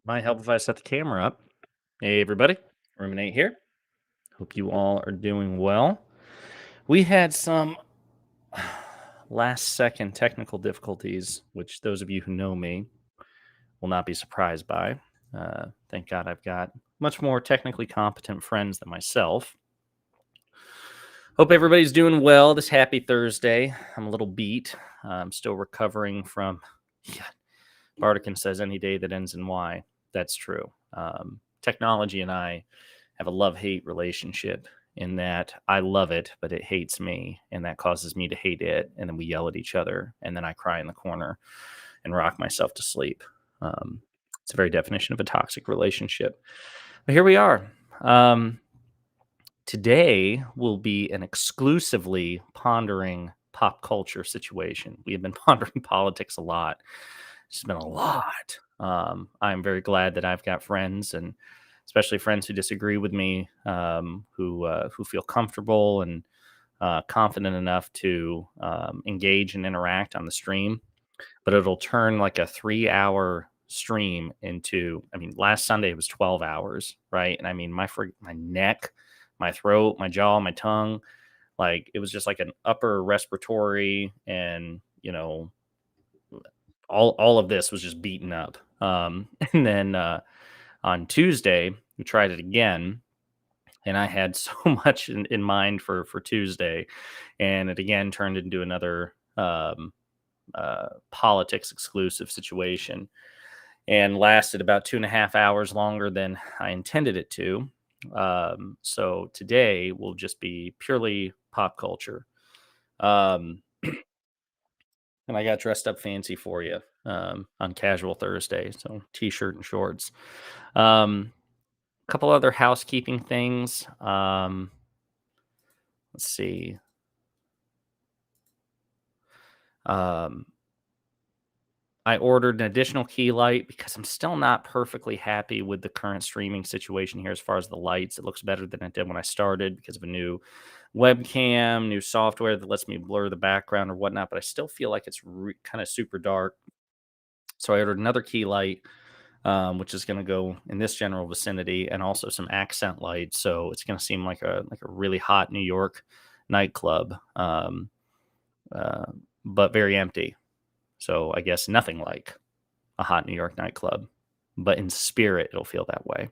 Might help if I set the camera up. Hey, everybody. Ruminate here. Hope you all are doing well. We had some last second technical difficulties, which those of you who know me will not be surprised by. Thank God I've got much more technically competent friends than myself. Hope everybody's doing well this happy Thursday. I'm a little beat. I'm still recovering from, yeah, Bartican says any day that ends in Y. That's true. Technology and I have a love-hate relationship in that I love it, but it hates me, and that causes me to hate it. And then we yell at each other, and then I cry in the corner and rock myself to sleep. Um, it's a very definition of a toxic relationship. But here we are. Um, Today will be an exclusively pondering pop culture situation. We have been pondering politics a lot. It's been a lot. I'm very glad that I've got friends, and especially friends who disagree with me, who feel comfortable and confident enough to engage and interact on the stream. But it'll turn like a 3 hour stream into. I mean, last Sunday was 12 hours, right? And I mean, my neck, my throat, my jaw, my tongue, like it was just like an upper respiratory and all of this was just beaten up. And then on Tuesday, we tried it again, and I had so much in mind for Tuesday, and it again turned into another politics exclusive situation, and lasted about 2.5 hours longer than I intended it to. So today will just be purely pop culture. Um, and I got dressed up fancy for you on Casual Thursday, so t-shirt and shorts. A couple other housekeeping things. Let's see. Um, I ordered an additional key light because I'm still not perfectly happy with the current streaming situation here as far as the lights. It looks better than it did when I started because of a new webcam, new software that lets me blur the background or whatnot, but I still feel like it's kind of super dark. So I ordered another key light, which is going to go in this general vicinity, and also some accent lights. So it's going to seem like a really hot New York nightclub, uh, but very empty. So I guess nothing like a hot New York nightclub, but in spirit, it'll feel that way.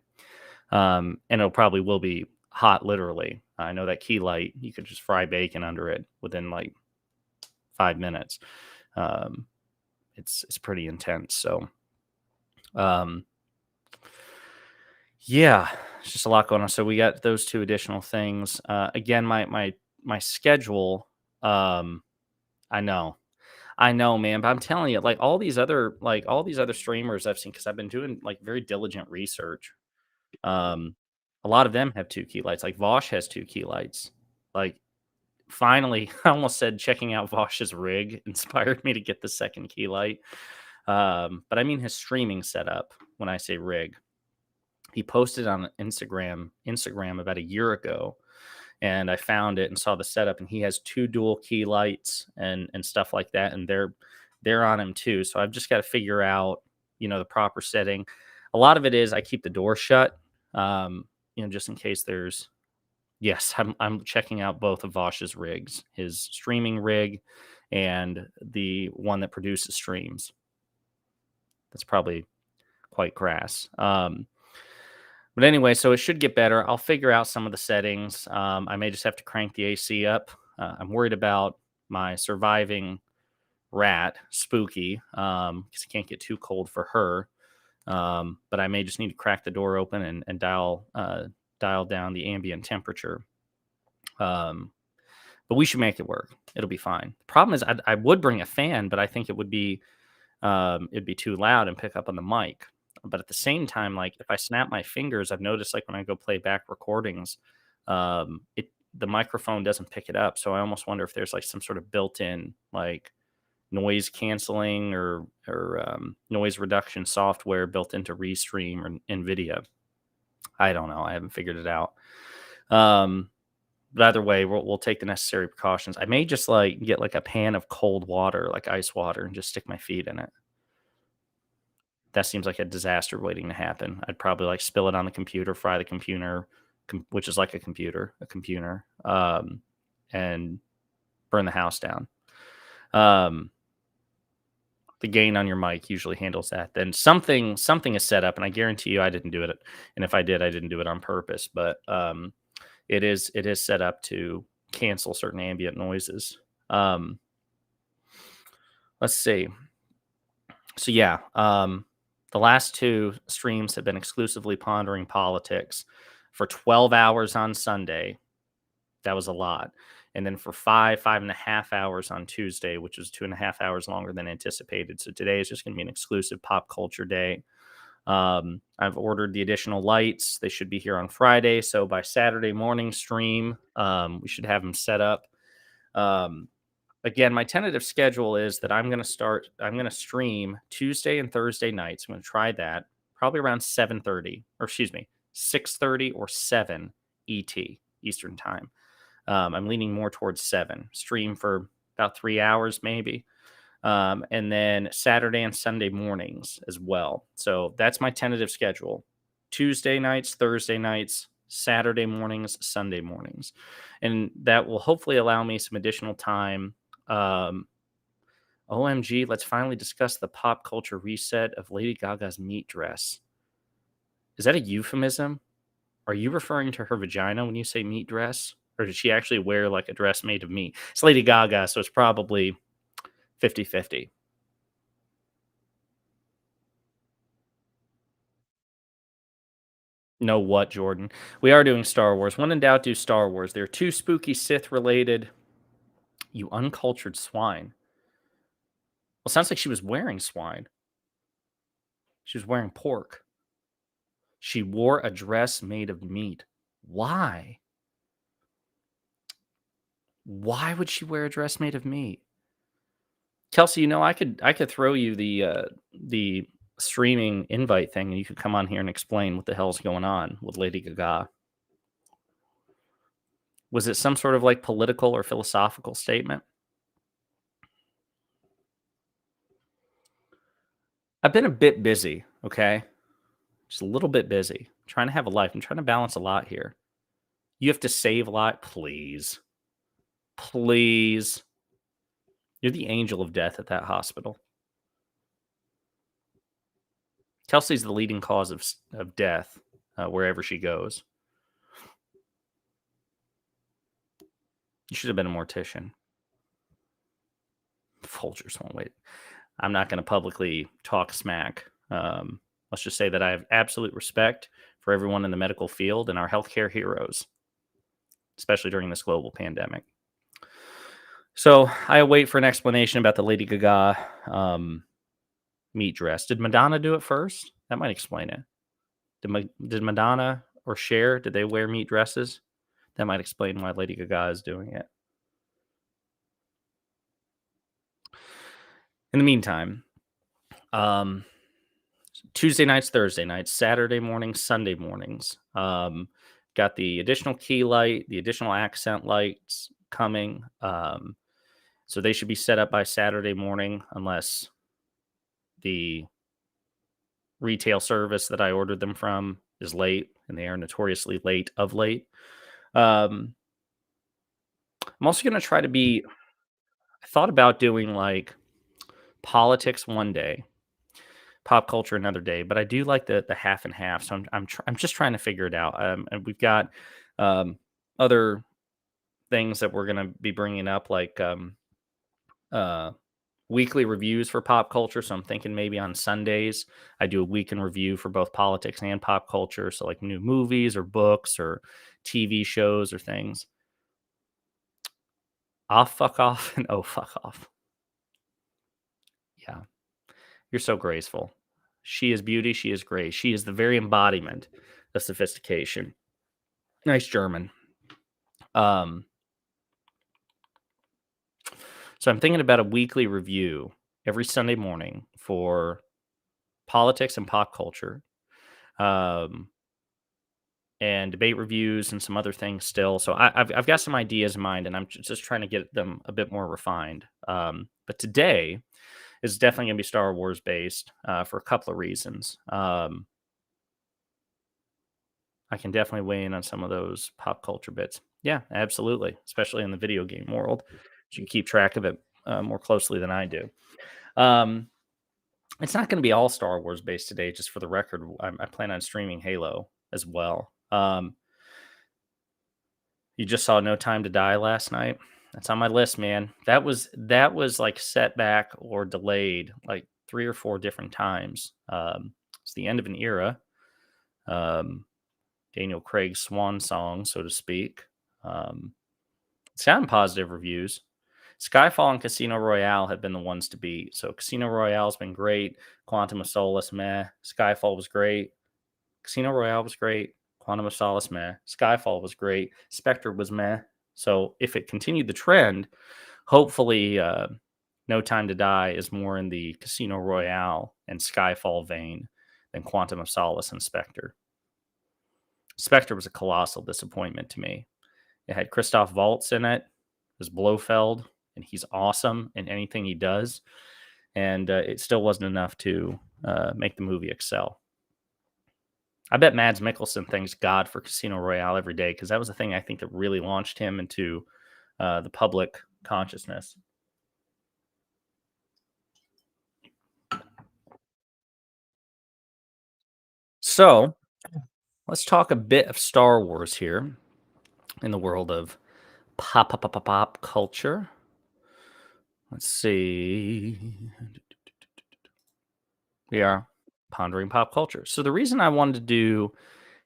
And it'll probably will be hot, literally. I know that key light, you could just fry bacon under it within like 5 minutes. Um, it's pretty intense. So, um, yeah, it's just a lot going on. So we got those two additional things. Again, my schedule. Um, I know I know, man, but I'm telling you, like all these other streamers I've seen, because I've been doing like very diligent research. Um, a lot of them have two key lights. Like Vosh has two key lights. Like finally, I almost said checking out Vosh's rig inspired me to get the second key light. But I mean his streaming setup. When I say rig, he posted on Instagram about a year ago, and I found it and saw the setup, and he has two dual key lights and stuff like that, and they're on him too. So I've just got to figure out, the proper setting. A lot of it is I keep the door shut, just in case there's. Yes, I'm checking out both of Vosh's rigs, his streaming rig and the one that produces streams. That's probably quite crass. But anyway, so it should get better. I'll figure out some of the settings. I may just have to crank the AC up. I'm worried about my surviving rat, Spooky, because it can't get too cold for her. But I may just need to crack the door open and dial down the ambient temperature. But we should make it work. It'll be fine. The problem is I would bring a fan, but I think it'd be too loud and pick up on the mic. But at the same time, like if I snap my fingers, I've noticed like when I go play back recordings, the microphone doesn't pick it up. So I almost wonder if there's like some sort of built-in like noise canceling or noise reduction software built into Restream or NVIDIA. I don't know. I haven't figured it out. But either way, we'll take the necessary precautions. I may just like get like a pan of cold water, like ice water, and just stick my feet in it. That seems like a disaster waiting to happen. I'd probably like spill it on the computer, fry the computer, which is like a computer, and burn the house down. Um, the gain on your mic usually handles that. Then something is set up, and I guarantee you I didn't do it. And if I did, I didn't do it on purpose. But it is set up to cancel certain ambient noises. Let's see. So yeah, the last two streams have been exclusively pondering politics for 12 hours on Sunday. That was a lot. And then for 5.5 hours on Tuesday, which was 2.5 hours longer than anticipated. So today is just going to be an exclusive pop culture day. I've ordered the additional lights. They should be here on Friday. So by Saturday morning stream, we should have them set up. Again, my tentative schedule is that I'm going to stream Tuesday and Thursday nights. I'm going to try that probably around 7:30, or excuse me, 6:30 or 7 ET, Eastern time. I'm leaning more towards 7. Stream for about 3 hours, maybe. And then Saturday and Sunday mornings as well. So that's my tentative schedule. Tuesday nights, Thursday nights, Saturday mornings, Sunday mornings. And that will hopefully allow me some additional time. OMG, let's finally discuss the pop culture reset of Lady Gaga's meat dress. Is that a euphemism? Are you referring to her vagina when you say meat dress? Or did she actually wear like a dress made of meat? It's Lady Gaga, so it's probably 50-50. Know what, Jordan? We are doing Star Wars. When in doubt, do Star Wars. There are 2 spooky Sith related. You uncultured swine. Well, sounds like she was wearing swine. She was wearing pork. She wore a dress made of meat. Why? Why would she wear a dress made of meat? Kelsey, I could throw you the streaming invite thing, and you could come on here and explain what the hell's going on with Lady Gaga. Was it some sort of like political or philosophical statement? I've been a bit busy, okay? Just a little bit busy. I'm trying to have a life. I'm trying to balance a lot here. You have to save a lot, please. Please. You're the angel of death at that hospital. Kelsey's the leading cause of death wherever she goes. You should have been a mortician. Folgers won't wait. I'm not going to publicly talk smack. Let's just say that I have absolute respect for everyone in the medical field and our healthcare heroes, especially during this global pandemic. So I wait for an explanation about the Lady Gaga meat dress. Did Madonna do it first? That might explain it. Did Madonna or Cher, did they wear meat dresses? That might explain why Lady Gaga is doing it. In the meantime, Tuesday nights, Thursday nights, Saturday mornings, Sunday mornings. Got the additional key light, the additional accent lights coming. So they should be set up by Saturday morning, unless the retail service that I ordered them from is late, and they are notoriously late of late. I'm also going to try to be. I thought about doing like politics one day, pop culture another day, but I do like the half and half. So I'm just trying to figure it out. And we've got other things that we're going to be bringing up, like weekly reviews for pop culture. So I'm thinking maybe on Sundays I do a week in review for both politics and pop culture. So like new movies or books or TV shows or things. I'll fuck off and oh fuck off. Yeah. You're so graceful. She is beauty. She is grace. She is the very embodiment of sophistication. Nice German. So I'm thinking about a weekly review every Sunday morning for politics and pop culture, and debate reviews and some other things still. So I've got some ideas in mind, and I'm just trying to get them a bit more refined. But today is definitely going to be Star Wars based for a couple of reasons. I can definitely weigh in on some of those pop culture bits. Yeah, absolutely, especially in the video game world. You can keep track of it more closely than I do. Um, it's not going to be all Star Wars based today. Just for the record, I plan on streaming Halo as well. You just saw No Time to Die last night. That's on my list, man. That was like set back or delayed like 3 or 4 different times. It's the end of an era. Um, Daniel Craig's swan song, so to speak. Um, it's gotten positive reviews. Skyfall and Casino Royale have been the ones to beat. So Casino Royale's been great. Quantum of Solace, meh. Skyfall was great. Casino Royale was great. Quantum of Solace, meh. Skyfall was great. Spectre was meh. So if it continued the trend, hopefully No Time to Die is more in the Casino Royale and Skyfall vein than Quantum of Solace and Spectre. Spectre was a colossal disappointment to me. It had Christoph Waltz in it, as Blofeld, and he's awesome in anything he does. And it still wasn't enough to make the movie excel. I bet Mads Mikkelsen thanks God for Casino Royale every day because that was the thing I think that really launched him into the public consciousness. So let's talk a bit of Star Wars here in the world of pop culture. Let's see. We are pondering pop culture. So the reason I wanted to do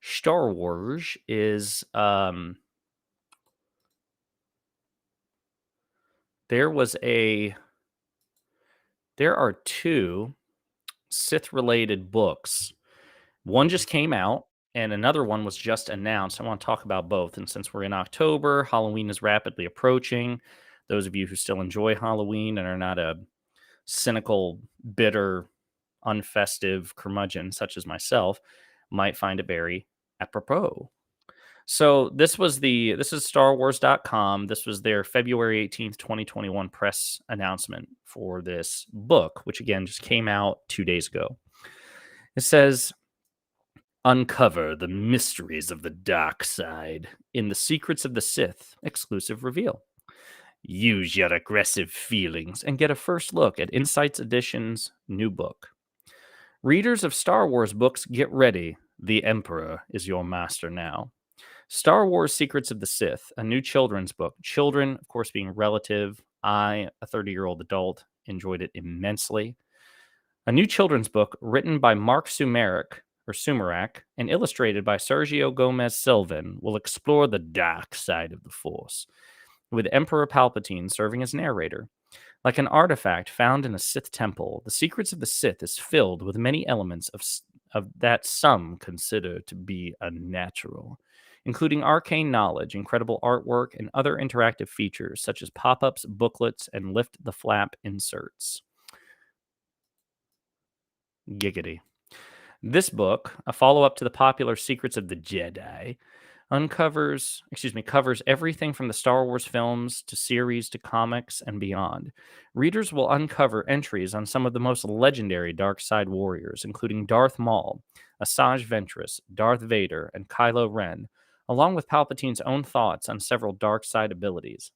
Star Wars is there are 2 Sith related books. One just came out and another one was just announced. I want to talk about both. And since we're in October, Halloween is rapidly approaching. Those of you who still enjoy Halloween and are not a cynical, bitter, unfestive curmudgeon such as myself might find it very apropos. So this is starwars.com. This was their February 18th, 2021 press announcement for this book, which again just came out 2 days ago. It says, uncover the mysteries of the dark side in the Secrets of the Sith exclusive reveal. Use your aggressive feelings and get a first look at Insights Edition's new book. Readers of Star Wars books, get ready. The Emperor is your master now. Star Wars Secrets of the Sith, a new children's book. Children, of course, being relative. I, a 30-year-old adult, enjoyed it immensely. A new children's book written by Mark Sumerak and illustrated by Sergio Gomez Silvan will explore the dark side of the Force, with Emperor Palpatine serving as narrator. Like an artifact found in a Sith temple, the Secrets of the Sith is filled with many elements of that some consider to be unnatural, including arcane knowledge, incredible artwork, and other interactive features such as pop-ups, booklets, and lift the flap inserts. Giggity. This book, a follow-up to the popular Secrets of the Jedi, covers everything from the Star Wars films to series to comics and beyond. Readers will uncover entries on some of the most legendary dark side warriors, including Darth Maul, Asajj Ventress, Darth Vader, and Kylo Ren, along with Palpatine's own thoughts on several dark side abilities.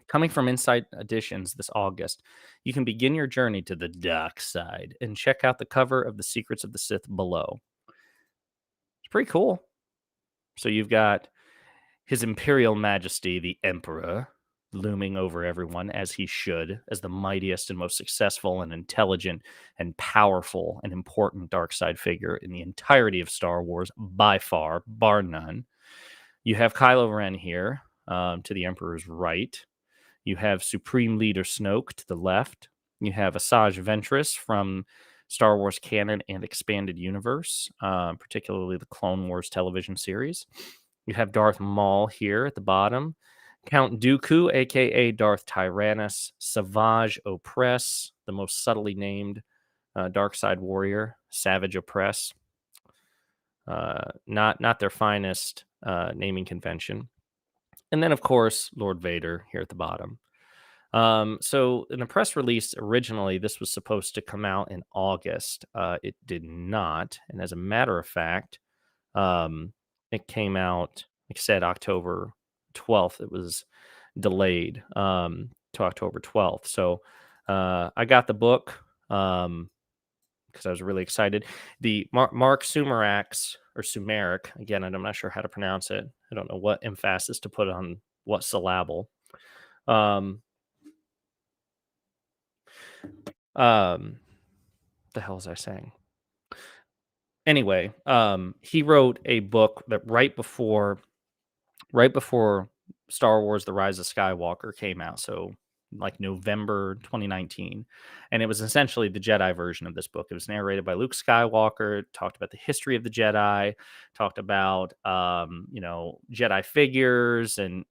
Coming from Insight Editions this August, you can begin your journey to the dark side and check out the cover of the Secrets of the Sith below. It's pretty cool. So you've got His Imperial Majesty, the Emperor, looming over everyone, as he should, as the mightiest and most successful and intelligent and powerful and important dark side figure in the entirety of Star Wars, by far, bar none. You have Kylo Ren here, to the Emperor's right. You have Supreme Leader Snoke to the left. You have Asajj Ventress from Star Wars canon and expanded universe, particularly the Clone Wars television series. You have Darth Maul here at the bottom. Count Dooku, a.k.a. Darth Tyrannus. Savage Opress, the most subtly named dark side warrior. Savage Opress. Not their finest naming convention. And then, of course, Lord Vader here at the bottom. So in the press release, originally this was supposed to come out in August. It did not, and as a matter of fact, um, it came out, like I said, October 12th. It was delayed to October 12th. So I got the book because I was really excited. The Mark Sumerax or Sumeric, again, and I'm not sure how to pronounce it. I don't know what emphasis to put on what syllable. Um, um, the hell was I saying? Anyway, he wrote a book that right before Star Wars: The Rise of Skywalker came out, so like November 2019, and it was essentially the Jedi version of this book. It was narrated by Luke Skywalker, talked about the history of the Jedi, talked about Jedi figures, and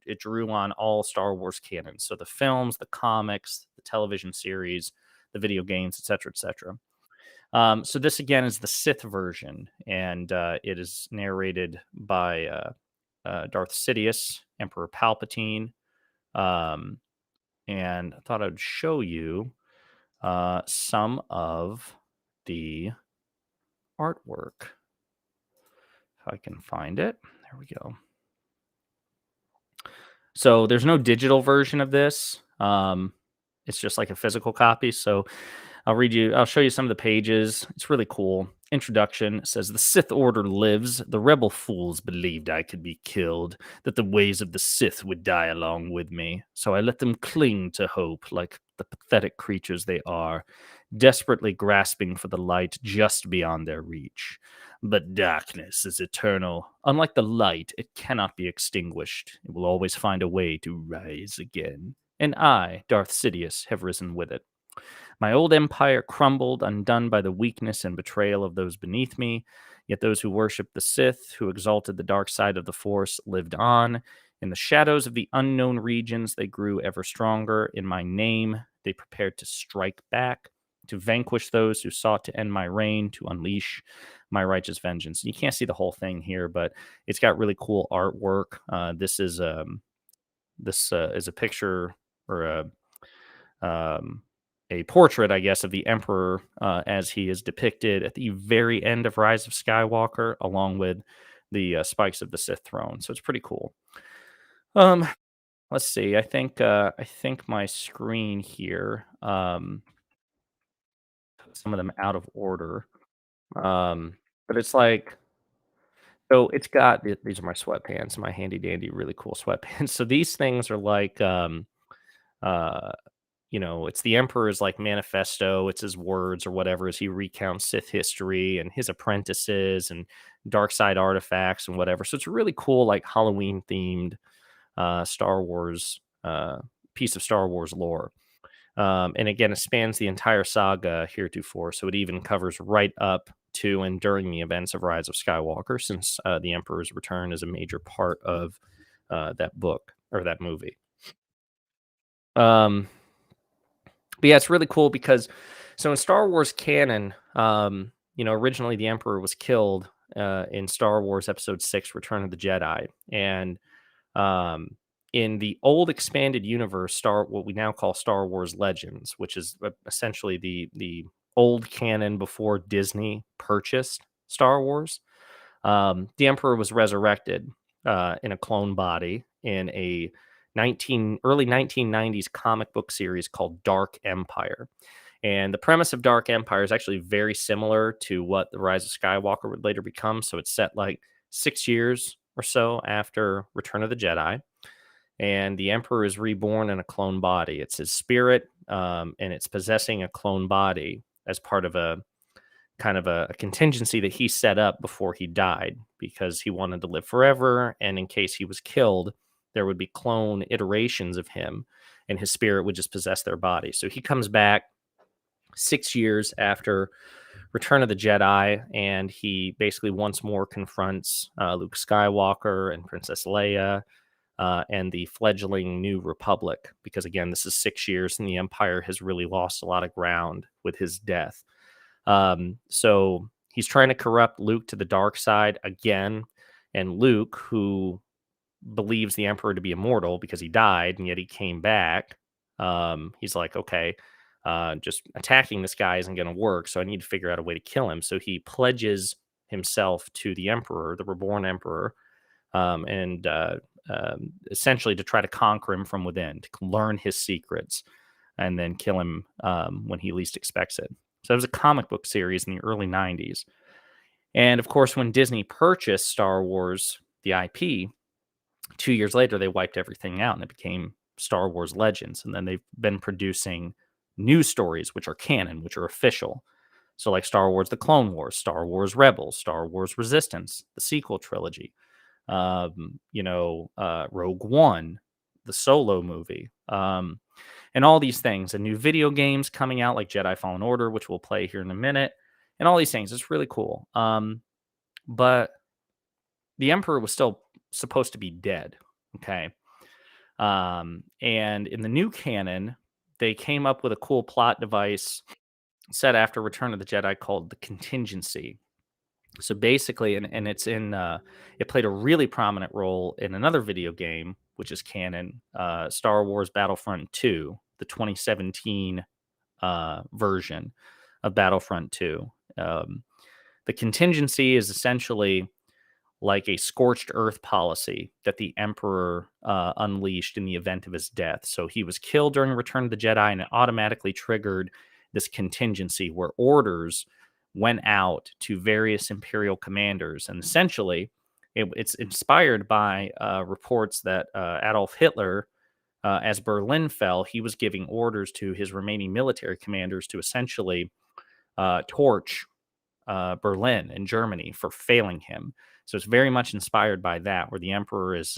it drew on all Star Wars canon, so the films, the comics, the television series, the video games, etc., etc. So this again is the Sith version, and it is narrated by Darth Sidious, Emperor Palpatine, um, and I thought I'd show you some of the artwork if I can find it. There we go. So there's no digital version of this. It's just like a physical copy. So I'll show you some of the pages. It's really cool. Introduction says the Sith Order lives. The rebel fools believed I could be killed, that the ways of the Sith would die along with me. So I let them cling to hope like the pathetic creatures they are, desperately grasping for the light just beyond their reach. But darkness is eternal. Unlike the light, it cannot be extinguished. It will always find a way to rise again. And I, Darth Sidious, have risen with it. My old empire crumbled, undone by the weakness and betrayal of those beneath me. Yet those who worshipped the Sith, who exalted the dark side of the Force, lived on. In the shadows of the unknown regions, they grew ever stronger. In my name, they prepared to strike back, to vanquish those who sought to end my reign, to unleash my righteous vengeance. You can't see the whole thing here, but it's got really cool artwork. This is a picture or a portrait, I guess, of the Emperor as he is depicted at the very end of Rise of Skywalker, along with the spikes of the Sith throne. So it's pretty cool. Um, let's see. I think my screen here. Some of them out of order. But it's like so. It's got these are my sweatpants, my handy dandy, really cool sweatpants. So these things are like uh it's the Emperor's like manifesto, it's his words or whatever as he recounts Sith history and his apprentices and dark side artifacts and whatever. So it's a really cool, like Halloween themed Star Wars piece of Star Wars lore. And again, it spans the entire saga heretofore, so it even covers right up to and during the events of Rise of Skywalker, since the Emperor's return is a major part of that book or that movie. Um, But yeah, it's really cool because so in Star Wars canon, originally the Emperor was killed in Star Wars Episode 6, Return of the Jedi. And um, in the old expanded universe, what we now call Star Wars Legends, which is essentially the old canon before Disney purchased Star Wars, the Emperor was resurrected in a clone body in a early 1990s comic book series called Dark Empire. And the premise of Dark Empire is actually very similar to what the Rise of Skywalker would later become. So it's set like 6 years or so after Return of the Jedi. And the Emperor is reborn in a clone body. It's his spirit, and it's possessing a clone body as part of a kind of a contingency that he set up before he died because he wanted to live forever. And in case he was killed, there would be clone iterations of him and his spirit would just possess their body. So he comes back 6 years after Return of the Jedi, and he basically once more confronts Luke Skywalker and Princess Leia and the fledgling New Republic. Because again, this is 6 years, and the Empire has really lost a lot of ground with his death. So he's trying to corrupt Luke to the dark side again, and Luke, who believes the Emperor to be immortal because he died and yet he came back, He's like, okay, just attacking this guy isn't going to work, so I need to figure out a way to kill him. So he pledges himself to the emperor, the reborn emperor, and essentially to try to conquer him from within, to learn his secrets, and then kill him when he least expects it. So it was a comic book series in the early 90s. And of course, when Disney purchased Star Wars, the IP, 2 years later, they wiped everything out and it became Star Wars Legends. And then they've been producing new stories, which are canon, which are official. So, like Star Wars The Clone Wars, Star Wars Rebels, Star Wars Resistance, the sequel trilogy, Rogue One, the solo movie, and all these things, and new video games coming out like Jedi Fallen Order, which we'll play here in a minute, and all these things. It's really cool. But the Emperor was still supposed to be dead. Okay. And in the new canon, they came up with a cool plot device set after Return of the Jedi called the contingency. So basically, and it's in it played a really prominent role in another video game, which is canon, Star Wars Battlefront 2, the 2017 version of Battlefront 2. The contingency is essentially like a scorched earth policy that the Emperor unleashed in the event of his death. So he was killed during Return of the Jedi, and it automatically triggered this contingency where orders went out to various Imperial commanders. And essentially, it's inspired by reports that Adolf Hitler, as Berlin fell, he was giving orders to his remaining military commanders to essentially torch Berlin in Germany for failing him. So it's very much inspired by that, where the Emperor is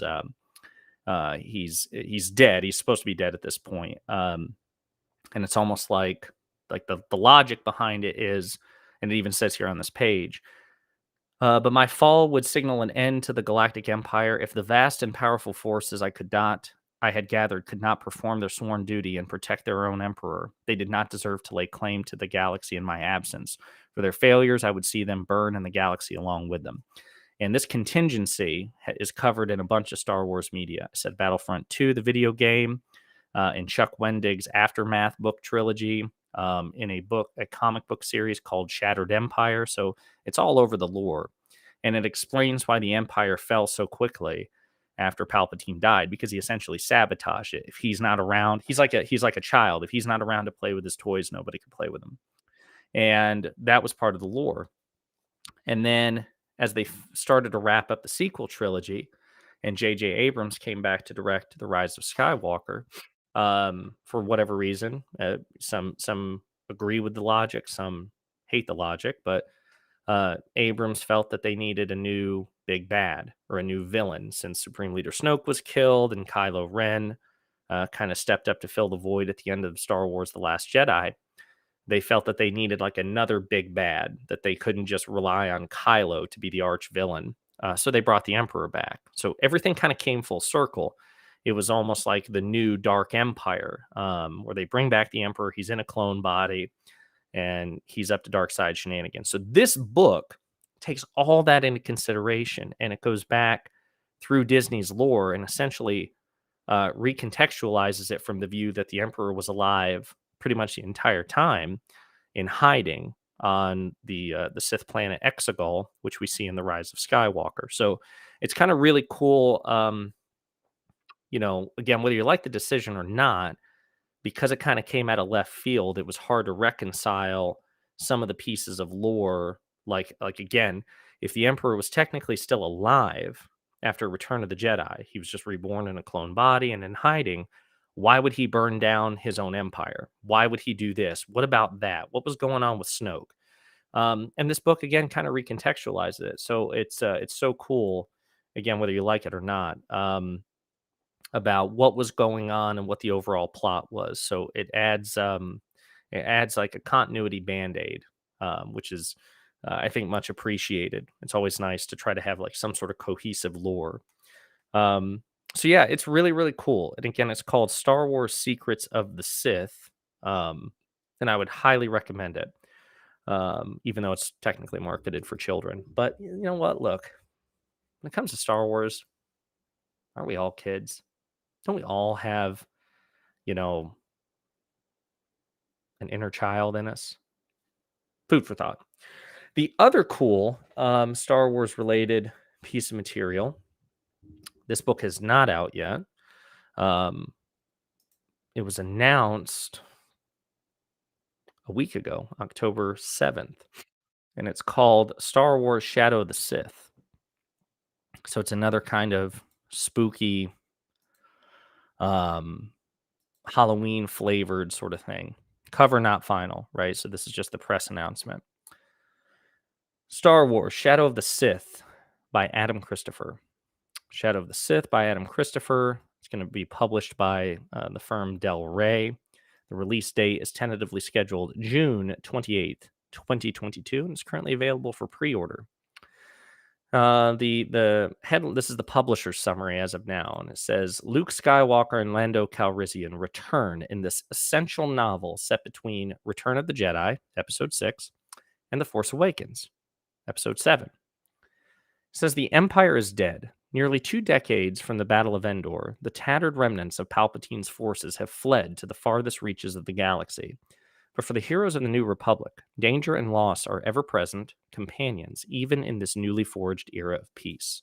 he's dead. He's supposed to be dead at this point, and it's almost like the logic behind it is, and it even says here on this page. But my fall would signal an end to the Galactic Empire if the vast and powerful forces I had gathered could not perform their sworn duty and protect their own emperor. They did not deserve to lay claim to the galaxy in my absence. For their failures, I would see them burn and the galaxy along with them. And this contingency is covered in a bunch of Star Wars media. I said Battlefront 2, the video game, in Chuck Wendig's Aftermath book trilogy, in a comic book series called Shattered Empire. So it's all over the lore. And it explains why the Empire fell so quickly after Palpatine died, because he essentially sabotaged it. If he's not around, he's like a child. If he's not around to play with his toys, nobody can play with him. And that was part of the lore. And then as they started to wrap up the sequel trilogy, and J.J. Abrams came back to direct The Rise of Skywalker, for whatever reason, some agree with the logic, some hate the logic, but Abrams felt that they needed a new big bad or a new villain, since Supreme Leader Snoke was killed and Kylo Ren kind of stepped up to fill the void at the end of Star Wars The Last Jedi. They felt that they needed like another big bad, that they couldn't just rely on Kylo to be the arch villain. So they brought the Emperor back. So everything kind of came full circle. It was almost like the new Dark Empire, where they bring back the Emperor. He's in a clone body, and he's up to dark side shenanigans. So this book takes all that into consideration, and it goes back through Disney's lore and essentially recontextualizes it from the view that the Emperor was alive pretty much the entire time in hiding on the Sith planet Exegol, which we see in The Rise of Skywalker. So it's kind of really cool. Again, whether you like the decision or not, because it kind of came out of left field, it was hard to reconcile some of the pieces of lore. Like again, if the Emperor was technically still alive after Return of the Jedi, he was just reborn in a clone body and in hiding. Why would he burn down his own empire? Why would he do this? What about that? What was going on with Snoke? And this book again kind of recontextualizes it. So it's so cool. Again, whether you like it or not, about what was going on and what the overall plot was. So it adds like a continuity band-aid, which is I think much appreciated. It's always nice to try to have like some sort of cohesive lore. So yeah, it's really, really cool. And again, it's called Star Wars Secrets of the Sith. And I would highly recommend it. Even though it's technically marketed for children. But you know what? Look, when it comes to Star Wars, aren't we all kids? Don't we all have, you know, an inner child in us. Food for thought. The other cool Star Wars related piece of material, this book is not out yet. Um, it was announced a week ago, October 7th, and it's called Star Wars Shadow of the Sith. So it's another kind of spooky, um, Halloween flavored sort of thing. Cover not final, right? So this is just the press announcement. Star Wars Shadow of the Sith by Adam Christopher. Shadow of the Sith by Adam Christopher. It's going to be published by the firm Del Rey. The release date is tentatively scheduled June 28th, 2022, and it's currently available for pre-order. The head. This is the publisher's summary as of now, and it says Luke Skywalker and Lando Calrissian return in this essential novel set between Return of the Jedi, Episode 6, and The Force Awakens, Episode 7. It says the Empire is dead. Nearly 2 decades from the Battle of Endor, the tattered remnants of Palpatine's forces have fled to the farthest reaches of the galaxy. But for the heroes of the New Republic, danger and loss are ever-present companions, even in this newly forged era of peace.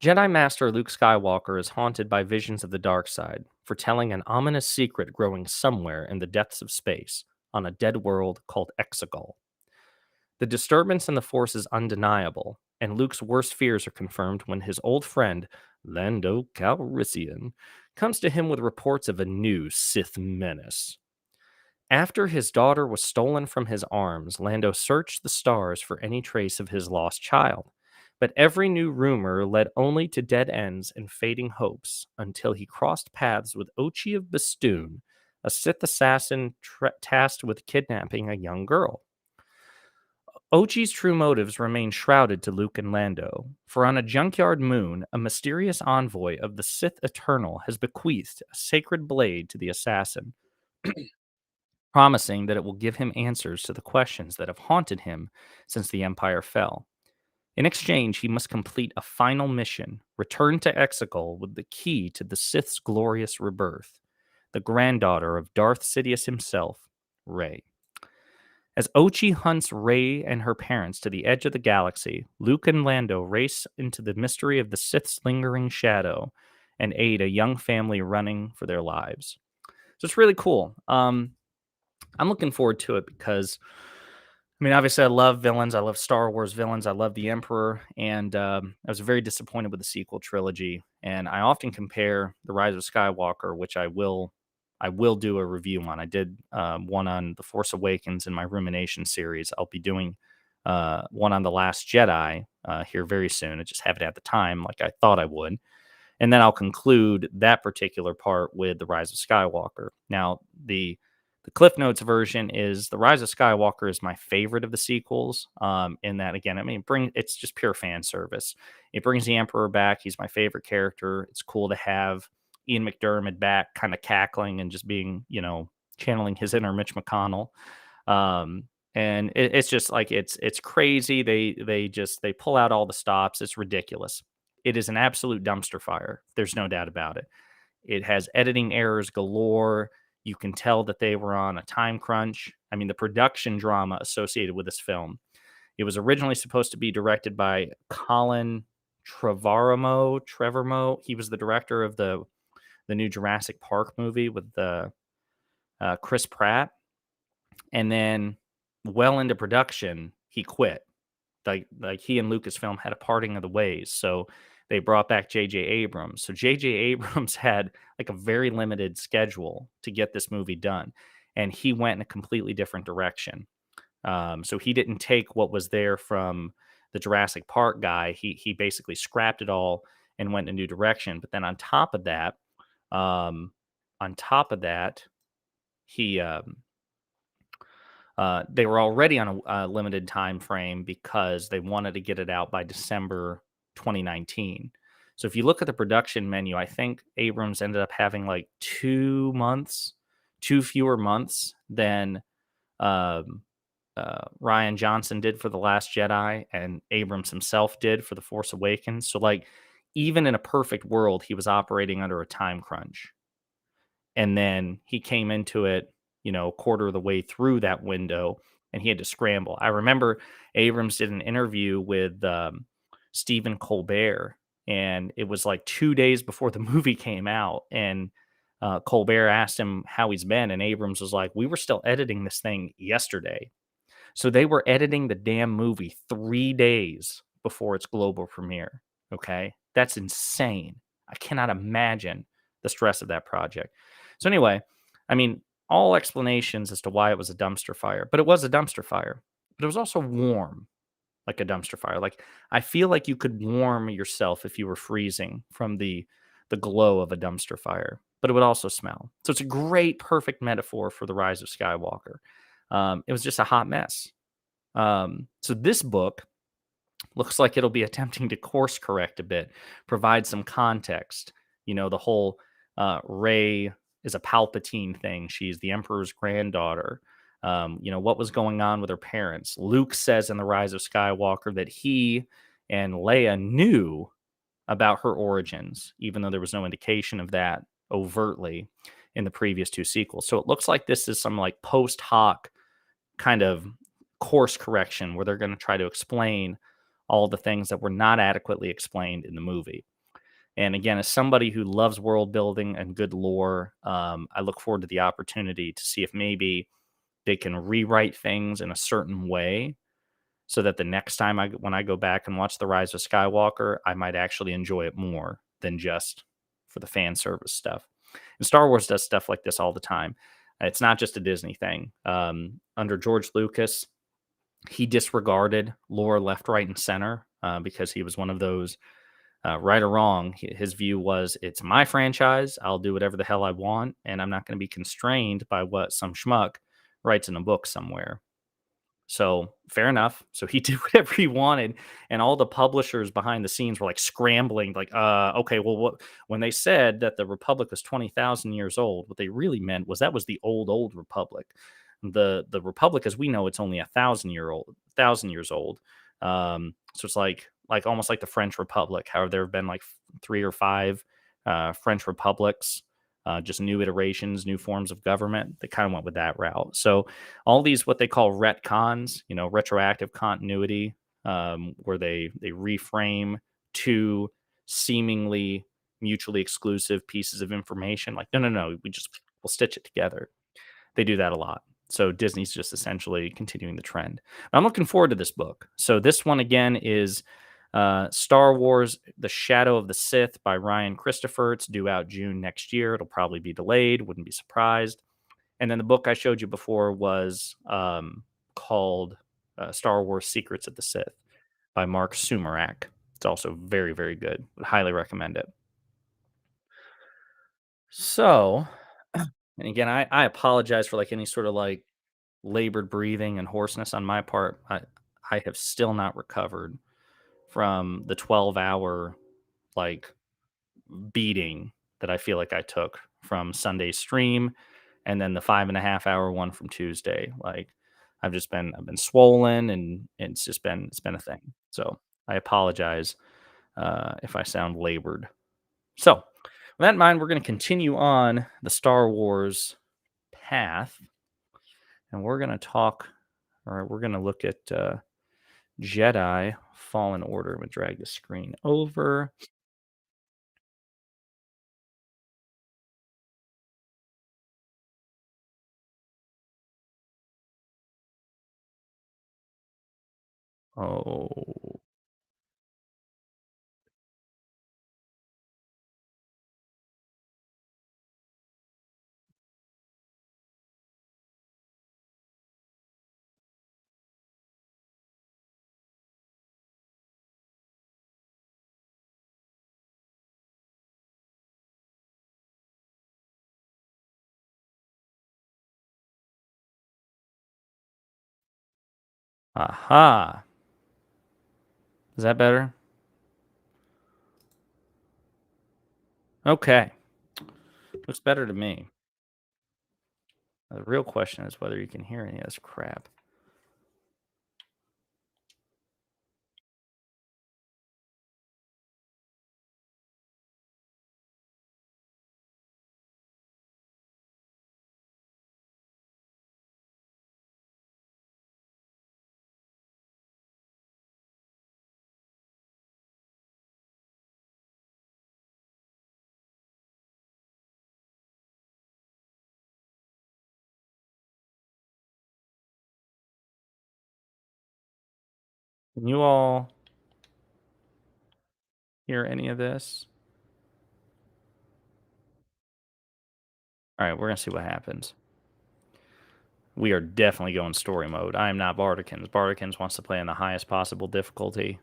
Jedi Master Luke Skywalker is haunted by visions of the dark side, foretelling an ominous secret growing somewhere in the depths of space, on a dead world called Exegol. The disturbance in the Force is undeniable, and Luke's worst fears are confirmed when his old friend, Lando Calrissian, comes to him with reports of a new Sith menace. After his daughter was stolen from his arms, Lando searched the stars for any trace of his lost child. But every new rumor led only to dead ends and fading hopes until he crossed paths with Ochi of Bastoon, a Sith assassin tasked with kidnapping a young girl. Ochi's true motives remain shrouded to Luke and Lando, for on a junkyard moon, a mysterious envoy of the Sith Eternal has bequeathed a sacred blade to the assassin, promising that it will give him answers to the questions that have haunted him since the Empire fell. In exchange, he must complete a final mission, return to Exegol with the key to the Sith's glorious rebirth, the granddaughter of Darth Sidious himself, Rey. As Ochi hunts Rey and her parents to the edge of the galaxy, Luke and Lando race into the mystery of the Sith's lingering shadow and aid a young family running for their lives. So it's really cool. I'm looking forward to it because, I mean, obviously, I love villains. I love Star Wars villains. I love the Emperor, and I was very disappointed with the sequel trilogy. And I often compare The Rise of Skywalker, which I will do a review on. I did one on The Force Awakens in my Rumination series. I'll be doing one on The Last Jedi here very soon. I just haven't had the time like I thought I would. And then I'll conclude that particular part with The Rise of Skywalker. Now, the Cliff Notes version is The Rise of Skywalker is my favorite of the sequels. In that, again, I mean, it's just pure fan service. It brings the Emperor back. He's my favorite character. It's cool to have Ian McDermott back, kind of cackling and just being, channeling his inner Mitch McConnell. And it's just like it's crazy. They pull out all the stops. It's ridiculous. It is an absolute dumpster fire. There's no doubt about it. It has editing errors galore. You can tell that they were on a time crunch. I mean, the production drama associated with this film. It was originally supposed to be directed by Colin Trevorrow. He was the director of the new Jurassic Park movie with the Chris Pratt. And then well into production, he quit. Like he and Lucasfilm had a parting of the ways. So they brought back J.J. Abrams. So J.J. Abrams had like a very limited schedule to get this movie done. And he went in a completely different direction. So he didn't take what was there from the Jurassic Park guy. He basically scrapped it all and went in a new direction. But then on top of that, he they were already on a limited time frame because they wanted to get it out by December 2019. So if you look at the production menu, I think Abrams ended up having like 2 fewer months than Ryan Johnson did for The Last Jedi and Abrams himself did for The Force Awakens. So like even in a perfect world, he was operating under a time crunch. And then he came into it, a quarter of the way through that window, and he had to scramble. I remember Abrams did an interview with Stephen Colbert, and it was like 2 days before the movie came out, and Colbert asked him how he's been, and Abrams was like, "We were still editing this thing yesterday." So they were editing the damn movie 3 days before its global premiere. Okay. That's insane. I cannot imagine the stress of that project. So, anyway, I mean, all explanations as to why it was a dumpster fire, but it was a dumpster fire, but it was also warm like a dumpster fire. Like, I feel like you could warm yourself if you were freezing from the glow of a dumpster fire, but it would also smell. So it's a great, perfect metaphor for the rise of Skywalker. It was just a hot mess. So this book looks like it'll be attempting to course correct a bit, provide some context. The whole Ray is a Palpatine thing. She's the Emperor's granddaughter. What was going on with her parents? Luke says in The Rise of Skywalker that he and Leia knew about her origins, even though there was no indication of that overtly in the previous two sequels. So it looks like this is some like post hoc kind of course correction where they're going to try to explain all the things that were not adequately explained in the movie. And again, as somebody who loves world building and good lore, I look forward to the opportunity to see if maybe they can rewrite things in a certain way so that the next time when I go back and watch The Rise of Skywalker, I might actually enjoy it more than just for the fan service stuff. And Star Wars does stuff like this all the time. It's not just a Disney thing. Under George Lucas, he disregarded lore left, right, and center because he was one of those, right or wrong. His view was, it's my franchise. I'll do whatever the hell I want, and I'm not going to be constrained by what some schmuck writes in a book somewhere. So fair enough. So he did whatever he wanted, and all the publishers behind the scenes were like scrambling, like, okay, well, what when they said that the Republic was 20,000 years old, what they really meant was that was the old Republic. The Republic, as we know, it's only 1,000 years old. So it's like almost like the French Republic. How there have been like three or five French republics, just new iterations, new forms of government. They kind of went with that route. So all these what they call retcons, retroactive continuity, where they reframe two seemingly mutually exclusive pieces of information. Like, no, we'll stitch it together. They do that a lot. So Disney's just essentially continuing the trend. I'm looking forward to this book. So this one again is Star Wars: The Shadow of the Sith by Ryan Christopher. It's due out June next year. It'll probably be delayed. Wouldn't be surprised. And then the book I showed you before was called Star Wars: Secrets of the Sith by Mark Sumerak. It's also very, very good. Would highly recommend it. So, and again, I apologize for like any sort of like labored breathing and hoarseness on my part. I have still not recovered from the 12-hour like beating that I feel like I took from Sunday's stream and then the 5.5 hour one from Tuesday. Like I've been swollen and it's been a thing. So I apologize if I sound labored. So with that in mind, we're going to continue on the Star Wars path and we're going to talk or we're going to look at Jedi Fallen Order. I'm going to drag the screen over. Oh, aha. Is that better? Okay. Looks better to me. The real question is whether you can hear any of this crap. Can you all hear any of this? All right, we're going to see what happens. We are definitely going story mode. I am not Bardikins. Bardikins wants to play in the highest possible difficulty.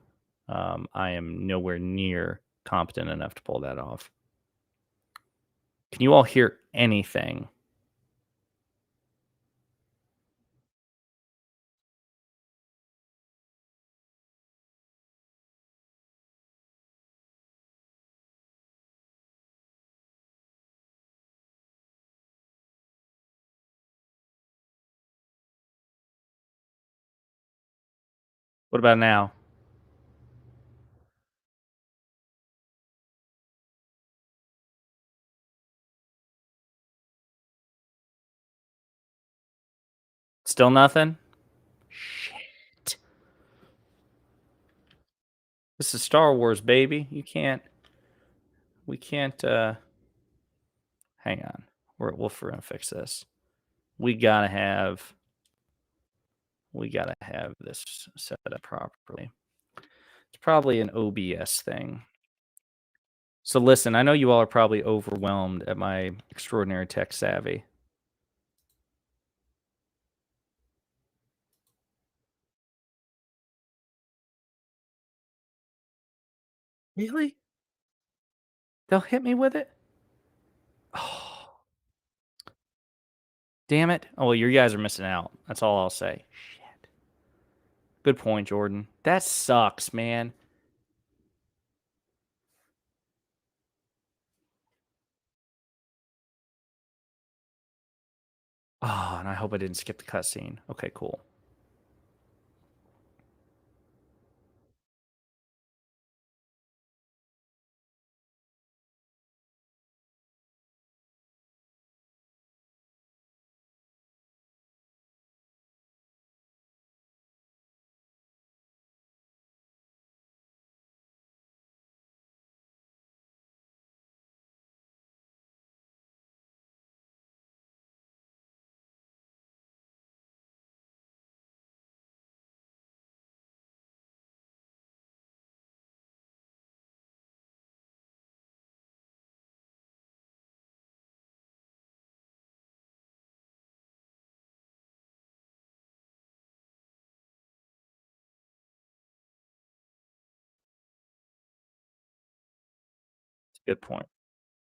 I am nowhere near competent enough to pull that off. Can you all hear anything? What about now? Still nothing? Shit. This is Star Wars, baby. We can't, hang on. We're going to fix this. We gotta have, this set up properly. It's probably an OBS thing. So listen, I know you all are probably overwhelmed at my extraordinary tech savvy. Really? They'll hit me with it? Oh, damn it. Oh, well, you guys are missing out. That's all I'll say. Shit. Good point, Jordan. That sucks, man. Oh, and I hope I didn't skip the cutscene. Okay, cool. Good point.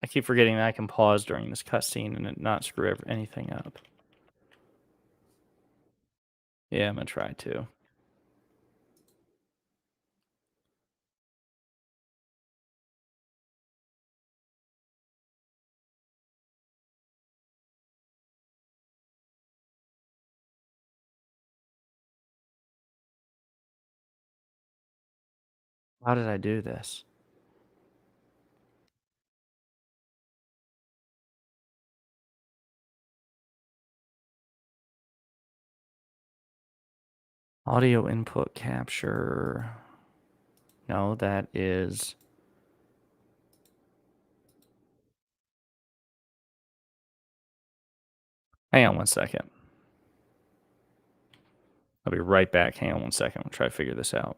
I keep forgetting that I can pause during this cutscene and it not screw anything up. Yeah, I'm gonna try to. How did I do this? Audio input capture. No, that is. Hang on one second. I'll be right back. Hang on one second. I'll try to figure this out.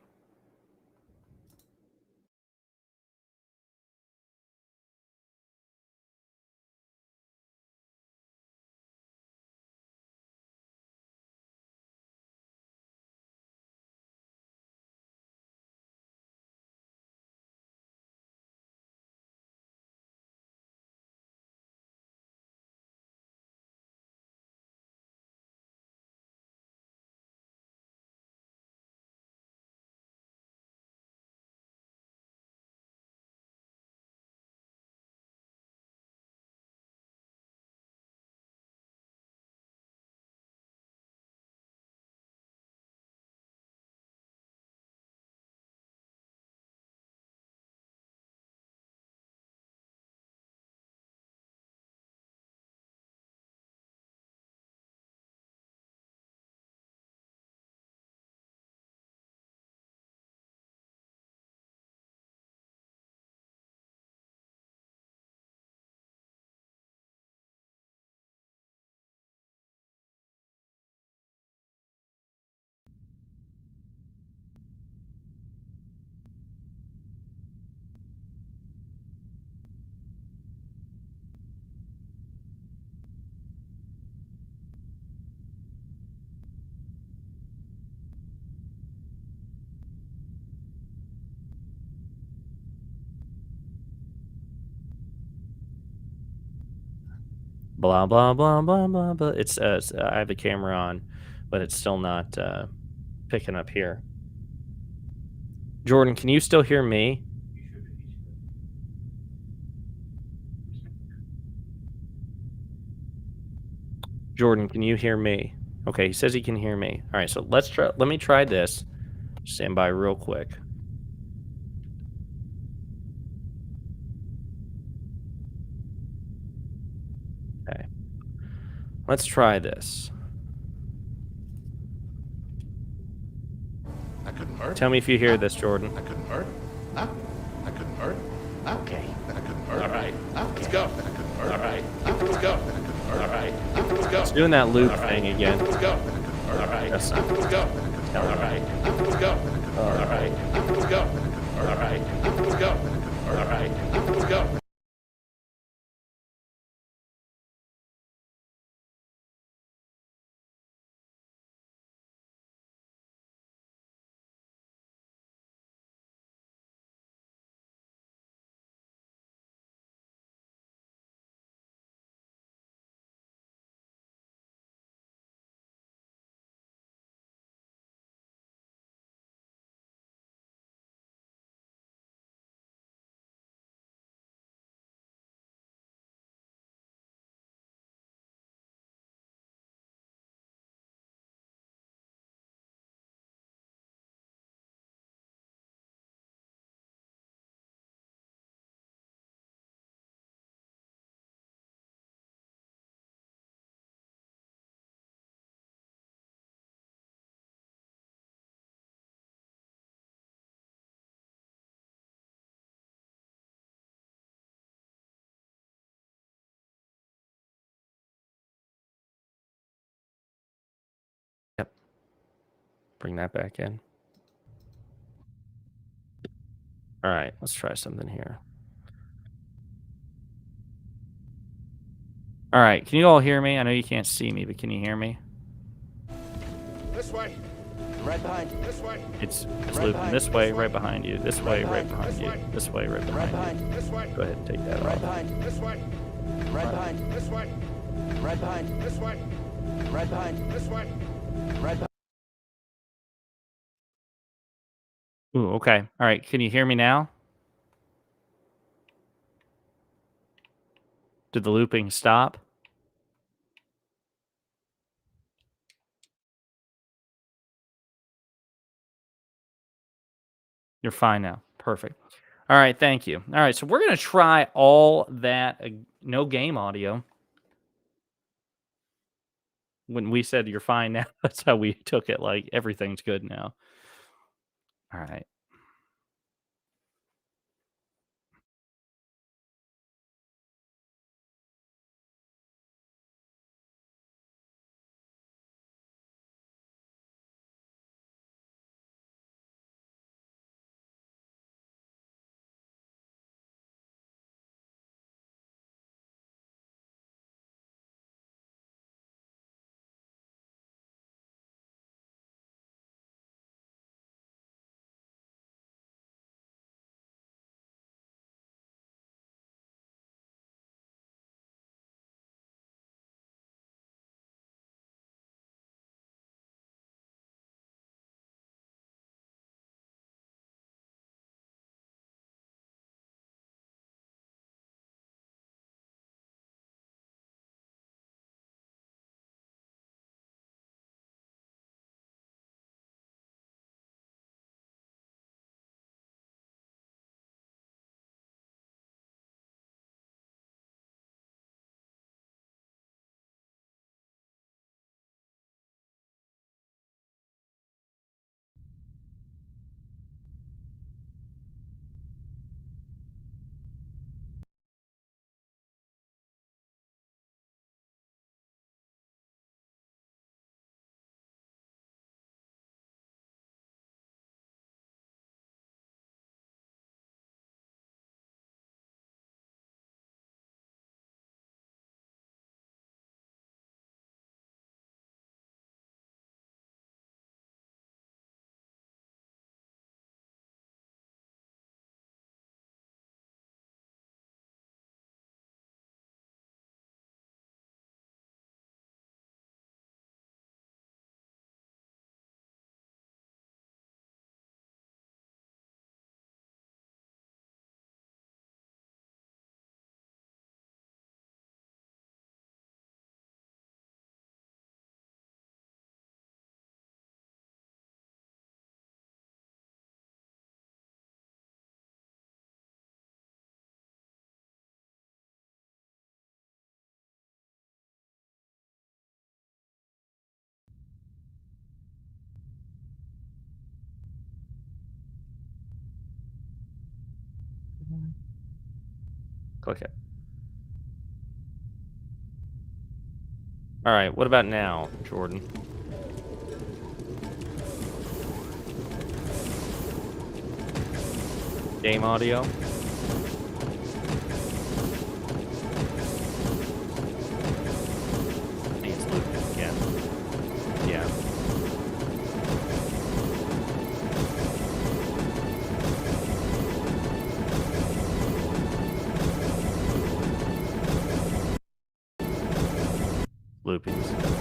Blah blah blah blah blah blah. I have the camera on, but it's still not picking up here. Jordan, can you still hear me? Jordan, can you hear me? Okay, he says he can hear me. All right, so let's try. Let me try this. Stand by real quick. Okay, let's try this. I couldn't hurt. Tell me if you hear this, Jordan. I couldn't hurt. Huh? I couldn't hurt. Okay. I couldn't hurt. All right. Let's go. I couldn't hurt. All right. Let's go. I couldn't hurt. All right. Let's go. It's doing that loop thing again. Let's go. I couldn't hurt. All right. That's not. Let's go. All right. Let's go. All right. Let's go. All right. Let's go. All right. Let's go. Yep. Bring that back in. All right, let's try something here. All right, can you all hear me? I know you can't see me, but can you hear me? This way. Right behind. This way. It's looping this way, right behind you. This way, right behind you. This way, right behind you. This way. Go ahead and take that off. Right behind. This way. Right behind. This way. Right behind. This way. Right behind. This way. Right behind. Ooh, okay. All right, can you hear me now? Did the looping stop? You're fine now. Perfect. All right, thank you. All right, so we're going to try all that no game audio. When we said you're fine now, that's how we took it, like everything's good now. All right. Click it. All right, what about now, Jordan? Game audio? I think it's looping again. Yeah. Loopings.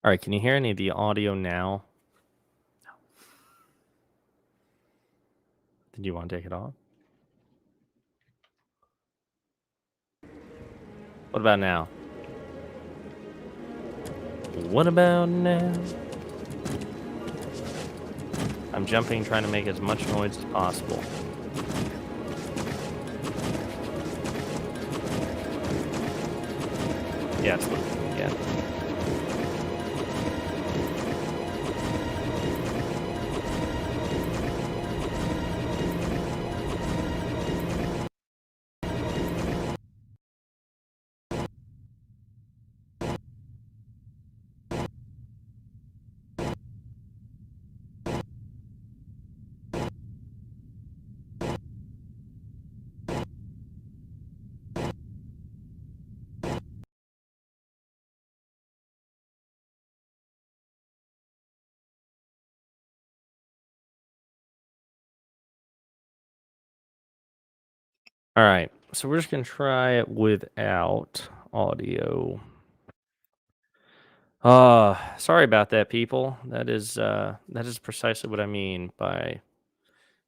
All right, can you hear any of the audio now? Did you want to take it off? What about now? What about now? I'm jumping, trying to make as much noise as possible. Yeah, it's looping again. All right, so we're just gonna try it without audio. Sorry about that, people. That is precisely what I mean by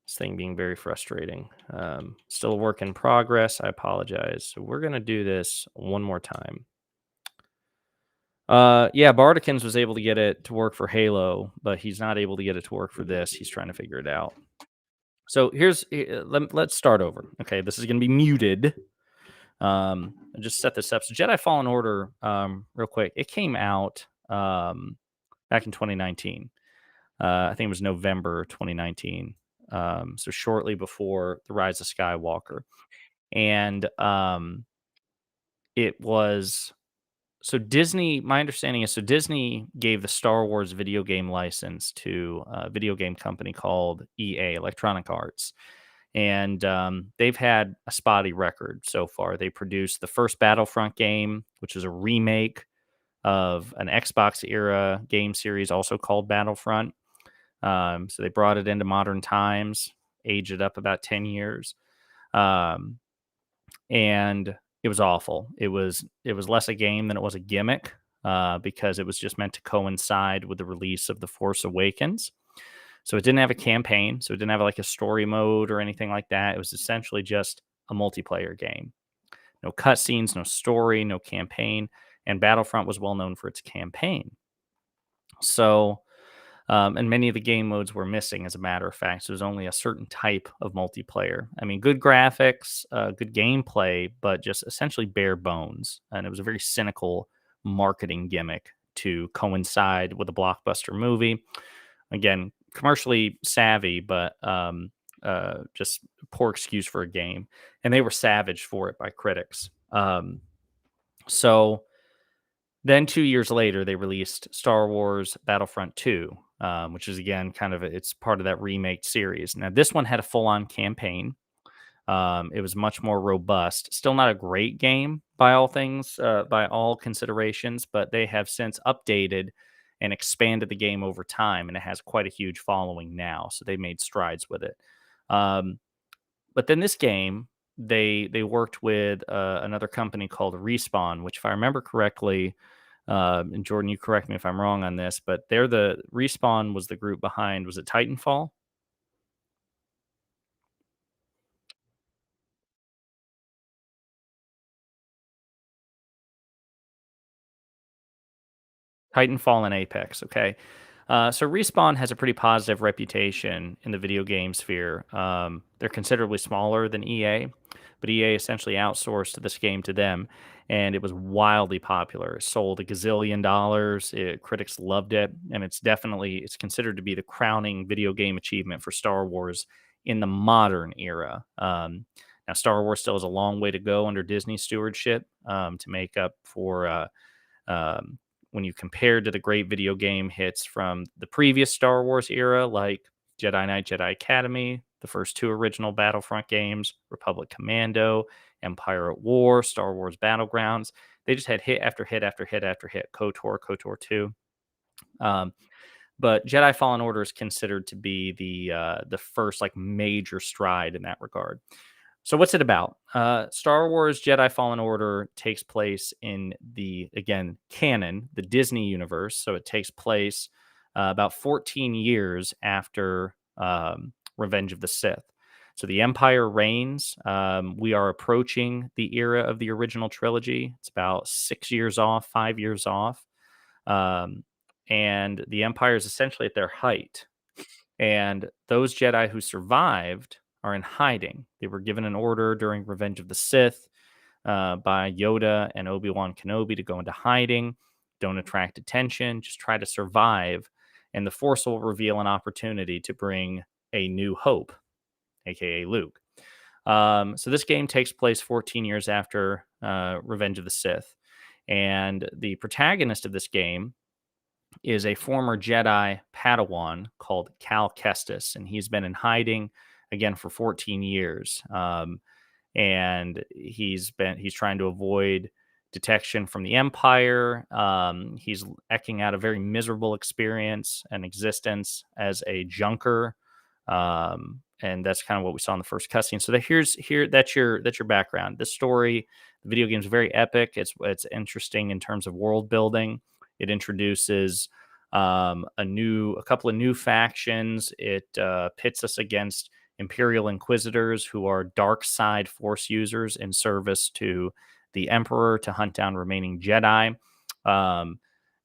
this thing being very frustrating. Still a work in progress. I apologize. So we're gonna do this one more time. Yeah, Bardikins was able to get it to work for Halo, but he's not able to get it to work for this. He's trying to figure it out. So let's start over. Okay, this is going to be muted. Just set this up. So Jedi Fallen Order, real quick, it came out back in 2019. I think it was November 2019. So shortly before the Rise of Skywalker, and it was so Disney. My understanding is so Disney gave the Star Wars video game license to a video game company called EA, Electronic Arts, and they've had a spotty record so far. They produced the first Battlefront game, which is a remake of an Xbox era game series, also called Battlefront. So they brought it into modern times, aged it up about 10 years. Um, and it was awful. It was less a game than it was a gimmick, because it was just meant to coincide with the release of The Force Awakens. So it didn't have a campaign, so it didn't have like a story mode or anything like that. It was essentially just a multiplayer game. No cutscenes, no story, no campaign, and Battlefront was well known for its campaign. So and many of the game modes were missing, as a matter of fact. So it was only a certain type of multiplayer. I mean, good graphics, good gameplay, but just essentially bare bones. And it was a very cynical marketing gimmick to coincide with a blockbuster movie. Again, commercially savvy, but just poor excuse for a game. And they were savaged for it by critics. So then 2 years later, they released Star Wars Battlefront 2, which is again kind of it's part of that remake series. Now, this one had a full-on campaign. It was much more robust. Still not a great game by all things, by all considerations, but they have since updated and expanded the game over time, and it has quite a huge following now. So they made strides with it. Um, but then this game, they worked with another company called Respawn, which, if I remember correctly, and Jordan, you correct me if I'm wrong on this, but they're the Respawn was the group behind. Was it Titanfall? Titanfall and Apex. Okay. So Respawn has a pretty positive reputation in the video game sphere. They're considerably smaller than EA, but EA essentially outsourced this game to them, and it was wildly popular. It sold a gazillion dollars. Critics loved it, and it's considered to be the crowning video game achievement for Star Wars in the modern era. Now, Star Wars still has a long way to go under Disney stewardship, to make up for. Um, when you compare to the great video game hits from the previous Star Wars era, like Jedi Knight, Jedi Academy, the first two original Battlefront games, Republic Commando, Empire at War, Star Wars Battlegrounds, they just had hit after hit after hit after hit. KOTOR, KOTOR 2. Um, but Jedi Fallen Order is considered to be the first like major stride in that regard. So what's it about? Star Wars Jedi Fallen Order takes place in the, again, canon, the Disney universe. So it takes place about 14 years after Revenge of the Sith. So the Empire reigns. We are approaching the era of the original trilogy. It's about 6 years off, 5 years off. Um, and the Empire is essentially at their height. And those Jedi who survived are in hiding. They were given an order during Revenge of the Sith by Yoda and Obi-Wan Kenobi to go into hiding. Don't attract attention. Just try to survive. And the Force will reveal an opportunity to bring a new hope, aka Luke. So this game takes place 14 years after Revenge of the Sith. And the protagonist of this game is a former Jedi Padawan called Cal Kestis, and he's been in hiding again for 14 years. And he's trying to avoid detection from the Empire. He's eking out a very miserable experience and existence as a junker. And that's kind of what we saw in the first cutscene. So that's your background. This story, the video game is very epic. It's interesting in terms of world building. It introduces a couple of new factions. It pits us against Imperial Inquisitors, who are dark side Force users in service to the Emperor to hunt down remaining Jedi.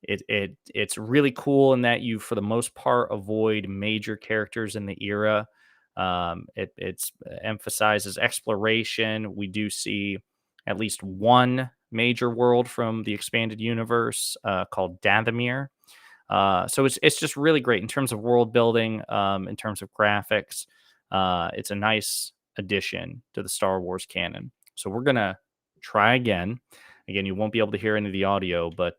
It's really cool in that you, for the most part, avoid major characters in the era. It emphasizes exploration. We do see at least one major world from the expanded universe called Dathomir. So it's just really great in terms of world building, in terms of graphics. It's a nice addition to the Star Wars canon. So we're gonna try again. Again, you won't be able to hear any of the audio, but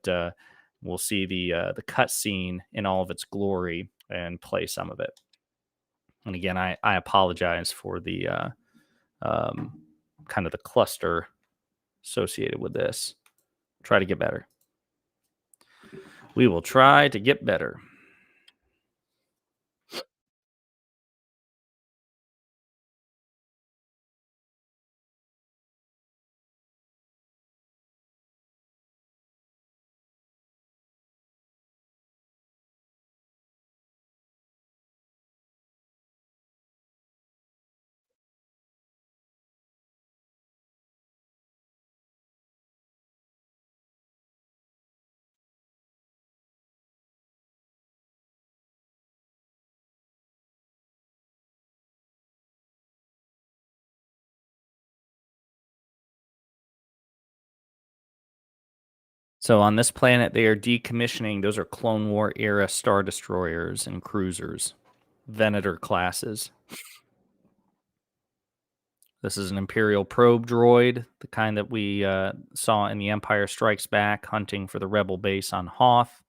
we'll see the cutscene in all of its glory and play some of it. And again, I apologize for the um, kind of the cluster associated with this. Try to get better. We will try to get better. So on this planet, they are decommissioning. Those are Clone War era Star Destroyers and cruisers, Venator classes. This is an Imperial probe droid, the kind that we saw in The Empire Strikes Back, hunting for the Rebel base on Hoth.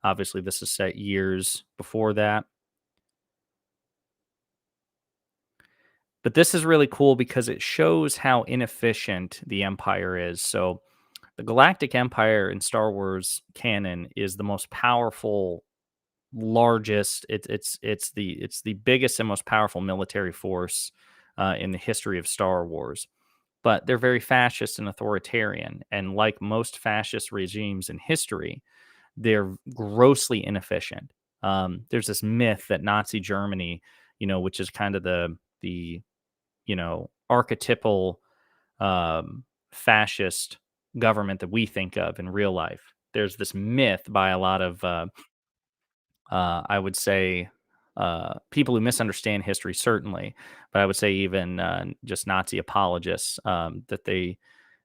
Obviously, this is set years before that. But this is really cool because it shows how inefficient the Empire is. So, the Galactic Empire in Star Wars canon is the most powerful, largest. It's the biggest and most powerful military force in the history of Star Wars. But they're very fascist and authoritarian, and like most fascist regimes in history, they're grossly inefficient. There's this myth that Nazi Germany, which is kind of the archetypal fascist government that we think of in real life. There's this myth by a lot of, I would say, people who misunderstand history, certainly, but I would say even just Nazi apologists, that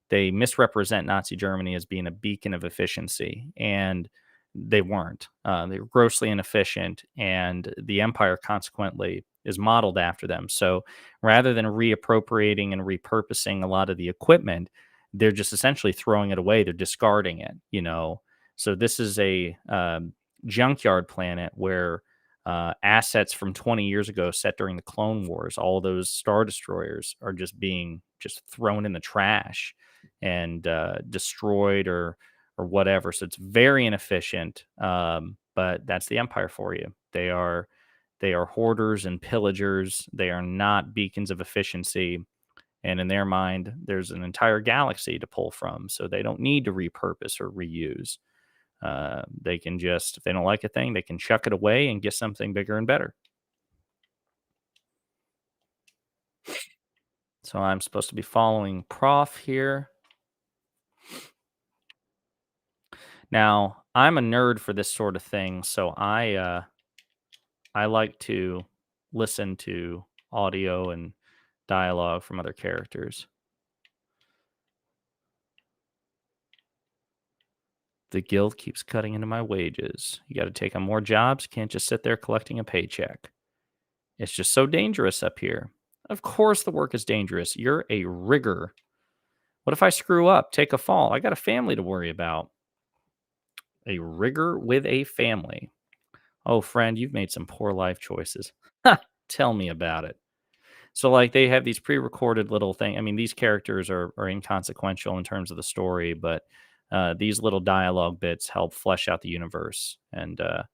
they misrepresent Nazi Germany as being a beacon of efficiency, and they weren't. They were grossly inefficient, and the empire consequently is modeled after them. So rather than reappropriating and repurposing a lot of the equipment, they're just essentially throwing it away. They're discarding it. So this is a junkyard planet where assets from 20 years ago set during the Clone Wars, all those Star Destroyers are just being just thrown in the trash and destroyed or whatever. So it's very inefficient. But that's the Empire for you. They are hoarders and pillagers. They are not beacons of efficiency. And in their mind, there's an entire galaxy to pull from. So they don't need to repurpose or reuse. They can just, if they don't like a thing, they can chuck it away and get something bigger and better. So I'm supposed to be following Prof here. Now, I'm a nerd for this sort of thing, so I like to listen to audio and dialogue from other characters. The guild keeps cutting into my wages. You got to take on more jobs. Can't just sit there collecting a paycheck. It's just so dangerous up here. Of course, the work is dangerous. You're a rigger. What if I screw up, take a fall? I got a family to worry about. A rigger with a family. Oh, friend, you've made some poor life choices. Ha! Tell me about it. So, like, they have these pre-recorded little thing. I mean, these characters are inconsequential in terms of the story, but these little dialogue bits help flesh out the universe. And a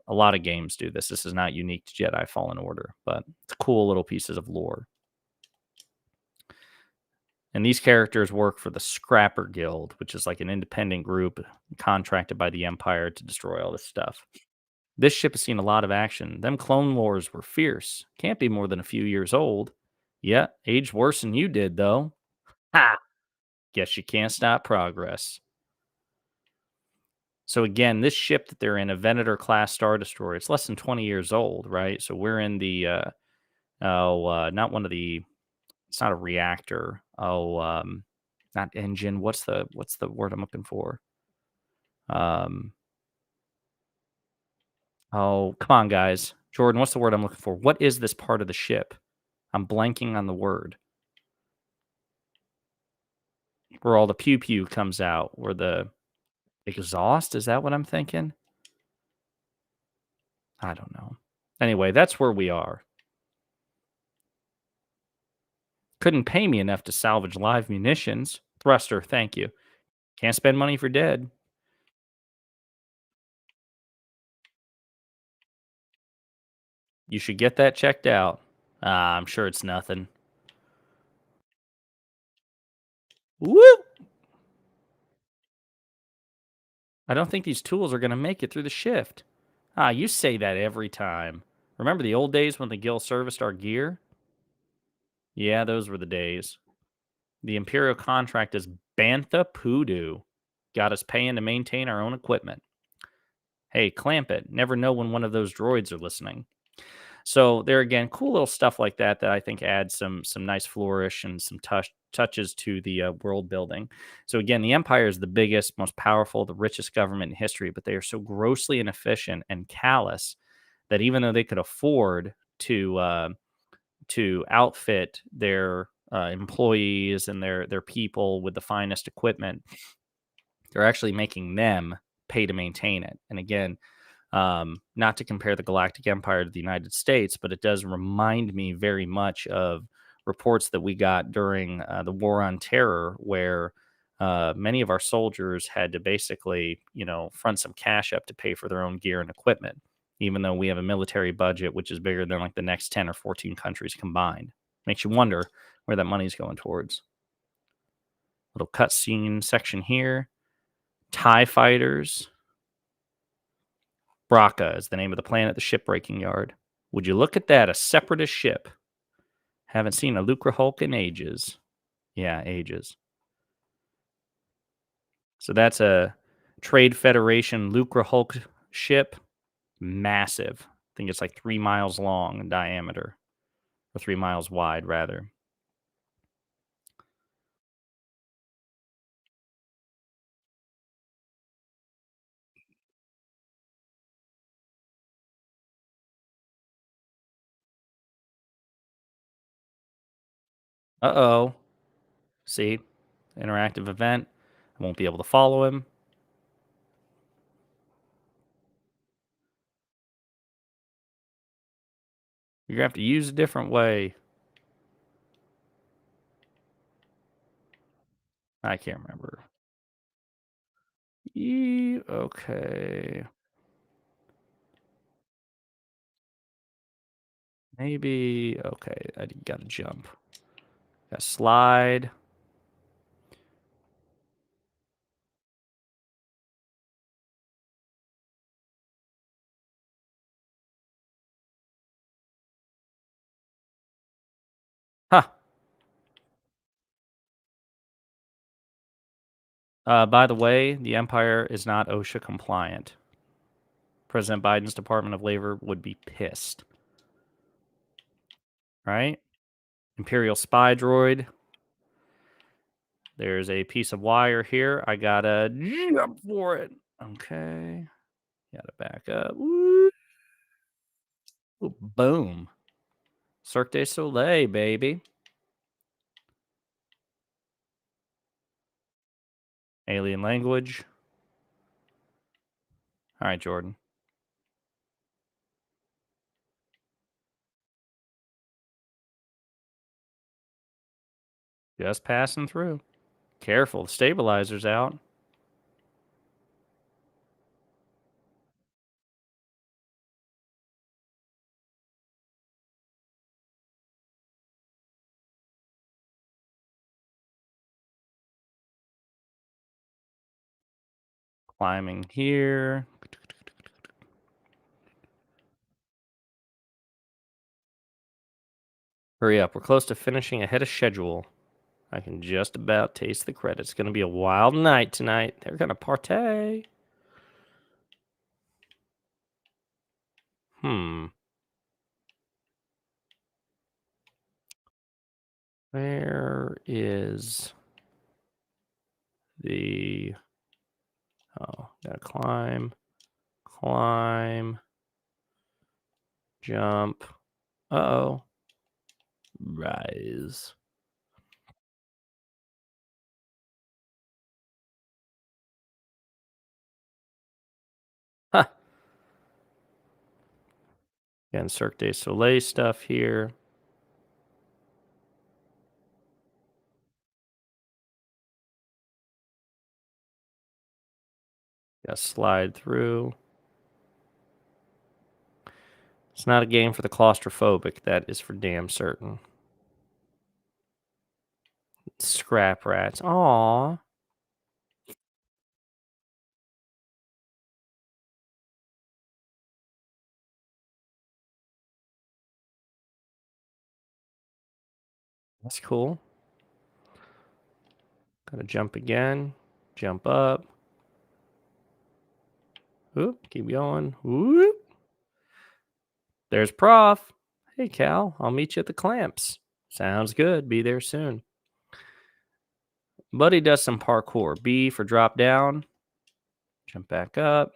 lot of games do this. This is not unique to Jedi Fallen Order, but it's cool little pieces of lore. And these characters work for the Scrapper Guild, which is like an independent group contracted by the Empire to destroy all this stuff. This ship has seen a lot of action. Them Clone Wars were fierce. Can't be more than a few years old. Yeah, aged worse than you did, though. Ha! Guess you can't stop progress. So again, this ship that they're in, a Venator class Star Destroyer, it's less than 20 years old, right? So we're in the not one of the. It's not a reactor. Not engine. What's the word I'm looking for? Oh, come on, guys. Jordan, what's the word I'm looking for? What is this part of the ship? I'm blanking on the word. where all the pew pew comes out, where the exhaust, is that what I'm thinking? I don't know. Anyway, that's where we are. Couldn't pay me enough to salvage live munitions. Thruster, thank you. Can't spend money for dead. You should get that checked out. I'm sure it's nothing. Woo! I don't think these tools are going to make it through the shift. You say that every time. Remember the old days when the Guild serviced our gear? Yeah, those were the days. The Imperial contract is Bantha Poodoo. Got us paying to maintain our own equipment. Hey, clamp it. Never know when one of those droids are listening. So there again, cool little stuff like that that I think adds some nice flourish and some touches to the world building. So again, the Empire is the biggest, most powerful, the richest government in history, but they are so grossly inefficient and callous that even though they could afford to outfit their employees and their people with the finest equipment, they're actually making them pay to maintain it. And again, not to compare the Galactic Empire to the United States, but it does remind me very much of reports that we got during the War on Terror, where many of our soldiers had to basically, front some cash up to pay for their own gear and equipment, even though we have a military budget which is bigger than like the next 10 or 14 countries combined. Makes you wonder where that money's going towards. Little cutscene section here. TIE fighters. Braca is the name of the planet, the shipbreaking yard. Would you look at that? A separatist ship. Haven't seen a Lucra Hulk in ages. Yeah, ages. So that's a Trade Federation Lucra Hulk ship. Massive. I think it's like 3 miles long in diameter, or 3 miles wide, rather. Uh oh. See? Interactive event. I won't be able to follow him. You're going to have to use a different way. I can't remember. Okay. Maybe. Okay. I got to jump. Got to slide. Huh. By the way, the Empire is not OSHA compliant. President Biden's Department of Labor would be pissed. Right? Imperial spy droid. There's a piece of wire here. I gotta jump for it. Okay. Gotta back up. Woo. Ooh, boom. Cirque du Soleil, baby. Alien language. All right, Jordan. Just passing through. Careful, the stabilizer's out. Climbing here. Hurry up, we're close to finishing ahead of schedule. I can just about taste the credits. It's going to be a wild night tonight. They're going to partay. Where is the... Oh, gotta climb, jump. Uh-oh. Rise. Again, Cirque du Soleil stuff here. Got to slide through. It's not a game for the claustrophobic, that is for damn certain. Scrap rats. Aw. That's cool. Gotta jump again. Jump up. Oop, keep going. Whoop. There's Prof. Hey, Cal, I'll meet you at the clamps. Sounds good. Be there soon. Buddy does some parkour. B for drop down. Jump back up.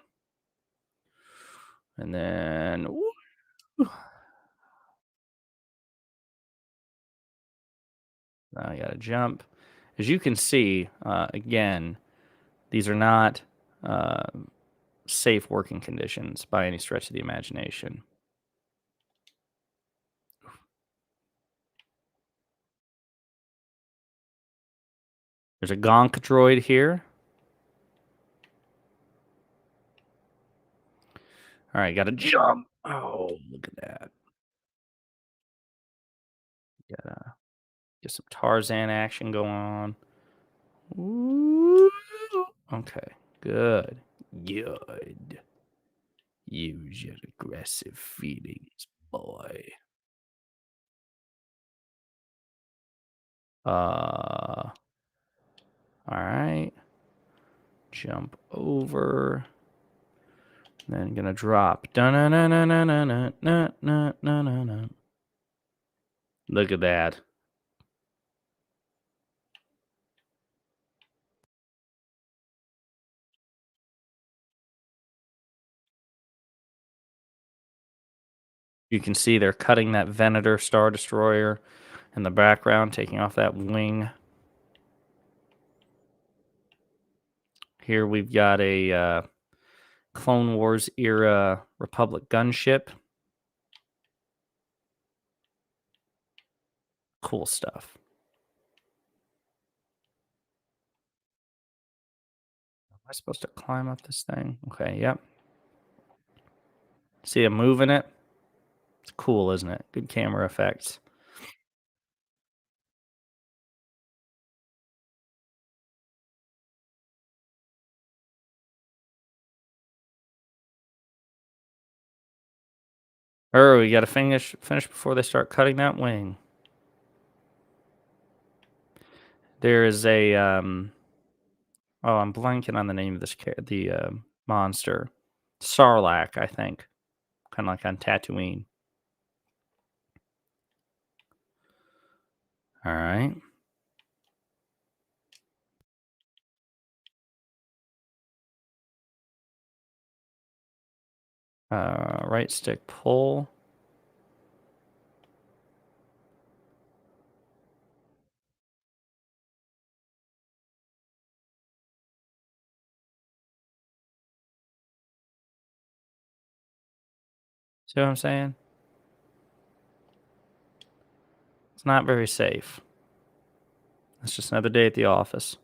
And then... Woo. Now I gotta jump. As you can see, again, these are not safe working conditions by any stretch of the imagination. There's a gonk droid here. All right, gotta jump. Oh, look at that. Gotta get some Tarzan action going on. Ooh. Okay, good. Good. Use your aggressive feelings, boy. All right. Jump over. Then gonna drop. Look at that. You can see they're cutting that Venator Star Destroyer in the background, taking off that wing. Here we've got a Clone Wars era Republic gunship. Cool stuff. Am I supposed to climb up this thing? Okay, yep. See him moving it? It's cool, isn't it? Good camera effects. We got to finish before they start cutting that wing. There is a I'm blanking on the name of this monster. Sarlacc, I think. Kind of like on Tatooine. All right. Right stick pull. See what I'm saying? It's not very safe. It's just another day at the office.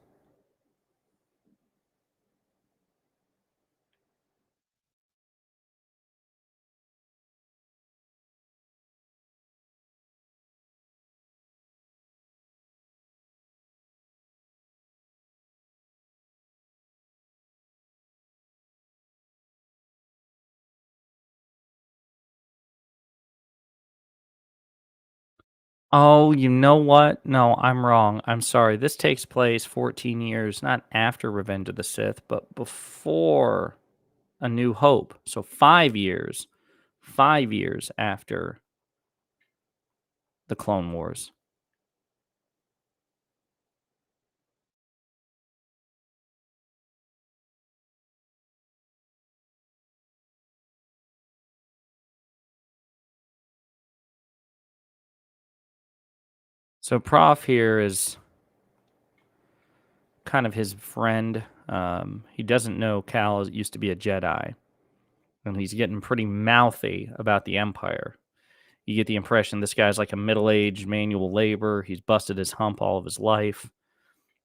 Oh, you know what? No, I'm wrong. I'm sorry. This takes place 14 years, not after Revenge of the Sith, but before A New Hope. So 5 years. 5 years after the Clone Wars. So Prof here is kind of his friend. He doesn't know Cal used to be a Jedi. and he's getting pretty mouthy about the Empire. You get the impression this guy's like a middle-aged manual labor. He's busted his hump all of his life.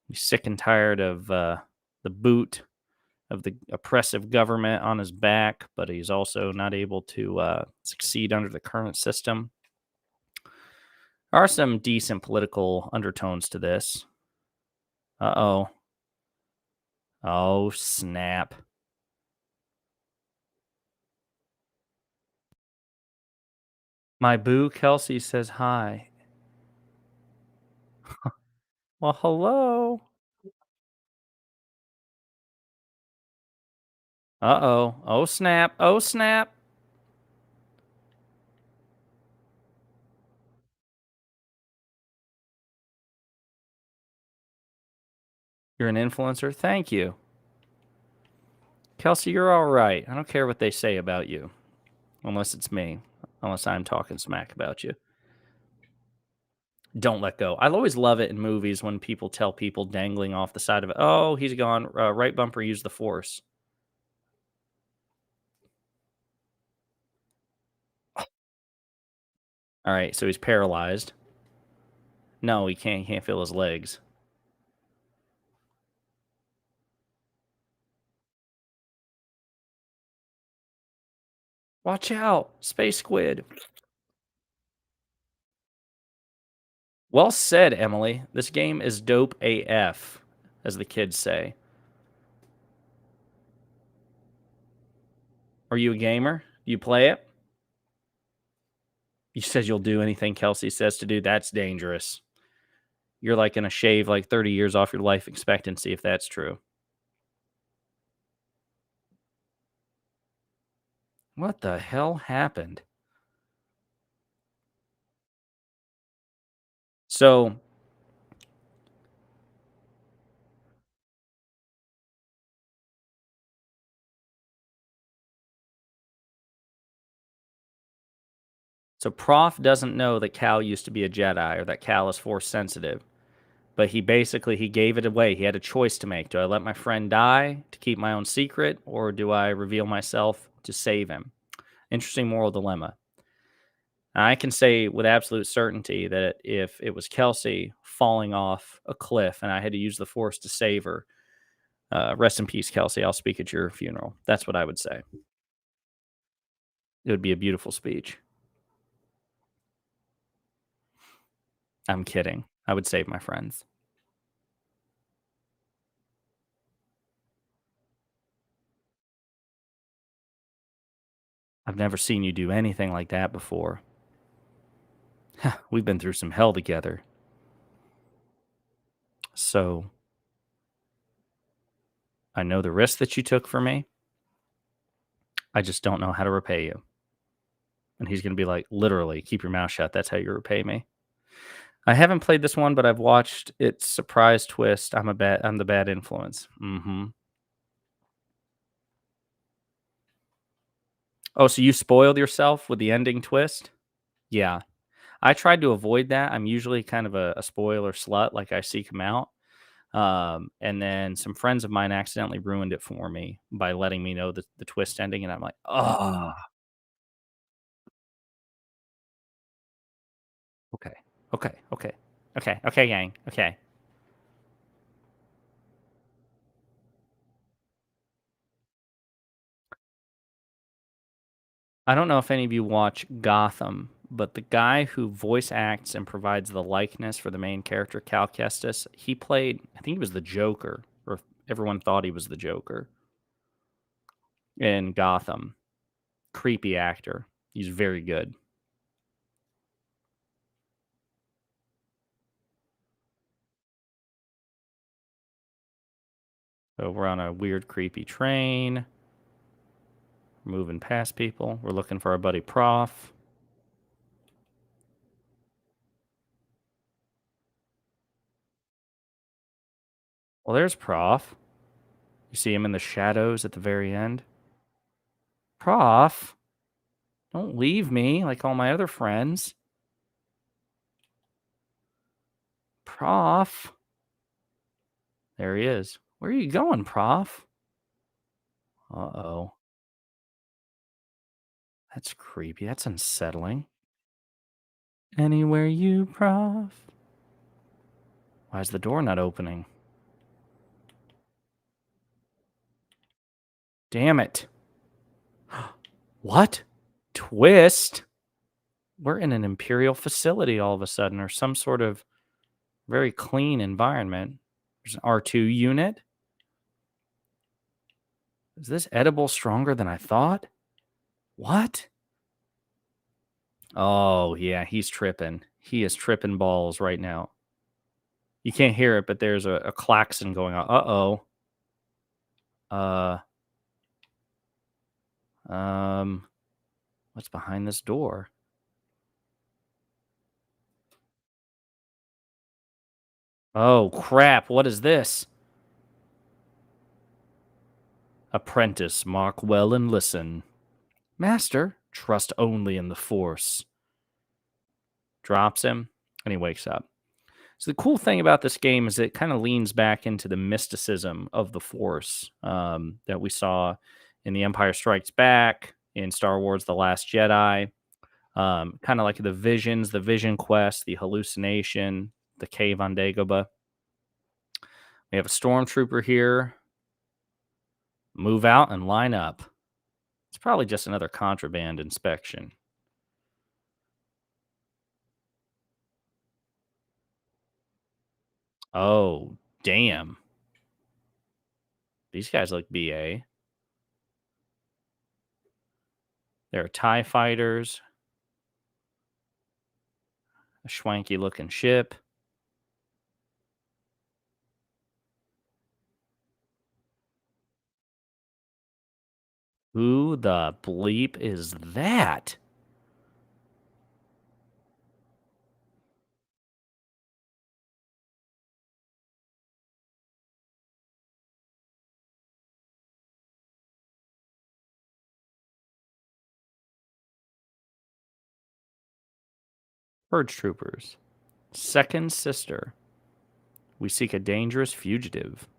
He's sick and tired of the boot of the oppressive government on his back, but he's also not able to succeed under the current system. There are some decent political undertones to this. Uh-oh. Oh, snap. My boo Kelsey says hi. Well, hello. Uh-oh. Oh, snap. Oh, snap. You're an influencer? Thank you. Kelsey, you're all right. I don't care what they say about you, unless it's me, unless I'm talking smack about you. Don't let go. I always love it in movies when people tell people dangling off the side of it, oh, he's gone. Right bumper, use the force. All right, so he's paralyzed. No, he can't. He can't feel his legs. Watch out, space squid. Well said, Emily. This game is dope AF, as the kids say. Are you a gamer? Do you play it? You said you'll do anything Kelsey says to do. That's dangerous. You're like going to shave like 30 years off your life expectancy if that's true. What the hell happened? So, so Prof doesn't know that Cal used to be a Jedi or that Cal is force sensitive, but he gave it away. He had a choice to make. Do I let my friend die to keep my own secret, or do I reveal myself to save him? Interesting moral dilemma. I can say with absolute certainty that if it was Kelsey falling off a cliff and I had to use the force to save her, rest in peace, Kelsey. I'll speak at your funeral. That's what I would say. It would be a beautiful speech. I'm kidding. I would save my friends. I've never seen you do anything like that before. We've been through some hell together. So I know the risk that you took for me. I just don't know how to repay you. And he's going to be like, literally, keep your mouth shut. That's how you repay me. I haven't played this one, but I've watched its surprise twist. I'm the bad influence. Oh, so you spoiled yourself with the ending twist? Yeah. I tried to avoid that. I'm usually kind of a spoiler slut, like I seek them out. And then some friends of mine accidentally ruined it for me by letting me know the twist ending, and I'm like, oh, okay, okay, okay, okay, okay, gang, okay. I don't know if any of you watch Gotham, but the guy who voice acts and provides the likeness for the main character, Cal Kestis, he played, I think he was the Joker, or everyone thought he was the Joker in Gotham. Creepy actor. He's very good. So we're on a weird, creepy train, moving past people. We're looking for our buddy Prof. Well, there's Prof. You see him in the shadows at the very end. Prof, don't leave me like all my other friends. Prof. There he is. Where are you going, Prof? Uh-oh. That's creepy. That's unsettling. Anywhere you, Prof. Why is the door not opening? Damn it. What? Twist? We're in an Imperial facility all of a sudden, or some sort of very clean environment. There's an R2 unit. Is this edible stronger than I thought? What? Oh, yeah, he's tripping. He is tripping balls right now. You can't hear it, but there's a klaxon going on. Uh-oh. What's behind this door? Oh, crap. What is this? Apprentice, mark well and listen. Master, trust only in the Force. Drops him, and he wakes up. So the cool thing about this game is it kind of leans back into the mysticism of the Force that we saw in The Empire Strikes Back, in Star Wars: The Last Jedi. Kind of like the visions, the vision quest, the hallucination, the cave on Dagobah. We have a stormtrooper here. Move out and line up. It's probably just another contraband inspection. Oh, damn. These guys look BA. There are TIE fighters. A schwanky looking ship. Who the bleep is that? Purge troopers. Second sister. We seek a dangerous fugitive.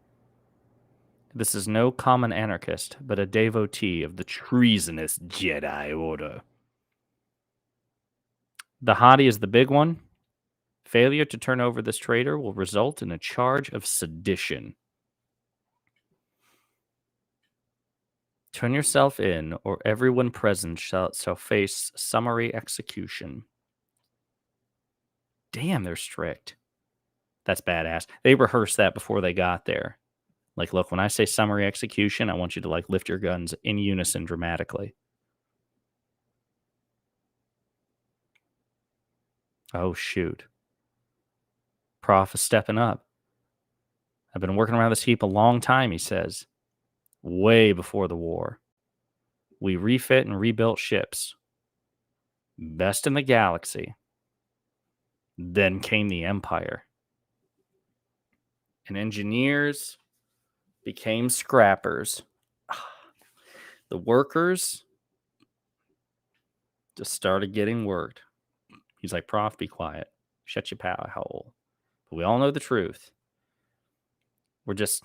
This is no common anarchist, but a devotee of the treasonous Jedi Order. The hottie is the big one. Failure to turn over this traitor will result in a charge of sedition. Turn yourself in, or everyone present shall face summary execution. Damn, they're strict. That's badass. They rehearsed that before they got there. Like, look, when I say summary execution, I want you to like lift your guns in unison dramatically. Oh, shoot. Prof is stepping up. I've been working around this heap a long time, he says. Way before the war. We refit and rebuilt ships. Best in the galaxy. Then came the Empire. And engineers became scrappers. The workers just started getting worked. He's like, Prof, be quiet. Shut your power hole. But we all know the truth. We're just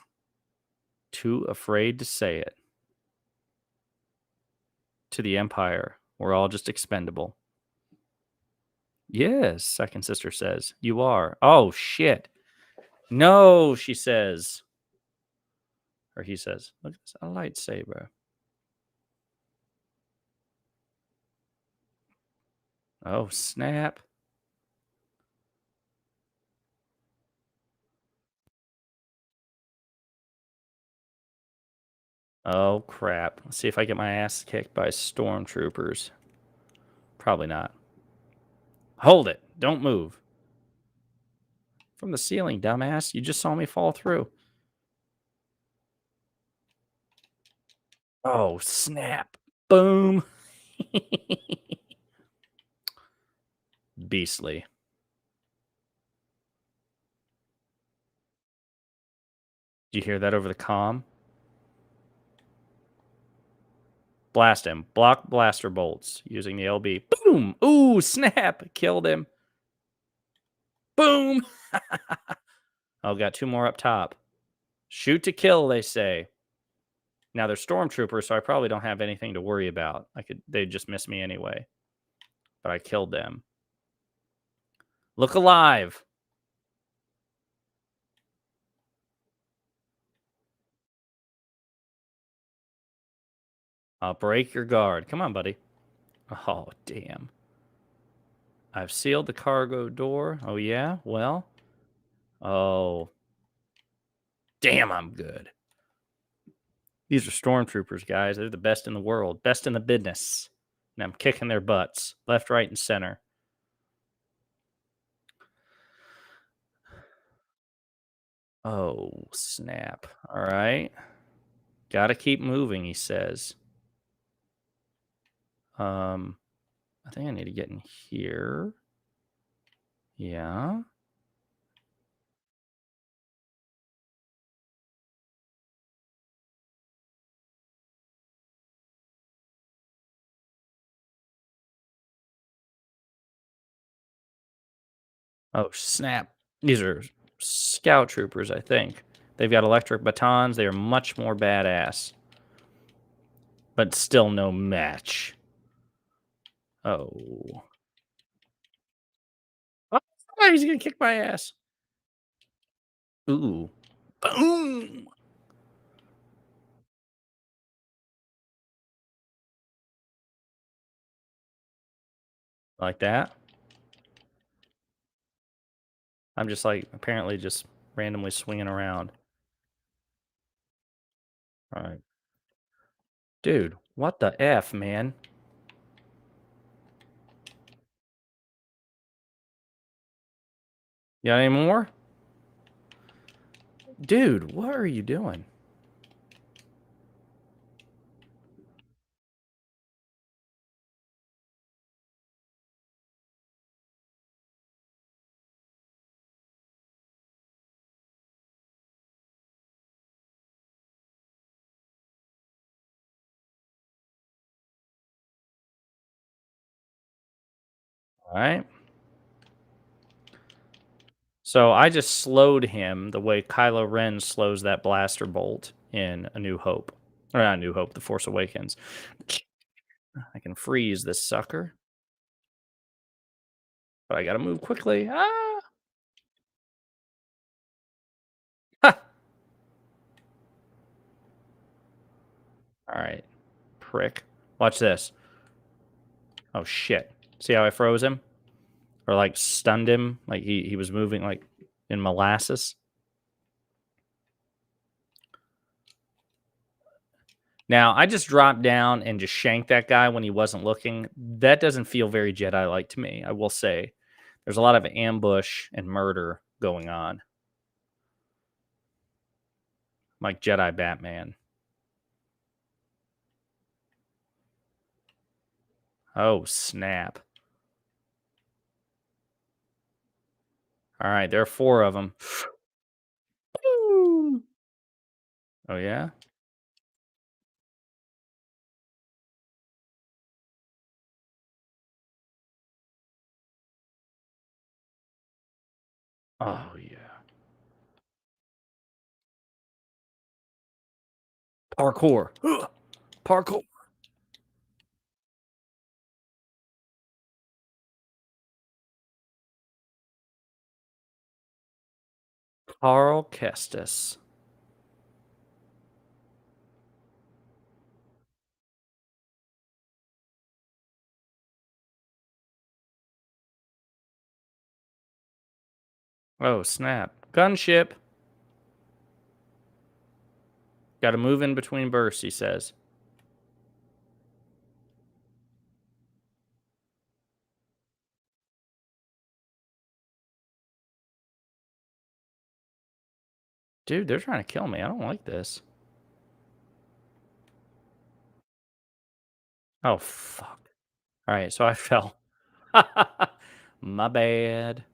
too afraid to say it. To the Empire, we're all just expendable. Yes, second sister says. You are. Oh, shit. No, she says. Or he says, look, it's a lightsaber. Oh, snap. Oh, crap. Let's see if I get my ass kicked by stormtroopers. Probably not. Hold it. Don't move. From the ceiling, dumbass. You just saw me fall through. Oh, snap. Boom. Beastly. Do you hear that over the comm? Blast him. Block blaster bolts using the LB. Boom. Ooh, snap. Killed him. Boom. Oh, got two more up top. Shoot to kill, they say. Now they're stormtroopers, so I probably don't have anything to worry about. They'd just miss me anyway. But I killed them. Look alive. I'll break your guard. Come on, buddy. Oh, damn. I've sealed the cargo door. Oh, yeah? Well. Oh. Damn, I'm good. These are stormtroopers, guys. They're the best in the world. Best in the business. And I'm kicking their butts. Left, right, and center. Oh, snap. All right. Gotta keep moving, he says. I think I need to get in here. Yeah. Oh, snap. These are scout troopers, I think. They've got electric batons. They are much more badass. But still no match. Oh. Oh, he's going to kick my ass. Ooh. Boom. Like that. I'm just like, apparently just randomly swinging around. All right. Dude, what the F, man? You got any more? Dude, what are you doing? All right. So I just slowed him the way Kylo Ren slows that blaster bolt in A New Hope. Or not New Hope, The Force Awakens. I can freeze this sucker, but I gotta move quickly. Ah! Ha! All right, prick. Watch this. Oh shit! See how I froze him, or like stunned him? Like he was moving like in molasses. Now I just dropped down and just shanked that guy when he wasn't looking. That doesn't feel very Jedi-like to me. I will say, there's a lot of ambush and murder going on, like Jedi Batman. Oh snap! All right, there are four of them. Oh yeah. Oh yeah. Parkour. Parkour. Carl Kestis. Oh snap! Gunship. Got to move in between bursts. He says. Dude, they're trying to kill me. I don't like this. Oh fuck! All right, so I fell. My bad.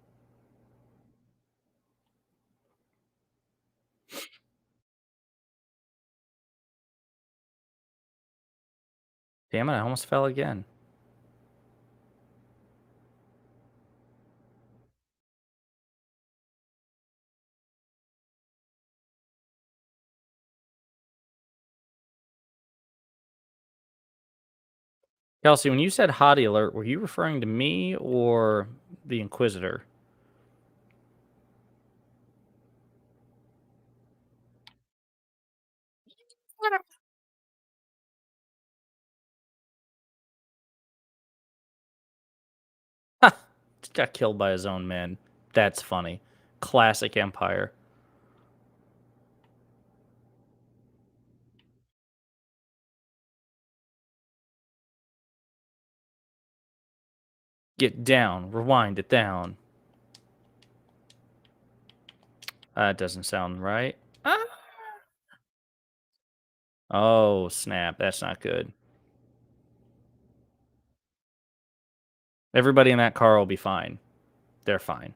Damn it! I almost fell again. Kelsey, when you said hottie alert, were you referring to me or the Inquisitor? Got killed by his own men. That's funny. Classic Empire. Get down. Rewind it down. That doesn't sound right. Ah. Oh, snap. That's not good. Everybody in that car will be fine. They're fine.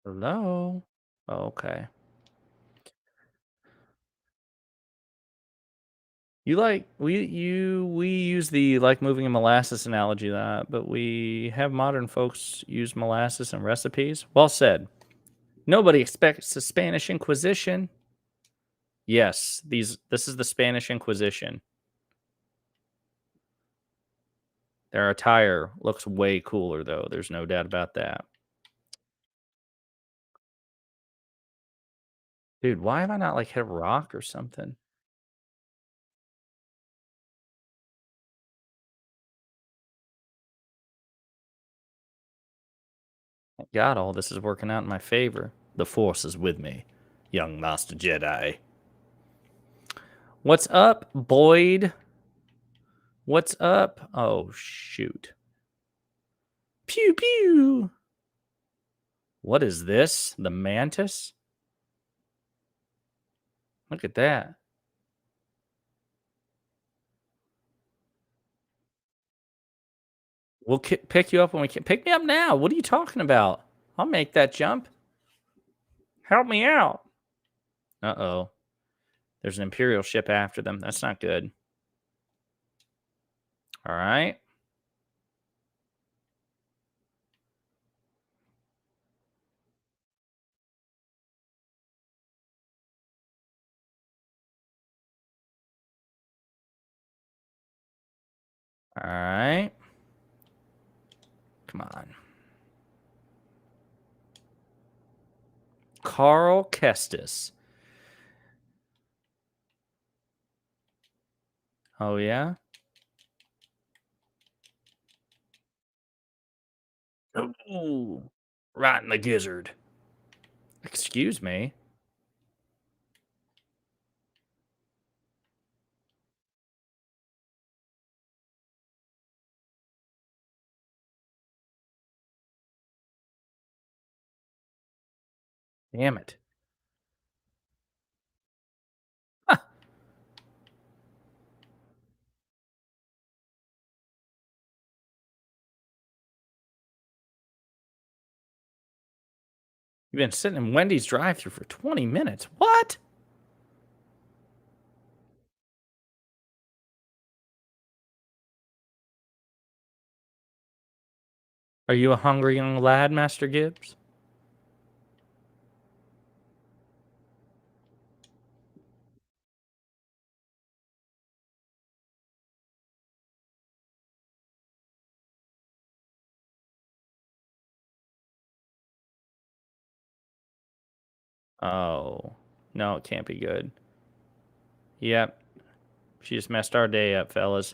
Hello? Oh, okay. We use the like moving a molasses analogy that, but we have modern folks use molasses in recipes. Well said. Nobody expects the Spanish Inquisition. Yes, this is the Spanish Inquisition. Their attire looks way cooler though. There's no doubt about that. Dude, why have I not like hit a rock or something? Thank God, all this is working out in my favor. The Force is with me, young Master Jedi. What's up, Boyd? What's up? Oh, shoot. Pew, pew. What is this? The Mantis? Look at that. We'll pick you up when we can. Pick me up now. What are you talking about? I'll make that jump. Help me out. Uh-oh. There's an Imperial ship after them. That's not good. All right. All right. Come on. Carl Kestis. Oh, yeah? Ooh. Right in the gizzard. Excuse me. Damn it. Huh. You've been sitting in Wendy's drive-thru for 20 minutes. What? Are you a hungry young lad, Master Gibbs? Oh. No, it can't be good. Yep. She just messed our day up, fellas.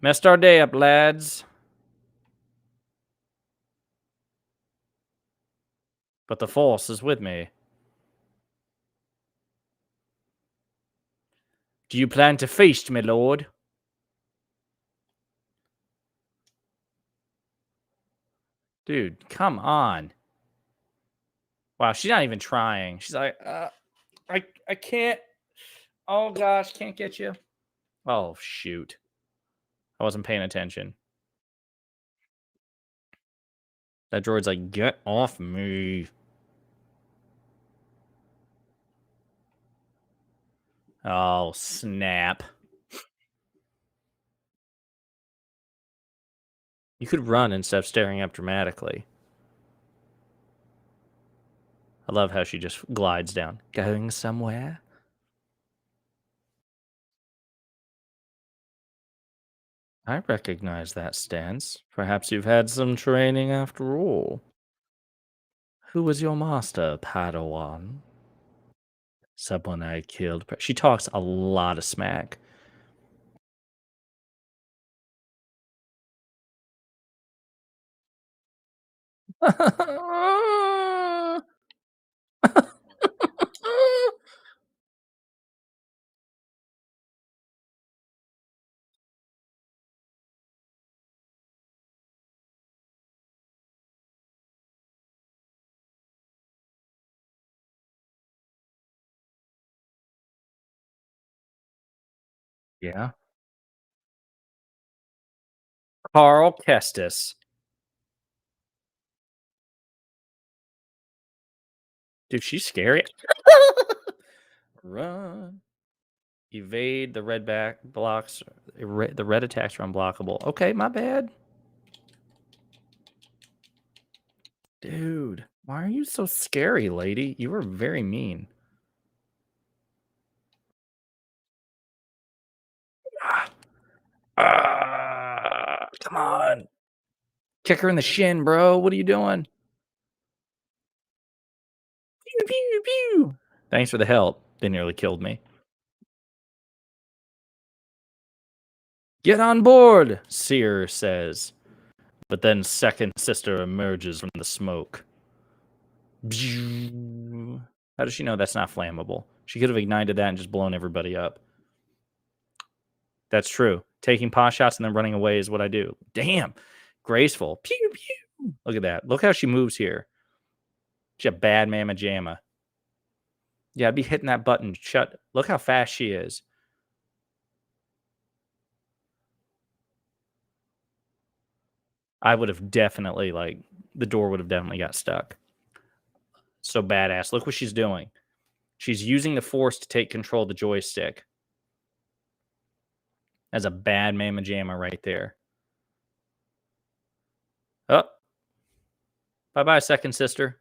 Messed our day up, lads. But the Force is with me. Do you plan to feast, my lord? Dude, come on. Wow, she's not even trying. She's like, I can't. Oh gosh, can't get you. Oh shoot. I wasn't paying attention. That droid's like, get off me. Oh, snap. You could run instead of staring up dramatically. I love how she just glides down. Going somewhere? I recognize that stance. Perhaps you've had some training after all. Who was your master, Padawan? Someone I killed. She talks a lot of smack. Yeah. Carl Kestis. Dude, she's scary. Run. Evade the red back blocks. The red attacks are unblockable. Okay, my bad. Dude, why are you so scary, lady? You are very mean. Come on. Kick her in the shin, bro. What are you doing? Pew, pew, pew. Thanks for the help. They nearly killed me. Get on board, Seer says. But then second sister emerges from the smoke. How does she know that's not flammable? She could have ignited that and just blown everybody up. That's true. Taking pot shots and then running away is what I do. Damn. Graceful. Pew, pew. Look at that. Look how she moves here. She's a bad mamma jamma. Yeah, I'd be hitting that button. Shut. Look how fast she is. I would have definitely, the door would have definitely got stuck. So badass. Look what she's doing. She's using the force to take control of the joystick. That's a bad mamma jamma right there. Oh. Bye-bye, second sister.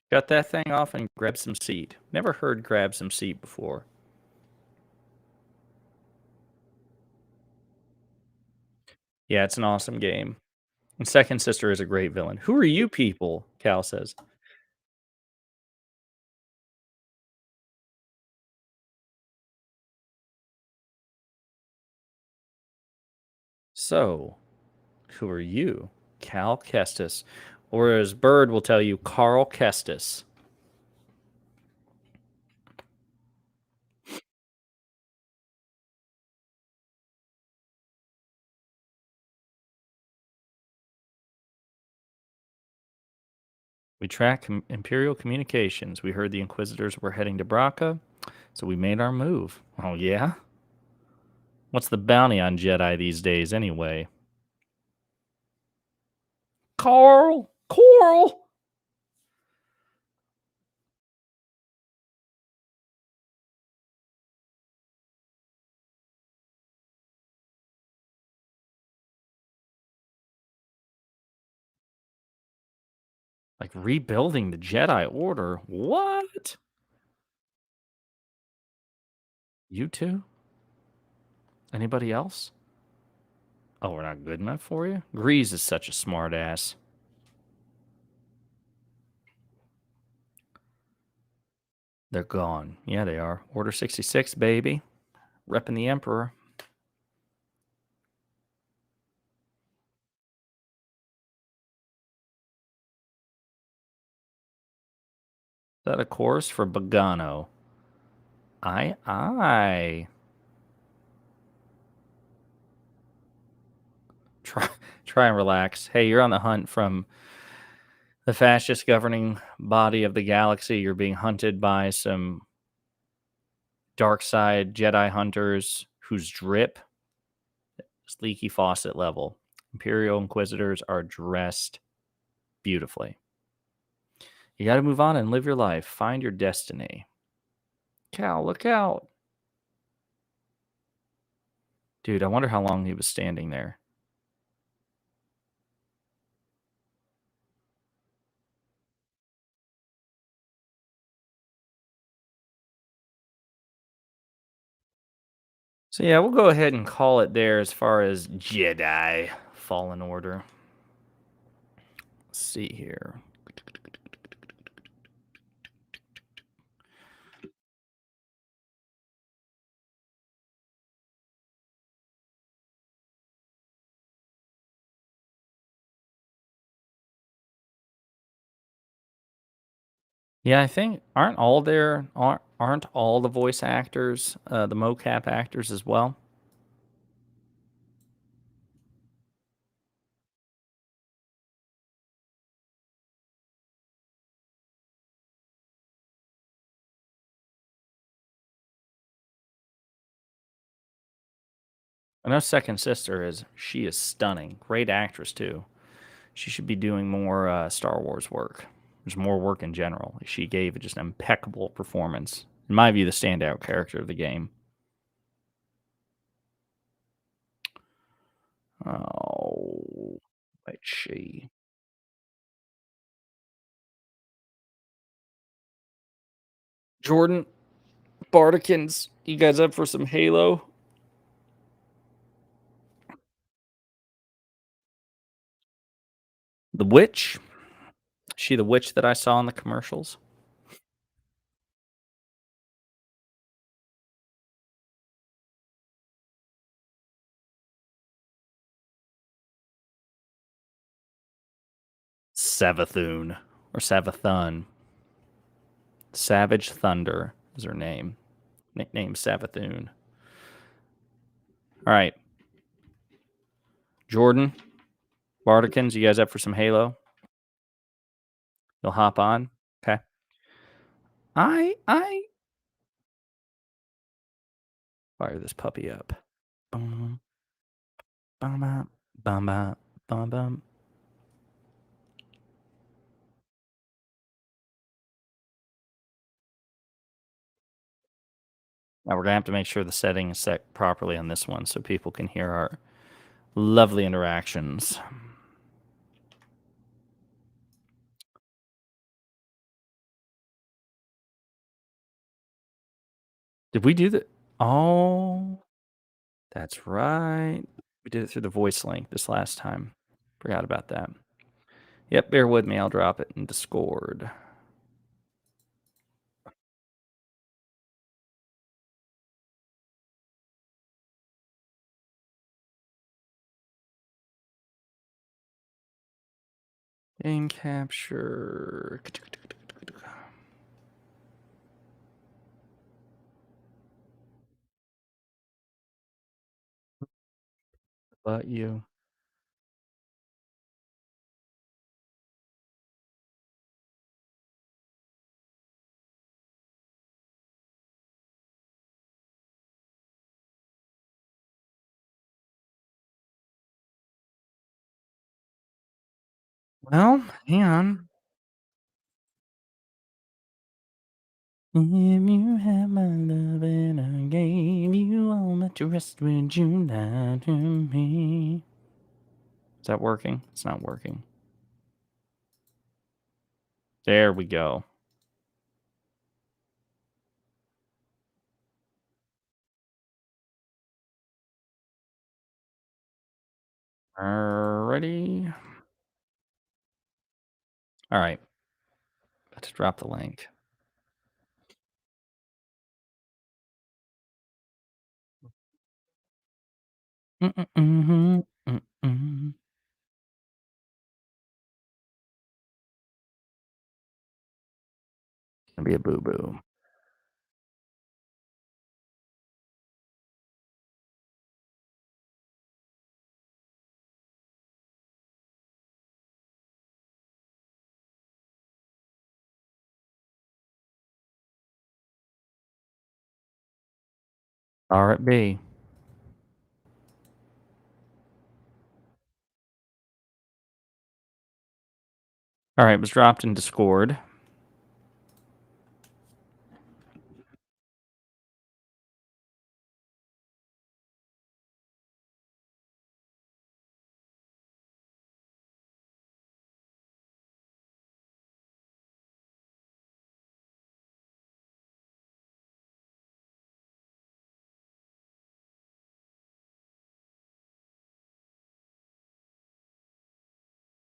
Got that thing off and grab some seed. Never heard grab some seed before. Yeah, it's an awesome game. And Second Sister is a great villain. Who are you people? Cal says. So, who are you? Cal Kestis. Or as Bird will tell you, Carl Kestis. We track Imperial communications. We heard the Inquisitors were heading to Braca, so we made our move. Oh, yeah? What's the bounty on Jedi these days, anyway? Carl! Coral! Like rebuilding the Jedi Order? What? You two? Anybody else? Oh, we're not good enough for you? Grease is such a smart ass. They're gone. Yeah, they are. Order 66, baby. Repping the Emperor. Is that a course for Bogano? Aye, aye. Try and relax. Hey, you're on the hunt from the fascist governing body of the galaxy. You're being hunted by some dark side Jedi hunters whose drip is leaky faucet level. Imperial Inquisitors are dressed beautifully. You got to move on and live your life. Find your destiny. Cal, look out. Dude, I wonder how long he was standing there. So yeah, we'll go ahead and call it there as far as Jedi Fallen Order. Let's see here. Yeah, I think aren't all the voice actors the mocap actors as well? I know Second Sister she is stunning, great actress too. She should be doing more Star Wars work. There's more work in general. She gave just an impeccable performance. In my view, the standout character of the game. Oh, wait, she. Jordan, Bardikins, you guys up for some Halo? The witch? She the witch that I saw in the commercials? Savathun or Savathun. Savage Thunder is her name. Nickname Savathun. All right. Jordan, Bardikins, you guys up for some Halo? You'll hop on? Okay. I fire this puppy up. Bum, bum, bum, bum, bum, bum, bum. Now we're gonna have to make sure the setting is set properly on this one so people can hear our lovely interactions. Did we do the Oh, that's right. We did it through the voice link this last time. Forgot about that. Yep, bear with me. I'll drop it in Discord. Game capture. But you. Well, hang on. If you had my love and I gave you all my trust, would you lie to me? Is that working? It's not working. There we go. Alrighty. All right. Let's drop the link. Mm-mm-mm-hmm. Mm-mm. Gonna be a boo boo. R it be. All right, it was dropped in Discord.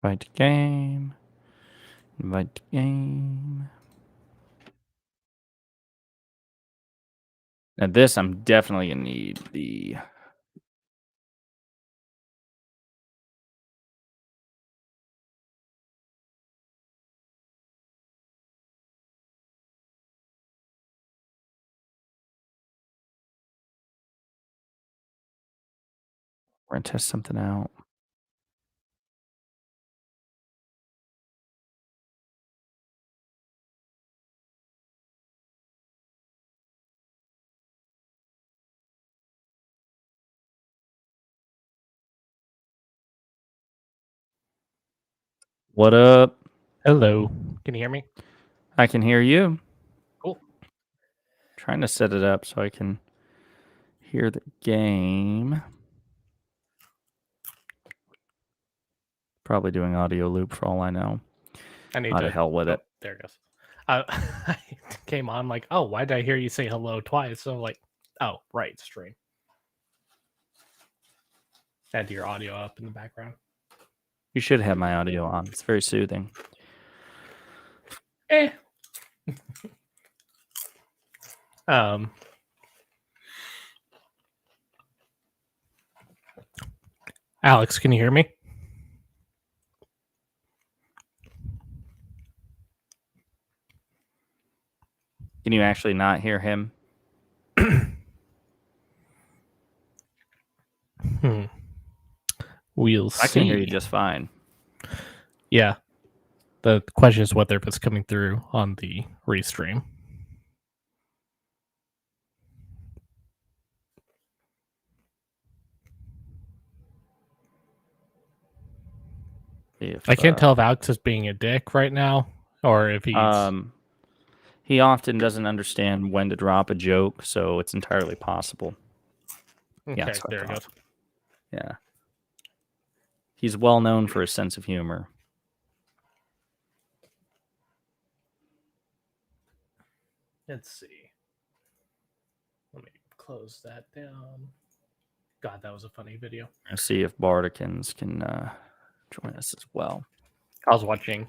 Invite to game. Invite to game. Now this, I'm definitely going to need the... We're going to test something out. What up? Hello. Can you hear me? I can hear you. Cool. Trying to set it up so I can hear the game. Probably doing audio loop for all I know. I need How to the hell with it. There it goes. I came on like, oh, why did I hear you say hello twice? So I'm like, oh, right, stream. Add your audio up in the background. You should have my audio on. It's very soothing. Alex, can you hear me? Can you actually not hear him? We'll see. I can hear you just fine. Yeah. The question is whether it's coming through on the restream. I can't tell if Alex is being a dick right now or if he's... He often doesn't understand when to drop a joke, so it's entirely possible. Okay, Yeah, there it goes. Yeah. He's well known for his sense of humor. Let's see. Let me close that down. God, that was a funny video. I'll see if Bardicans can join us as well. I was watching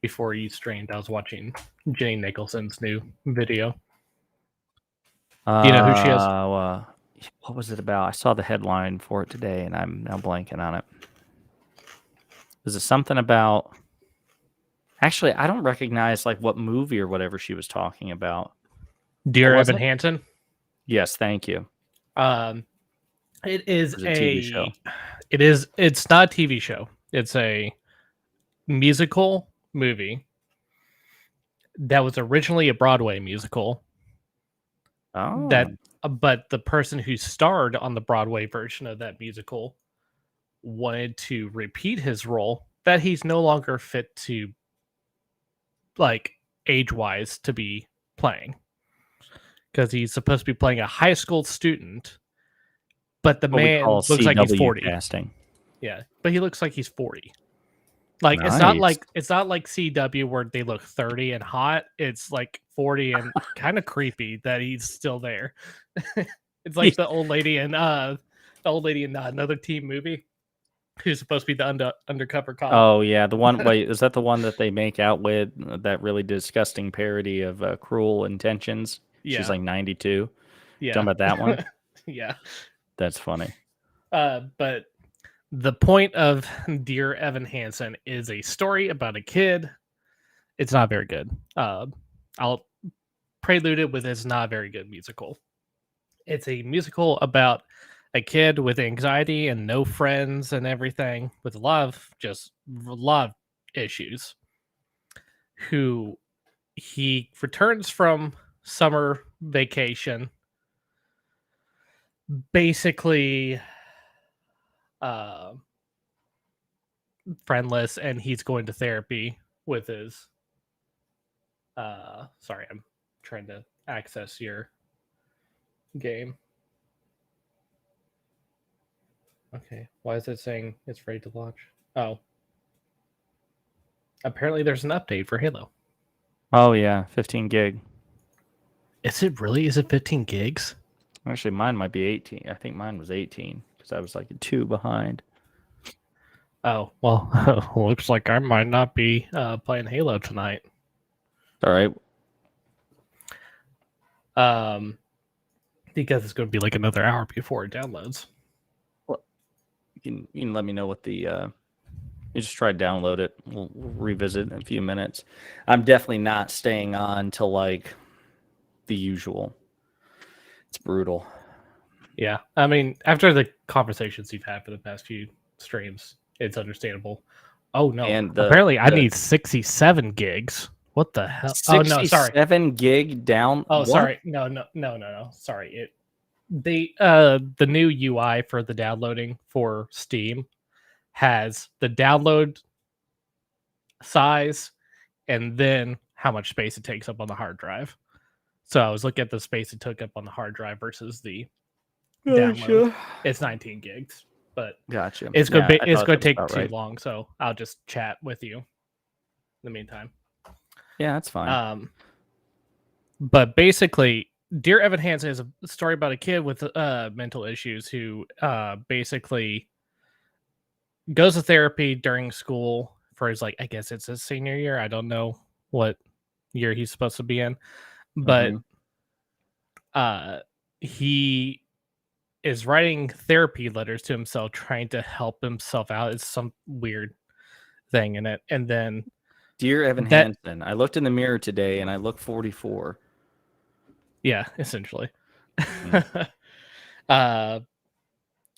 before you streamed. I was watching Jane Nicholson's new video. Do you know who she is? What was it about? I saw the headline for it today, and I'm now blanking on it. Is it something about? Actually, I don't recognize like what movie or whatever she was talking about. Dear Evan Hansen. Yes, thank you. It is a TV show. It's not a TV show. It's a musical movie that was originally a Broadway musical. Oh. But the person who starred on the Broadway version of that musical wanted to repeat his role, that he's no longer fit to, like, age-wise to be playing. Because he's supposed to be playing a high school student, but the man looks like he's 40. Casting. Yeah, but he looks like he's 40. Like, nice. it's not like CW where they look 30 and hot. It's like 40 and kind of creepy that he's still there. It's like the old lady in another teen movie who's supposed to be the undercover cop. Oh yeah, the one. Wait, is that the one that they make out with that really disgusting parody of Cruel Intentions? Yeah. She's like 92. Yeah, talking about that one. Yeah, that's funny. But the point of Dear Evan Hansen is a story about a kid. It's not very good. I'll prelude it with it's not a very good musical. It's a musical about a kid with anxiety and no friends and everything, with a lot of issues. Who he returns from summer vacation, basically friendless, and he's going to therapy with his sorry, I'm trying to access your game. Okay, why is it saying it's ready to launch? Oh, apparently there's an update for Halo. Oh yeah, 15 gig. Is it really? Is it 15 gigs? Actually, mine might be 18. I think mine was 18 because I was like 2 behind. Oh, well, looks like I might not be playing Halo tonight. All right. Because it's going to be like another hour before it downloads. You can let me know what the you just try to download it. We'll revisit in a few minutes. I'm definitely not staying on till like the usual. It's brutal. Yeah, I mean, after the conversations you've had for the past few streams, it's understandable. Oh no! And Apparently, I need 67 gigs. What the hell? Oh no! Sorry. 67 gig down. Oh, what? sorry. No. Sorry. The new UI for the downloading for Steam has the download size and then how much space it takes up on the hard drive. So I was looking at the space it took up on the hard drive versus the download. It's 19 gigs, but Gotcha. it's going Yeah, to it's going to take about too right. long. So I'll just chat with you in the meantime. Yeah, that's fine. But basically, Dear Evan Hansen is a story about a kid with mental issues who basically goes to therapy during school for his, like, I guess it's his senior year. I don't know what year he's supposed to be in, but he is writing therapy letters to himself, trying to help himself out. It's some weird thing in it. And then, Dear Evan Hansen, I looked in the mirror today and I look 44. Yeah, essentially.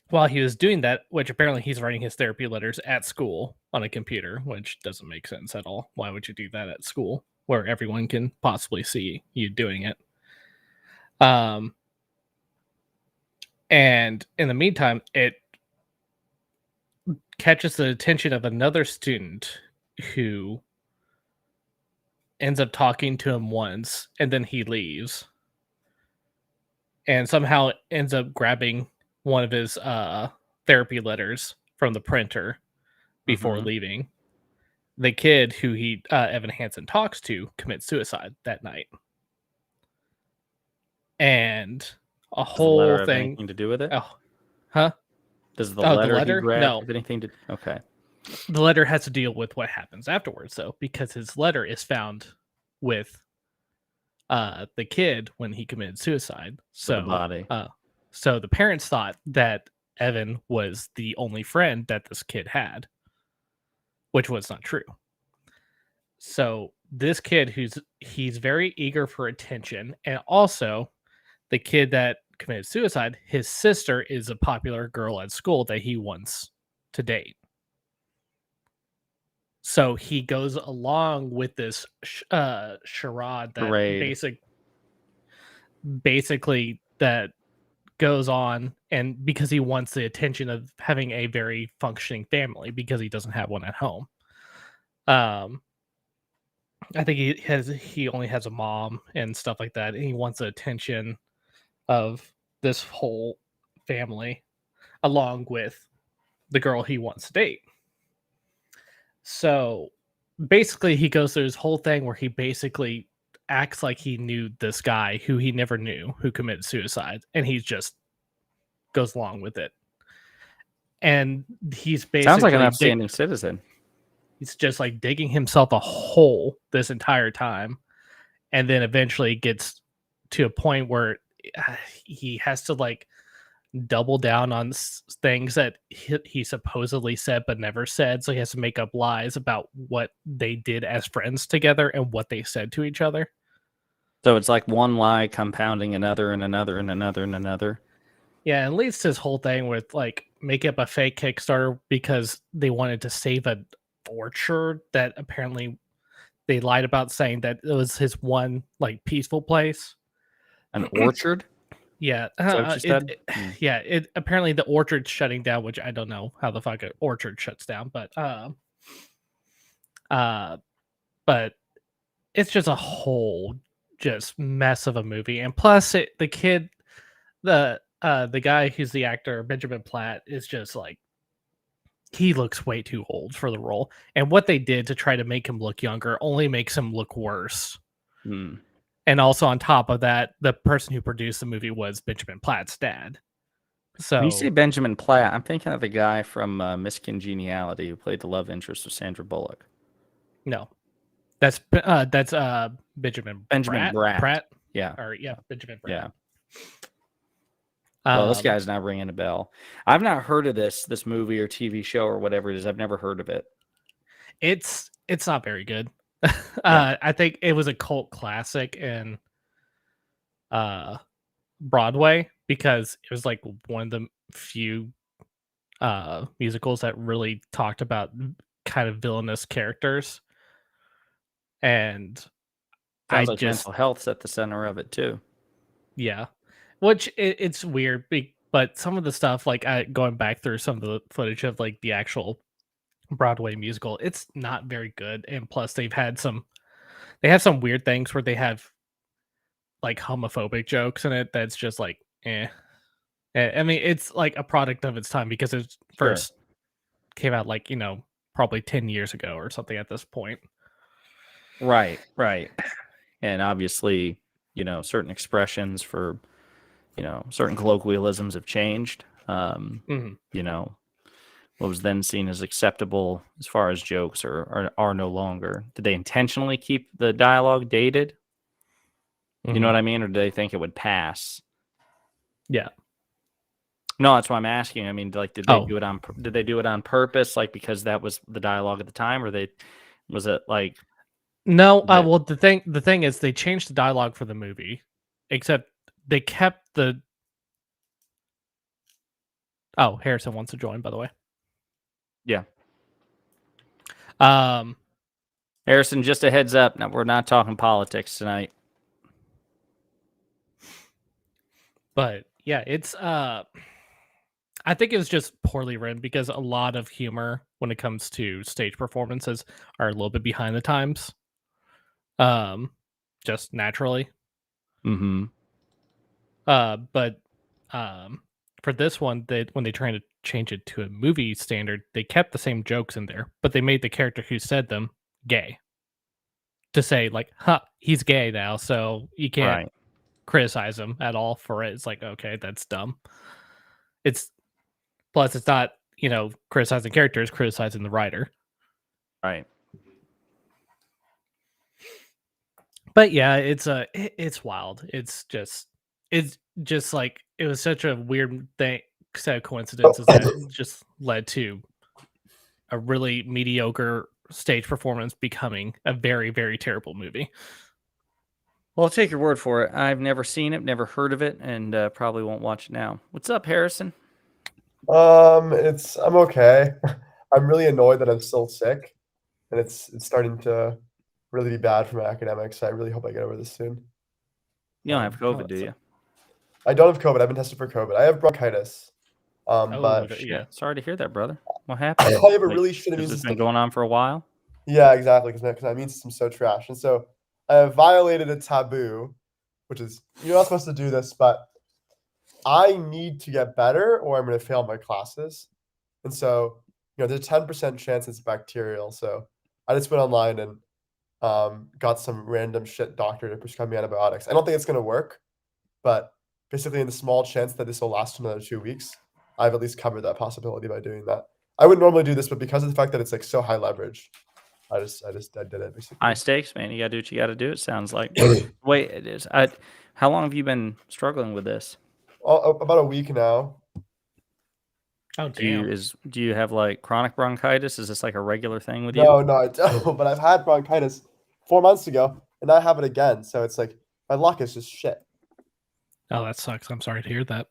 While he was doing that, which apparently he's writing his therapy letters at school on a computer, which doesn't make sense at all. Why would you do that at school where everyone can possibly see you doing it? And in the meantime, it catches the attention of another student who ends up talking to him once, and then he leaves. And somehow ends up grabbing one of his therapy letters from the printer before leaving. The kid who Evan Hansen talks to commits suicide that night. And a whole Does the letter have thing anything to do with it? Oh, huh? Does the Oh, letter, the letter? he grabbed No. have anything to? Okay. The letter has to deal with what happens afterwards, though, because his letter is found with the kid when he committed suicide. So The body. So the parents thought that Evan was the only friend that this kid had, which was not true. So this kid he's very eager for attention, and also the kid that committed suicide, his sister is a popular girl at school that he wants to date. So he goes along with this charade that basically that goes on, and because he wants the attention of having a very functioning family because he doesn't have one at home. I think he only has a mom and stuff like that, and he wants the attention of this whole family along with the girl he wants to date. So basically he goes through this whole thing where he basically acts like he knew this guy who he never knew who committed suicide, and he just goes along with it. And he's basically sounds like an upstanding citizen. He's just like digging himself a hole this entire time, and then eventually gets to a point where he has to like double down on things that he supposedly said but never said. So he has to make up lies about what they did as friends together and what they said to each other. So it's like one lie compounding another and another and another and another. Yeah, and leads to this whole thing with like make up a fake Kickstarter because they wanted to save an orchard that apparently they lied about, saying that it was his one like peaceful place. An orchard? Yeah. Is that what you said? Yeah, it apparently the orchard's shutting down, which I don't know how the fuck an orchard shuts down, but it's just a whole just mess of a movie. And plus the kid, the guy who's the actor, Benjamin Platt, is just like, he looks way too old for the role. And what they did to try to make him look younger only makes him look worse. And also on top of that, the person who produced the movie was Benjamin Platt's dad. So When you say Benjamin Platt, I'm thinking of the guy from Miss Congeniality who played the love interest of Sandra Bullock. no, that's Benjamin Benjamin Bratt. Pratt, Yeah. or Benjamin Bratt. Yeah. Well, this Um, guy's not ringing a bell. I've not heard of this movie or TV show or whatever it is. I've never heard of it. it's not very good. Yeah. I think it was a cult classic in Broadway because it was like one of the few musicals that really talked about kind of villainous characters. And I Sounds like just mental health's at the center of it too. yeah, which it's weird, but some of the stuff like going back through some of the footage of like the actual Broadway musical, it's not very good. And plus they have some weird things where they have like homophobic jokes in it that's just like I mean, it's like a product of its time because it Sure. first came out like, probably 10 years ago or something at this point. Right. And obviously, certain expressions for, certain colloquialisms have changed. Mhm. What was then seen as acceptable as far as jokes are no longer. Did they intentionally keep the dialogue dated? You know what I mean? Or did they think it would pass? Yeah. No, that's why I'm asking. I mean, like, did Oh. they do it on purpose, like because that was the dialogue at the time, or was it like No, that- well the thing is they changed the dialogue for the movie, except they kept the Oh, Harrison wants to join, by the way. Yeah. Um Harrison, just a heads up. Now, we're not talking politics tonight. But yeah, it's I think it was just poorly written because a lot of humor when it comes to stage performances are a little bit behind the times. Just naturally. Mm-hmm. But for this one, when they trying to change it to a movie standard, they kept the same jokes in there, but they made the character who said them gay. To say like, "Huh, he's gay now," so you can't Right. criticize him at all for it. It's like, okay, that's dumb. It's plus it's not, criticizing characters, criticizing the writer. Right. But yeah, it's wild. It's just like it was such a weird set of coincidences that just led to a really mediocre stage performance becoming a very, very terrible movie. Well, I'll take your word for it. I've never seen it, never heard of it, and probably won't watch it now. What's up, Harrison? I'm okay. I'm really annoyed that I'm still sick, and it's starting to really be bad for my academics. So I really hope I get over this soon. You don't have COVID, oh, do you? I don't have COVID. I've been tested for COVID. I have bronchitis. But Yeah. Sorry to hear that, brother. What I happened? have a really shitty immune Has this been system. going on for a while? Yeah, exactly. Because my immune system's so trash, and so I have violated a taboo, which is you're not supposed to do this, but I need to get better, or I'm going to fail my classes. And so, there's a 10% chance it's bacterial. So I just went online and got some random shit doctor to prescribe me antibiotics. I don't think it's going to work, but basically, in the small chance that this will last another 2 weeks, I've at least covered that possibility by doing that. I wouldn't normally do this, but because of the fact that it's like so high leverage, I did it basically. High stakes, man. You gotta do what you gotta do. It sounds like. Wait, it is. How long have you been struggling with this? About a week now. Oh Do you have like chronic bronchitis? Is this like a regular thing with you? No, I don't. But I've had bronchitis 4 months ago, and I have it again. So it's like my luck is just shit. Oh, that sucks. I'm sorry to hear that.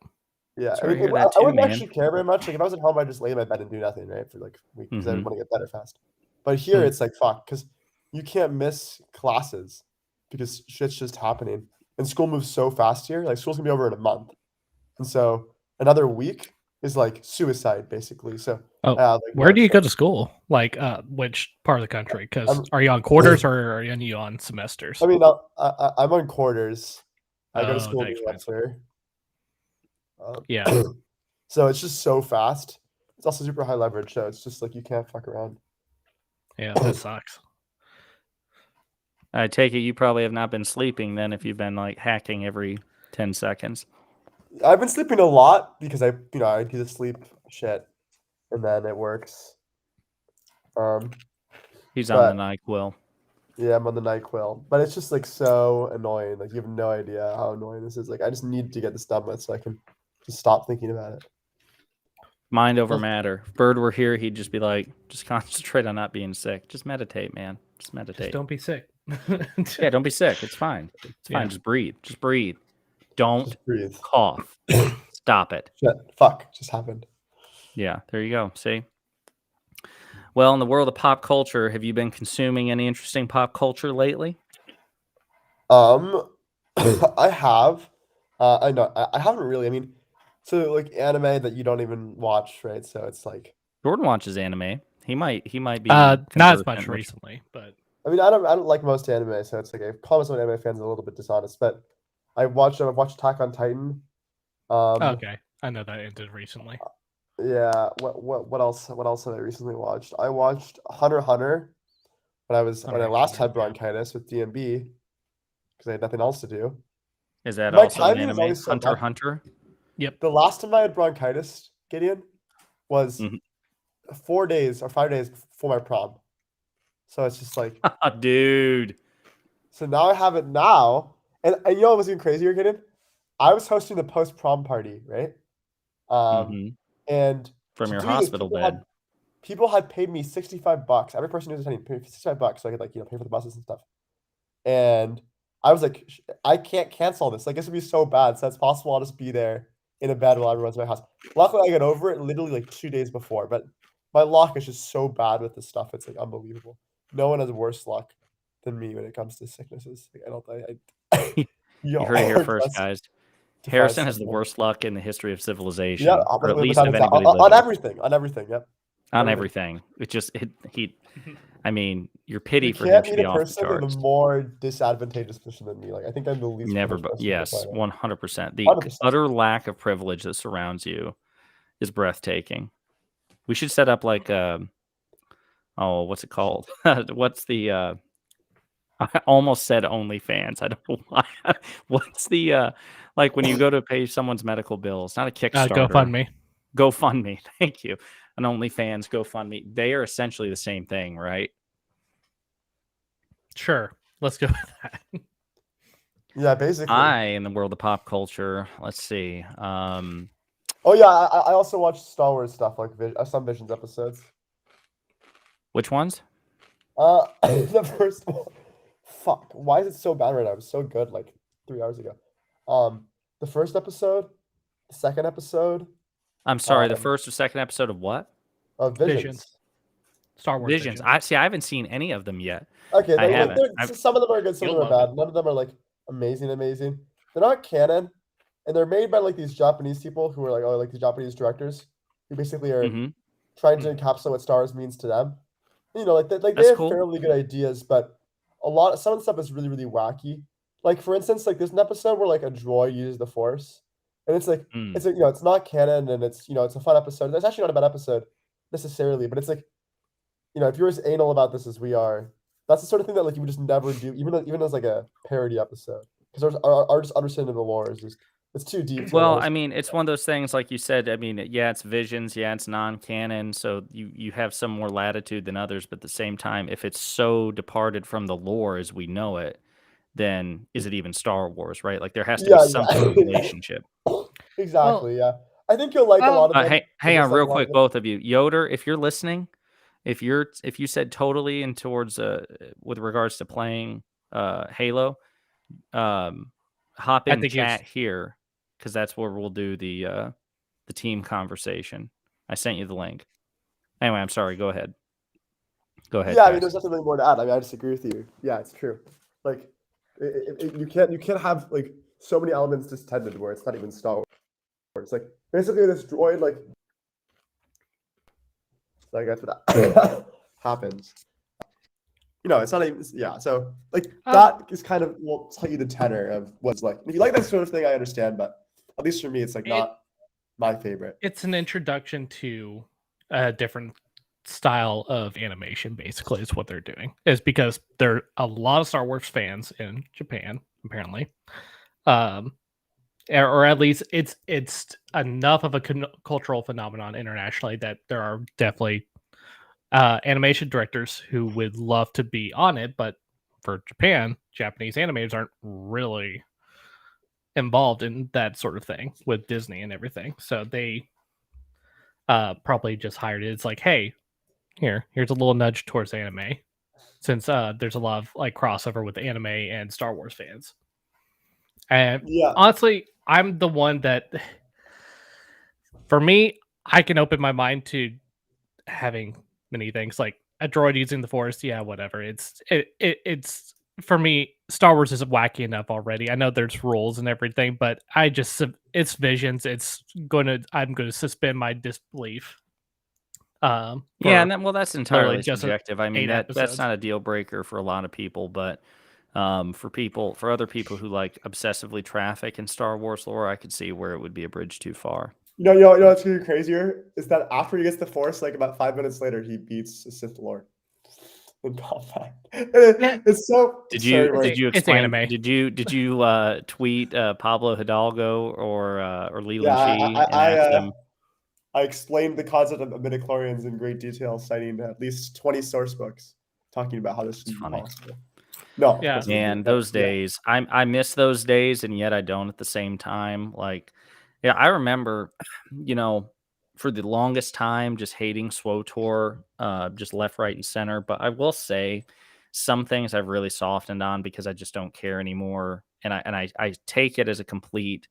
Yeah, Sorry to hear that I too, wouldn't man. actually care very much. Like if I was at home, I'd just lay in my bed and do nothing, right, for like a week because I Mhm. want to get better fast. But here Hmm. it's like fuck, because you can't miss classes because shit's just happening, and school moves so fast here. Like school's gonna be over in a month, and so another week is like suicide basically. So Oh, like where do you go to? to school? Like, which part of the country? Because I'm- are you on quarters or are you on semesters? I mean, I'm on quarters. I go to Oh, school that in New explains it. Hampshire. Yeah. So it's just so fast. It's also super high leverage, so it's just like you can't fuck around. Yeah, that sucks. I take it you probably have not been sleeping then if you've been like hacking every 10 seconds. I've been sleeping a lot because I do the sleep shit, and then it works. He's on the But NyQuil. yeah, I'm on the NyQuil, but it's just like so annoying. Like you have no idea how annoying this is. Like I just need to get this done with so I can just stop thinking about it. Mind over matter. If Bird were here, he'd just be like, just concentrate on not being sick. Just meditate, man. Just meditate. Just don't be sick. Yeah, don't be sick. It's fine. It's fine. Yeah. Just breathe. Just breathe. Don't Just breathe. cough. Stop it. Shit, fuck, just happened. Yeah, there you go. See? Well, in the world of pop culture, have you been consuming any interesting pop culture lately? I have. I know I haven't really. I mean, so like anime that you don't even watch, right? So it's like Jordan watches anime. He might be not as conversant much with- recently, but I mean, I don't like most anime, so it's like I call myself an anime fan is a little bit dishonest, but I've watched Attack on Titan. okay. I know that ended recently. Yeah. What else? What else have I recently watched? I watched Hunter x Hunter when I last had bronchitis with DMB because I had nothing else to do. Is that My also an timing is anime? always so Hunter bad. x Hunter? The last time I had bronchitis, Gideon, was Mhm. 4 days or 5 days before my prom. So it's just like, Dude. so now I have it now. And you know what was even crazier, Gideon? I was hosting the post prom party, right? Mhm. And From to your do this, hospital bed. people had paid me $65. Every person who was attending paid me $65 so I could like pay for the buses and stuff. And I was like, I can't cancel this. Like this would be so bad. So it's possible I'll just be there in a bed while everyone's at my house. Luckily, I got over it literally like 2 days before. But my luck is just so bad with this stuff. It's like unbelievable. No one has worse luck than me when it comes to sicknesses. Like, I don't. You heard it here are first, just guys. defy Harrison has the someone. worst luck in the history of civilization, Yeah, or at least without of a doubt. anybody on living. everything. On everything. Yep. On everything. everything. I mean, your pity You for him can't should meet be a off the person in a charts. more disadvantageous position than me. Like I think I'm the least. Never, privileged but person on the yes, planet. 100%. The 100%. utter lack of privilege that surrounds you is breathtaking. We should set up like what's it called? What's the I almost said OnlyFans. I don't know why. What's the like when you go to pay someone's medical bills? Not a Kickstarter. GoFundMe. GoFundMe. Thank you. An OnlyFans, GoFundMe. They are essentially the same thing, right? Sure. Let's go with that. Yeah, basically. In the world of pop culture, let's see. Oh yeah, I also watched Star Wars stuff like some Visions episodes. Which ones? The first one. Fuck. Why is it so bad right now? It was so good like 3 hours ago. The first episode, the second episode I'm sorry, the first or second episode of what? of Visions. Visions. Star Wars Visions. I haven't seen any of them yet. Okay, I haven't. some of them are good, some of You'll them are love bad. None of them are like amazing. They're not canon, and they're made by like these Japanese people who are like these Japanese directors who basically are Mhm. trying to encapsulate what Star Wars means to them. You know, they That's have cool. fairly good ideas, but some of the stuff is really, really wacky. Like for instance, like there's an episode where like a droid uses the Force, and it's like Mm. it's like, it's not canon and it's it's a fun episode. It's actually not a bad episode necessarily, but it's like if you're as anal about this as we are, that's the sort of thing that like you would just never do, even as like a parody episode, because our just understanding of the lore is just it's too deep. Well, I mean, it's one of those things, like you said. I mean, yeah, it's Visions, yeah, it's non-canon, so you have some more latitude than others. But at the same time, if it's so departed from the lore as we know it, then is it even Star Wars, right? Like there has to be some sort of relationship. Exactly. Yeah, I think you'll like a lot of them. Hang on, real quick, both of you, Yoder, if you're listening, if you said totally and towards with regards to playing Halo, hop in chat here, because that's where we'll do the team conversation. I sent you the link. Anyway, I'm sorry. Go ahead. Yeah, guys. I mean, there's nothing really more to add. I mean, I disagree with you. Yeah, it's true. Like, you can't have like so many elements distended where it's not even Star Wars. It's like basically this droid like that's what happens. It's not even So like that is kind of will tell you the tenor of what's like. If you like that sort of thing, I understand, but at least for me, it's like not my favorite. It's an introduction to a different style of animation, basically, is what they're doing. Is because there are a lot of Star Wars fans in Japan, apparently. or at least it's enough of a cultural phenomenon internationally that there are definitely animation directors who would love to be on it, but for Japan, Japanese animators aren't really involved in that sort of thing with Disney and everything. So they probably just hired it. It's like, hey, here's a little nudge towards anime, since there's a lot of like crossover with anime and Star Wars fans. And Yeah. honestly, I'm the one that, for me, I can open my mind to having many things like a droid using the Force. Yeah, whatever. It's for me. Star Wars isn't wacky enough already. I know there's rules and everything, but it's visions. I'm going to suspend my disbelief. Yeah, for and then, well, that's entirely just subjective. I mean, 8 that's episodes. not a deal breaker for a lot of people, but for other people who like obsessively traffic in Star Wars lore, I could see where it would be a bridge too far. You know what's even crazier is that after he gets the Force, like about 5 minutes later, he beats a Sith Lord in combat. It's so. Did sorry, you It's explain? anime. Did you tweet Pablo Hidalgo or Leland Yeah, Shee and ask them? I explained the concept of midichlorians in great detail, citing at least 20 source books talking about how this is funny. possible. No, Yeah. Man, those days. I miss those days, and yet I don't at the same time. Like, yeah, I remember, for the longest time, just hating SWOTOR, just left, right, and center. But I will say, some things I've really softened on because I just don't care anymore, and I take it as a complete.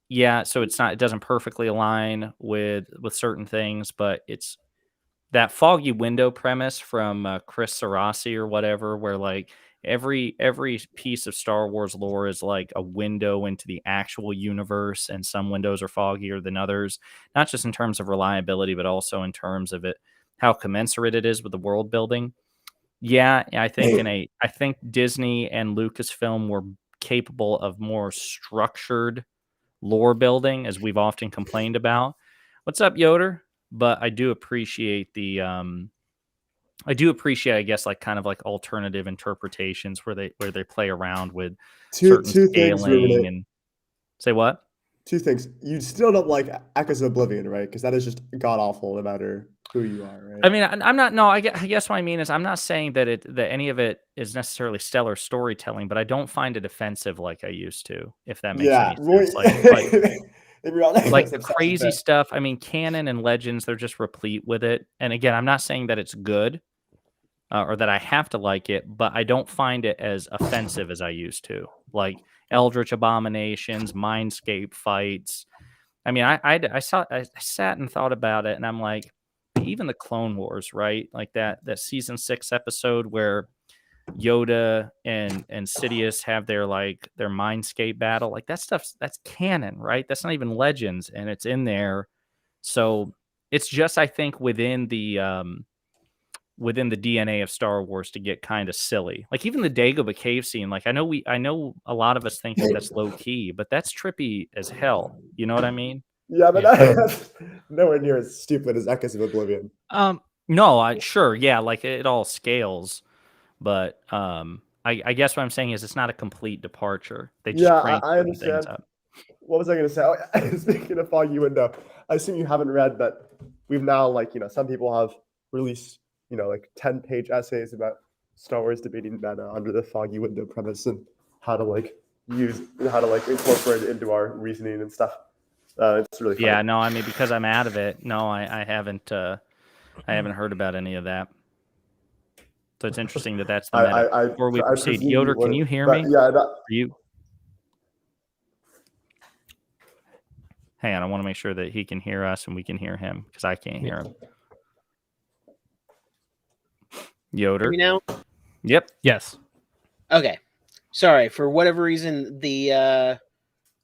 Yeah, so it doesn't perfectly align with certain things, but it's that foggy window premise from Chris Sarasi or whatever, where like every piece of Star Wars lore is like a window into the actual universe, and some windows are foggier than others, not just in terms of reliability, but also in terms of how commensurate it is with the world building. Yeah, I think Disney and Lucasfilm were capable of more structured lore building, as we've often complained about. What's up, Yoder? But I do appreciate I guess, like kind of like alternative interpretations where they play around with two certain things, scaling Ruminate. and say what? Two things. You still don't like Echoes of Oblivion, right? Because that is just god awful, no matter who you are, right? I mean, I'm not. No, I guess what I mean is I'm not saying that any of it is necessarily stellar storytelling, but I don't find it offensive like I used to. If that makes any sense, like the crazy stuff. I mean, canon and legends, they're just replete with it. And again, I'm not saying that it's good or that I have to like it, but I don't find it as offensive as I used to. Like Eldritch abominations, Mindscape fights. I mean, I sat and thought about it, and I'm like, even the Clone Wars, right? Like that season 6 episode where Yoda and Sidious have their Mindscape battle, like that stuff's that's canon, right? That's not even legends, and it's in there. So it's just, I think, within the DNA of Star Wars to get kind of silly. Like even the Dagobah cave scene, like I know a lot of us think that that's low key, but that's trippy as hell. You know what I mean? Yeah, but that's nowhere near as stupid as Echoes of Oblivion. No, sure, yeah, like it all scales, but I guess what I'm saying is it's not a complete departure. They just crank I understand. things up. What was I going to say? Oh, speaking of foggy window, I assume you haven't read, but we've now some people have released 10-page essays about Star Wars debating meta under the foggy window premise and how to incorporate it into our reasoning and stuff. It's really fun. Yeah, no, I mean, because I'm out of it. No, I haven't heard about any of that. So it's interesting that that's the meta. Before we proceed, Yoder, can you hear me? Yeah. Hang on, I want to make sure that he can hear us and we can hear him because I can't hear him. Yoder. Hear me now? Yep. Yes. Okay. Sorry, for whatever reason, the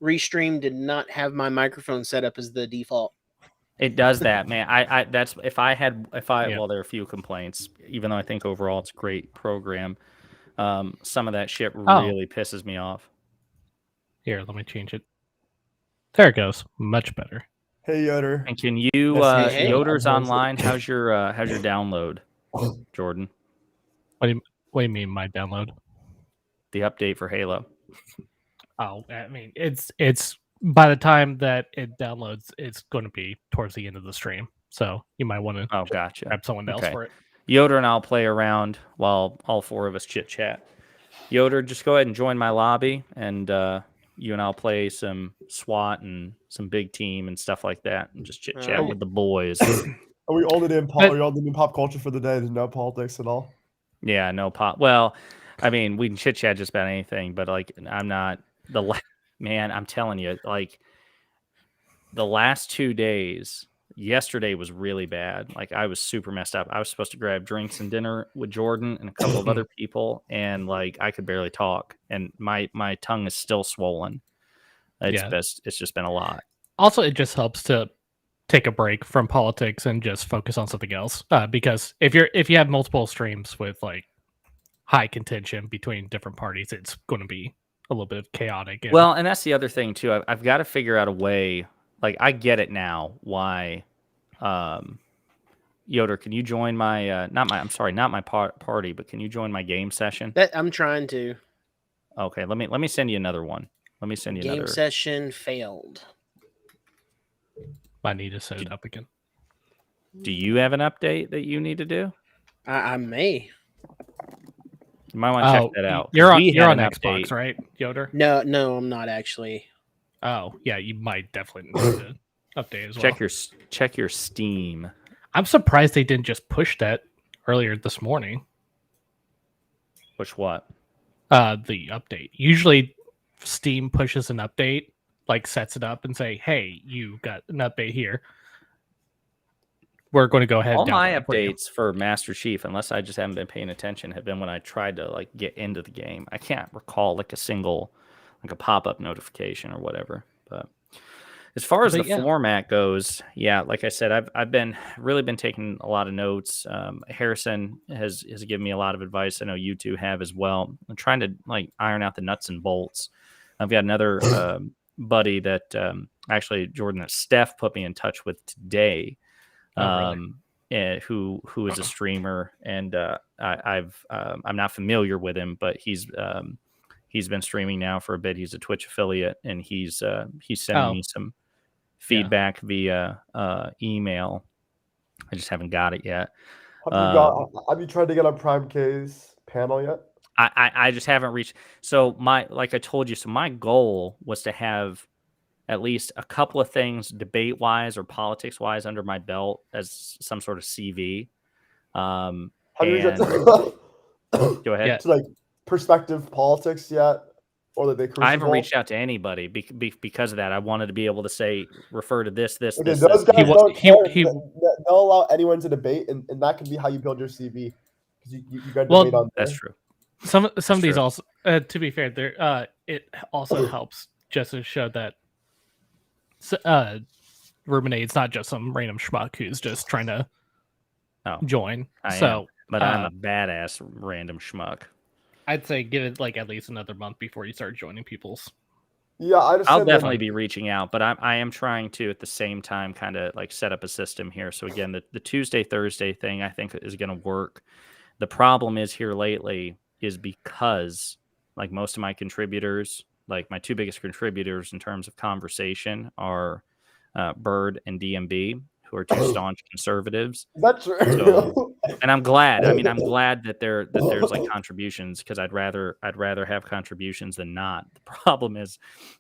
Restream did not have my microphone set up as the default. It does that, man. Well, there are a few complaints, even though I think overall it's a great program. Some of that shit really pisses me off. Here, let me change it. There it goes. Much better. Hey, Yoder. And can you, Hey. Yoder's online? How's your download, Jordan? What do you mean my download? The update for Halo. Oh, I mean, it's by the time that it downloads, it's going to be towards the end of the stream. So you might want to Oh, gotcha. grab someone else Okay. for it. Yoder and I'll play around while all four of us chit chat. Yoder, just go ahead and join my lobby, and you and I'll play some SWAT and some big team and stuff like that, and just chit chat Alright. with the boys. Are we only doing But- are we all doing pop culture for the day? There's no politics at all. Yeah, no pop. Well, I mean, we can chit chat just about anything, but like, I'm not man. I'm telling you, like, the last 2 days. Yesterday was really bad. Like, I was super messed up. I was supposed to grab drinks and dinner with Jordan and a couple of other people, and like I could barely talk, and my tongue is still swollen. It's just been a lot. Also, it just helps to take a break from politics and just focus on something else. Because if you have multiple streams with like high contention between different parties, it's going to be a little bit chaotic. And, Well, and that's the other thing too. I've got to figure out a way. Like, I get it now. Why, Yoder? Can you join my not my party, but can you join my game session? That I'm trying to. Okay, let me send you another one. Let me send you Game another. session failed. I need to set it up again. Do you have an update that you need to do? I may. You might want to check that out. You're on We you're had on an Xbox, update. right, Yoder? No, I'm not actually. Oh, yeah, you might definitely need to update as well. Check your Steam. I'm surprised they didn't just push that earlier this morning. Which what? The update. Usually Steam pushes an update, like sets it up and say, "Hey, you got an update here. We're going to go ahead." All and my download it for you." updates for Master Chief, unless I just haven't been paying attention, have been when I tried to like get into the game. I can't recall like a single like a pop-up notification or whatever. But as far as But the yeah. format goes, yeah, like I said, I've been taking a lot of notes. Harrison has given me a lot of advice. I know you two have as well. I'm trying to like iron out the nuts and bolts. I've got another buddy that actually Jordan that Steph put me in touch with today. Really? Who is a streamer, and I'm not familiar with him, but he's been streaming now for a bit. He's a Twitch affiliate, and he's sending me some feedback via email. I just haven't got it yet. Have you tried to get on Prime K's panel yet? I just haven't reached. So like I told you, so my goal was to have at least a couple of things debate wise or politics wise under my belt as some sort of CV. Have you reached out Go ahead. Yeah. to like perspective politics yet, or that they I haven't reached out to anybody because of that. I wanted to be able to say, refer to this. Okay, this, those this. guys don't he- care. he- They'll allow anyone to debate, and that can be how you build your CV. Because you got to Well, debate on That's there. true. Some of these true. also, to be fair, there it also helps just to show that Ruminade's not just some random schmuck who's just trying to Oh, join. I am, So but I'm a badass random schmuck. I'd say give it like at least another month before you start joining people's. Yeah, I understand. I'll definitely be reaching out, but I am trying to at the same time kind of like set up a system here. So again, the Tuesday, Thursday thing I think is going to work. The problem is here lately is because like most of my contributors, like my two biggest contributors in terms of conversation are Bird and DMB, who are two staunch conservatives. That's true. So, and I'm glad. I mean, I'm glad that there's like contributions, because I'd rather have contributions than not. The problem is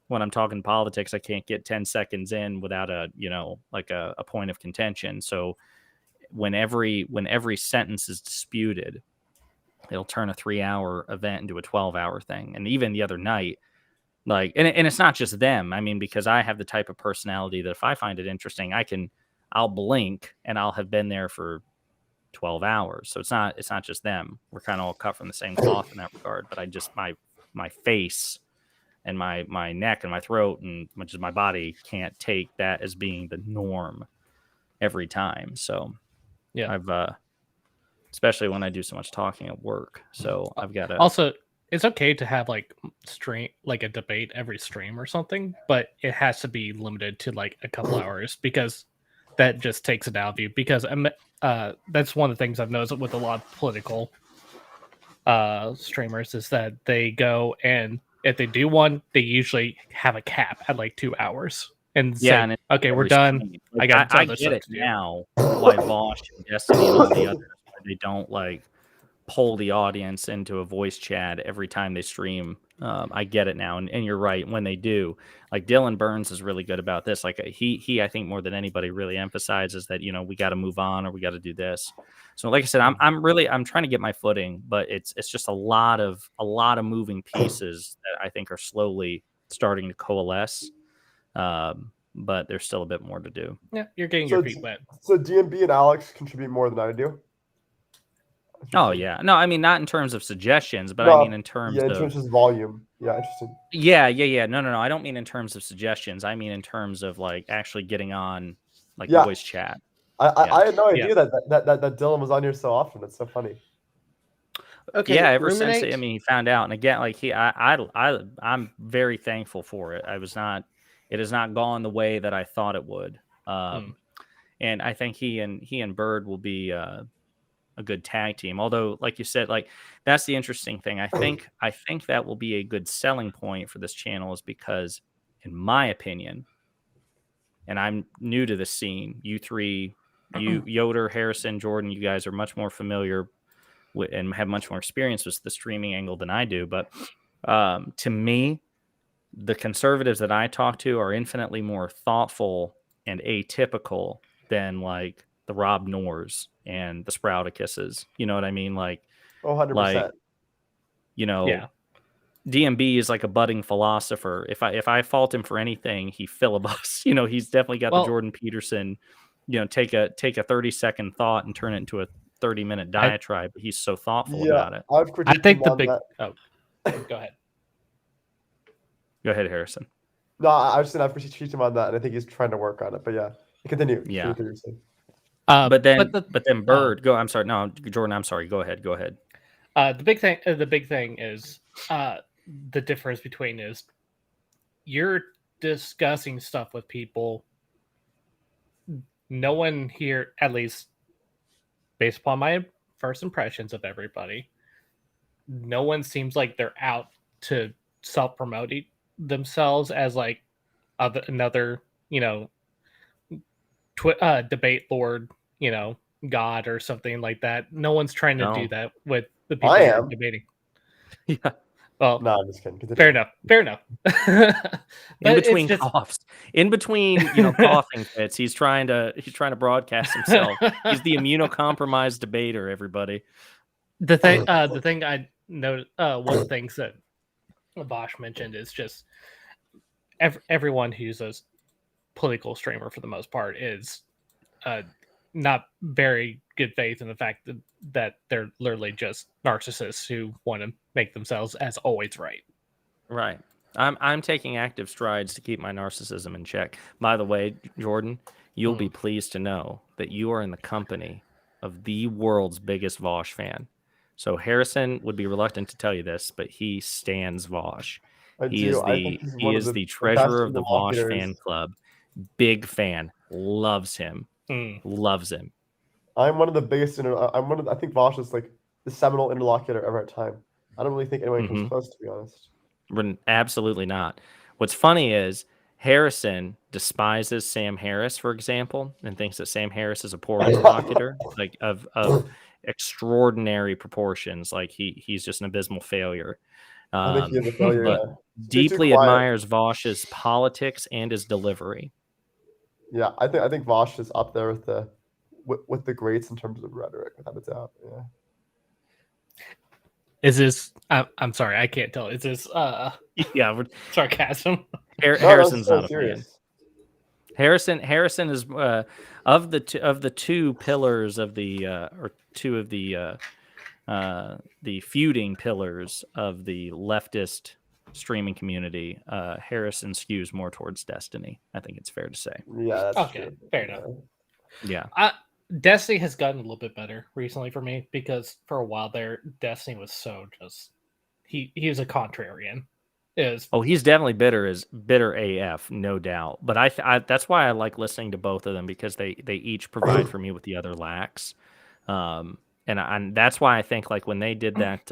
when I'm talking politics, I can't get 10 seconds in without a point of contention. So when every sentence is disputed, it'll turn a 3-hour event into a 12-hour thing. And even the other night, like, and it's not just them. I mean, because I have the type of personality that if I find it interesting, I'll blink and I'll have been there for 12 hours. So it's not just them. We're kind of all cut from the same cloth in that regard. But I just, my face and my neck and my throat and much as my body can't take that as being the norm every time. So Yeah. I've, especially when I do so much talking at work. So I've got to. Also, it's okay to have like a debate every stream or something, but it has to be limited to like a couple hours, because that just takes it out of you. Because that's one of the things I've noticed with a lot of political streamers is that they go and if they do one, they usually have a cap at like 2 hours and say, Yeah, and okay, we're every done. stream. I Like, got I other get stuff it to do. now why Vosh and Destiny and all the others why they don't like pull the audience into a voice chat every time they stream. I get it now, and you're right. When they do, like Dylan Burns is really good about this. Like he I think more than anybody really emphasizes that we got to move on or we got to do this. So like I said, I'm trying to get my footing, but it's just a lot of moving pieces that I think are slowly starting to coalesce. But there's still a bit more to do. Yeah, you're getting your feet wet. So DMB and Alex contribute more than I do. Oh yeah, no, I mean not in terms of suggestions, but No, I mean in terms in of terms of volume. Yeah, interesting. yeah. No. I don't mean in terms of suggestions. I mean in terms of like actually getting on like Yeah. voice chat. I had no idea that Dylan was on here so often. It's so funny. Okay. Yeah, ever Ruminate. since he found out, and again, like I'm very thankful for it. It has not gone the way that I thought it would. And I think he and Bird will be a good tag team. Although, like you said, like that's the interesting thing. I think that will be a good selling point for this channel is because, in my opinion, and I'm new to this scene, you three, Yoder, Harrison, Jordan, you guys are much more familiar with and have much more experience with the streaming angle than I do. But to me, the conservatives that I talk to are infinitely more thoughtful and atypical than like the Rob Noors and the Sprouticus's. You know what I mean? Like, 100%. Like, DMB is like a budding philosopher. If I fault him for anything, he filibusters. He's definitely got the Jordan Peterson, take a 30-second thought and turn it into a 30-minute diatribe. He's so thoughtful about it. I think the big. Oh, go ahead. Go ahead, Harrison. No, I was saying I've critiqued him on that, and I think he's trying to work on it. But yeah, continue. Yeah. But then Bird. Go. I'm sorry. No, Jordan. I'm sorry. Go ahead. The big thing is the difference between is you're discussing stuff with people. No one here, at least based upon my first impressions of everybody, no one seems like they're out to self-promote themselves as like another, debate lord, God or something like that. No one's trying to do that with the people I you're am debating. Yeah. Well, no, I'm just kidding. Continue. Fair enough. In between coughs, coughing fits, he's trying to broadcast himself. He's the immunocompromised debater. Everybody. The thing I know, one of the things that Bosch mentioned is just everyone who's a political streamer for the most part is not very good faith in the fact that they're literally just narcissists who want to make themselves as always right. Right. I'm taking active strides to keep my narcissism in check. By the way, Jordan, you'll be pleased to know that you are in the company of the world's biggest Vosh fan. So Harrison would be reluctant to tell you this, but he stands Vosh. He is the treasurer of the Vosh fan club. Big fan. Loves him. Loves him. I'm one of the biggest. I think Vosh is like the seminal interlocutor of our time. I don't really think anyone comes close, to be honest. Absolutely not. What's funny is Harrison despises Sam Harris, for example, and thinks that Sam Harris is a poor interlocutor, like of extraordinary proportions. Like he's just an abysmal failure. I think he is a failure, but deeply admires Vosh's politics and his delivery. Yeah, I think Vosh is up there with the greats in terms of rhetoric, without a doubt. Yeah. Is this? I'm sorry, I can't tell. Is this? Sarcasm. Harrison's not a fan. Harrison is of the two pillars of the the feuding pillars of the leftist streaming community. Harrison skews more towards Destiny. I think it's fair to say. Yeah. That's okay. True. Fair enough. Yeah. Destiny has gotten a little bit better recently for me because for a while there, Destiny was so just he was a contrarian. He's definitely bitter AF, no doubt. But I that's why I like listening to both of them because they each provide for me what the other lacks. And that's why I think like when they did that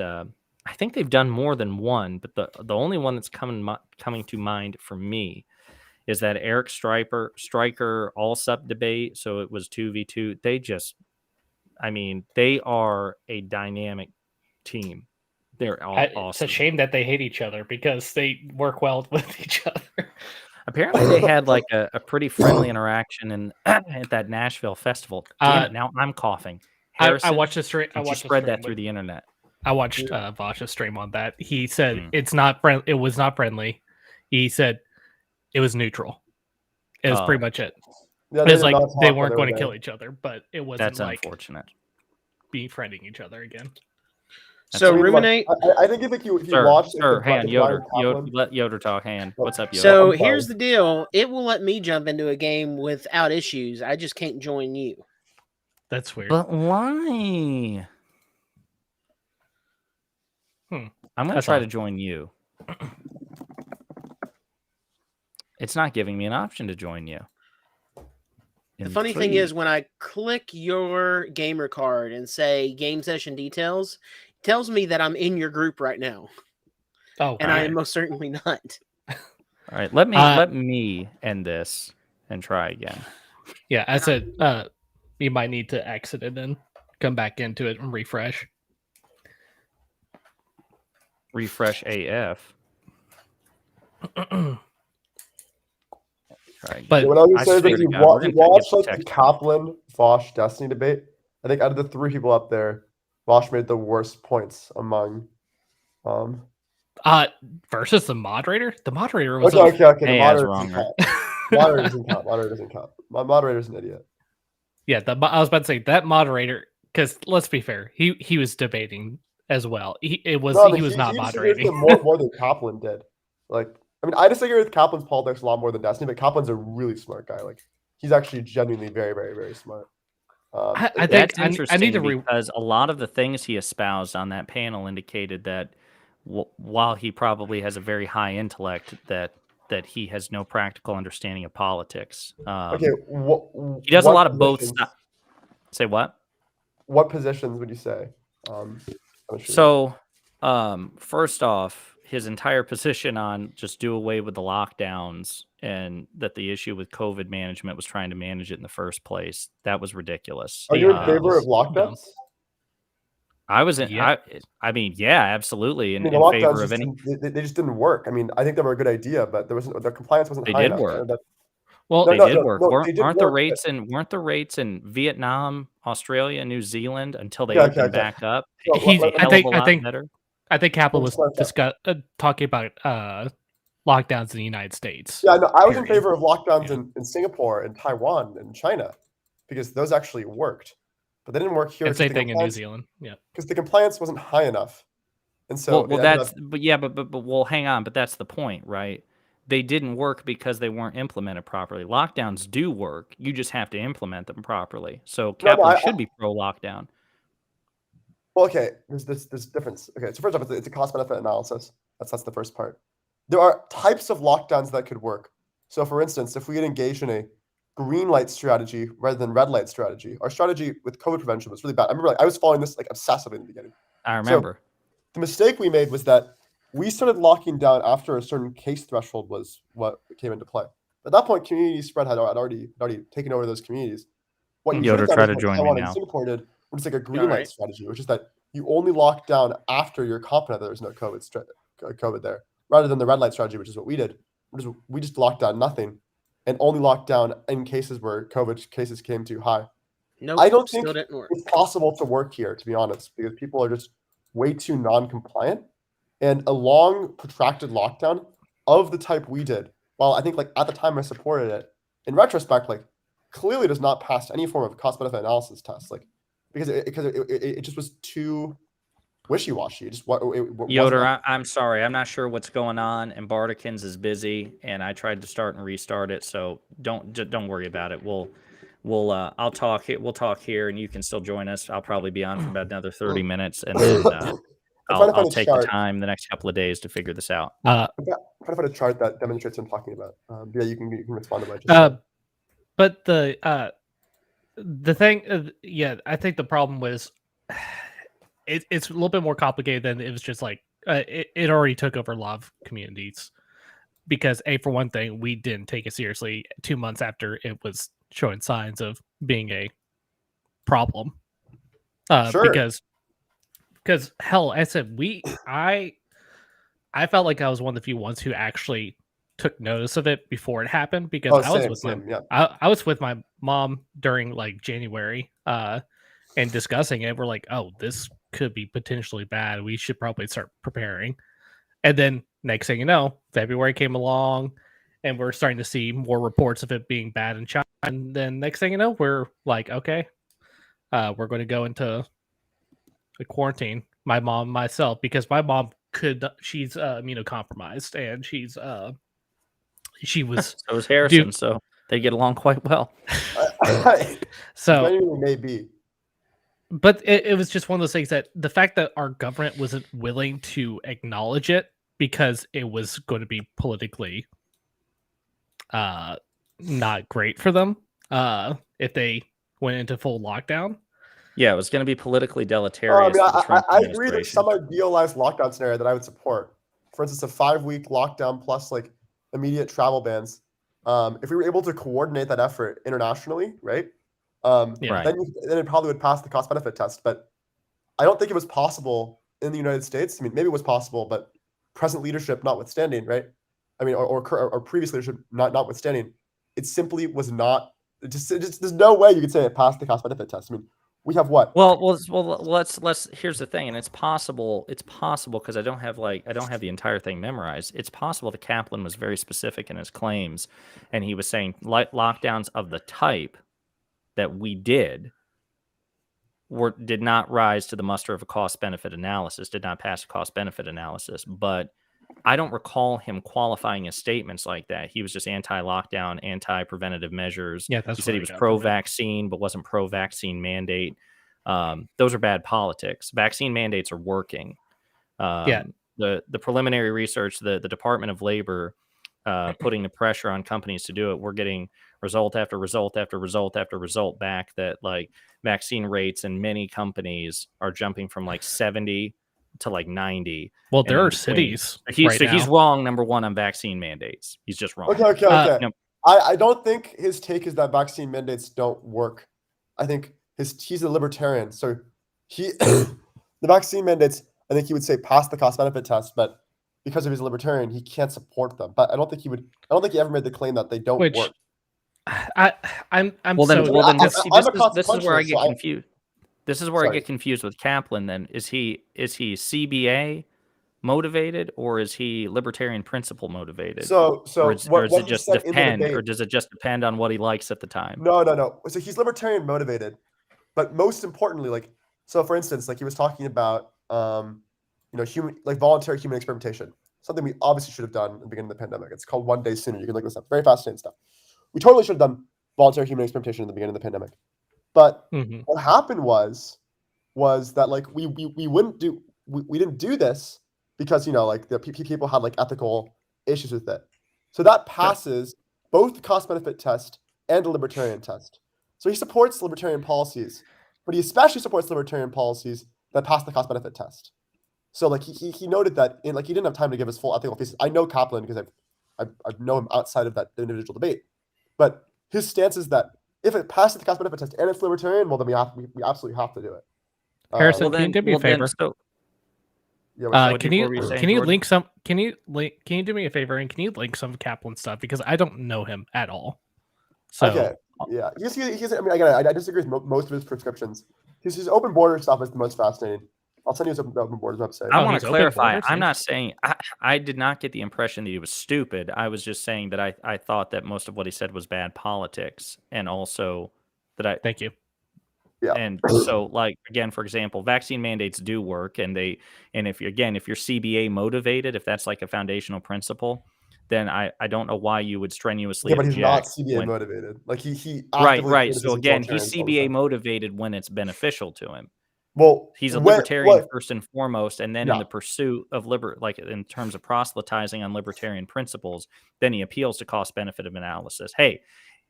I think they've done more than one, but the only one that's coming to mind for me is that Eric Striker all sub debate. So it was 2v2. They are a dynamic team. They're all awesome. It's a shame that they hate each other because they work well with each other. Apparently, they had like a pretty friendly interaction at that Nashville festival. Damn it! Now I'm coughing. I watched the stream. I watched spread that through the internet. I watched Vash's stream on that. He said it's not friendly. It was not friendly. He said it was neutral. It was pretty much it. Yeah, It was like they weren't going to kill each other, but it wasn't That's like unfortunate. befriending each other again. So Ruminate. I think if you Sir, watch, hang on, Yoder. Let Yoder talk. Hang on. What's up, Yoder? So here's the deal. It will let me jump into a game without issues. I just can't join you. That's weird. But why? I'm going to try to join you. It's not giving me an option to join you. The funny thing is, when I click your gamer card and say game session details, it tells me that I'm in your group right now. Oh, and I am most certainly not. All right, let me end this and try again. Yeah, I said you might need to exit it and come back into it and refresh. Refresh AF. But what I was saying is, if you watch like the Kaplan Vosh Destiny debate, I think out of the three people up there, Vosh made the worst points among. Versus the moderator. The moderator was okay. The moderator wrong. Moderator doesn't count. Moderator doesn't count. My moderator's an idiot. Yeah, I was about to say that moderator, because let's be fair, he was debating as well. He was not moderating more than Kaplan did. Like, I mean, I disagree with Kaplan's politics a lot more than Destiny, but Kaplan's a really smart guy. Like, he's actually genuinely very, very, very smart. I think that's interesting because a lot of the things he espoused on that panel indicated that while he probably has a very high intellect, that he has no practical understanding of politics. Okay, he does a lot of both. Say what? What positions would you say? So, first off, his entire position on just do away with the lockdowns and that the issue with COVID management was trying to manage it in the first place. That was ridiculous. Are you in favor of lockdowns? I wasn't. Yeah. I mean, yeah, absolutely. In favor of any. They just didn't work. I mean, I think they were a good idea, but the compliance wasn't high enough. Work. Well, they did work. Weren't the rates in Vietnam, Australia, New Zealand until they opened back up? I think Kaplan was talking about lockdowns in the United States. Yeah, no, I was in favor of lockdowns in Singapore and Taiwan and China because those actually worked, but they didn't work here. And same thing in New Zealand. Yeah, because the compliance wasn't high enough, and so but hang on, but that's the point, right? They didn't work because they weren't implemented properly. Lockdowns do work. You just have to implement them properly. So Kaplan should be pro lockdown. Well, okay, there's this difference. Okay, so first off, it's a cost-benefit analysis. That's the first part. There are types of lockdowns that could work. So, for instance, if we had engaged in a green light strategy rather than red light strategy, our strategy with COVID prevention was really bad. I remember I was following this obsessively in the beginning. I remember. So, the mistake we made was that we started locking down after a certain case threshold was what came into play. At that point, community spread had already taken over those communities. What Yoder tried to join me now. Singapore did, which is like a green light strategy, which is that you only lock down after you're confident that there's no COVID there, rather than the red light strategy, which is what we did. We just locked down nothing and only locked down in cases where COVID cases came too high. No, I don't think it's possible to work here, to be honest, because people are just way too non-compliant. And a long, protracted lockdown of the type we did, while I think at the time I supported it, in retrospect, clearly does not pass any form of cost-benefit analysis test. Because it just was too wishy-washy. Yoder, I'm sorry. I'm not sure what's going on, and Bardikins is busy, and I tried to start and restart it, so don't worry about it. I'll talk. We'll talk here, and you can still join us. I'll probably be on for about another 30 minutes, and then I'll take the time the next couple of days to figure this out. I'm trying to find a chart that demonstrates what I'm talking about. Yeah, you can respond to what I just said. But the thing, I think the problem was it's a little bit more complicated than it was just like it already took over a lot of communities because for one thing, we didn't take it seriously 2 months after it was showing signs of being a problem. Sure. Because hell, I said I felt like I was one of the few ones who actually took notice of it before it happened because I was I was with my mom during like January and discussing it. We're like, oh, this could be potentially bad. We should probably start preparing. And then next thing you know, February came along and we're starting to see more reports of it being bad in China. And then next thing you know, we're like, okay, we're going to go into a quarantine. My mom, myself, because my mom she's immunocompromised and she was So is Harrison, so they get along quite well. So genuinely maybe. But it was just one of those things that the fact that our government wasn't willing to acknowledge it because it was going to be politically not great for them if they went into full lockdown. Yeah, it was going to be politically deleterious. I agree that some idealized lockdown scenario that I would support. For instance, a 5-week lockdown plus like immediate travel bans. If we were able to coordinate that effort internationally, right? Then it probably would pass the cost benefit test. But I don't think it was possible in the United States. I mean, maybe it was possible, but present leadership notwithstanding, right? I mean, or previous leadership notwithstanding, it simply was not. There's no way you could say it passed the cost benefit test. I mean, we have what? Well, let's. Here's the thing, and it's possible because I don't have the entire thing memorized. It's possible that Kaplan was very specific in his claims, and he was saying lockdowns of the type that we did did not rise to the muster of a cost-benefit analysis, did not pass a cost-benefit analysis. But I don't recall him qualifying his statements like that. He was just anti-lockdown, anti-preventative measures. Yeah, that's he said he was pro-vaccine, but wasn't pro-vaccine mandate. Those are bad politics. Vaccine mandates are working. The preliminary research, the Department of Labor putting the pressure on companies to do it, we're getting result after result after result after result back that like vaccine rates in many companies are jumping from like 70 to like 90. Well, there are cities. He's wrong, number one, on vaccine mandates. He's just wrong. Okay. I don't think his take is that vaccine mandates don't work. I think he's a libertarian. So the vaccine mandates, I think he would say pass the cost benefit test, but because of his libertarian, he can't support them. But I don't think he ever made the claim that they don't work. This is where I get confused. This is where I get confused with Kaplan. Then is he CBA motivated or is he libertarian principle motivated? Or does it just depend on what he likes at the time? No. So he's libertarian motivated, but most importantly, for instance, he was talking about voluntary human experimentation, something we obviously should have done at the beginning of the pandemic. It's called One Day Sooner. You can look this up. Very fascinating stuff. We totally should have done voluntary human experimentation at the beginning of the pandemic. But what happened was that we didn't do this because the people had ethical issues with it. So that passes both the cost benefit test and the libertarian test. So he supports libertarian policies, but he especially supports libertarian policies that pass the cost benefit test. So he noted that he didn't have time to give his full ethical thesis. I know Kaplan because I know him outside of that individual debate, but his stance is that if it passes the cost benefit test and it's libertarian, well then we absolutely have to do it. Harrison, can you do me a favor? Can you do me a favor and can you link some Kaplan stuff because I don't know him at all. So okay, yeah, I disagree with most of his prescriptions. His open border stuff is the most fascinating. I'll send you his open borders website. I want to clarify. I'm not saying I did not get the impression that he was stupid. I was just saying that I thought that most of what he said was bad politics, and also that Thank you. Yeah. And so, again, for example, vaccine mandates do work, and if you're CBA motivated, if that's a foundational principle, then I don't know why you would strenuously. Yeah, but he's not CBA motivated. He right. So again, he's CBA motivated when it's beneficial to him. Well, he's a libertarian first and foremost, and then in the pursuit of in terms of proselytizing on libertarian principles, then he appeals to cost-benefit of analysis. Hey,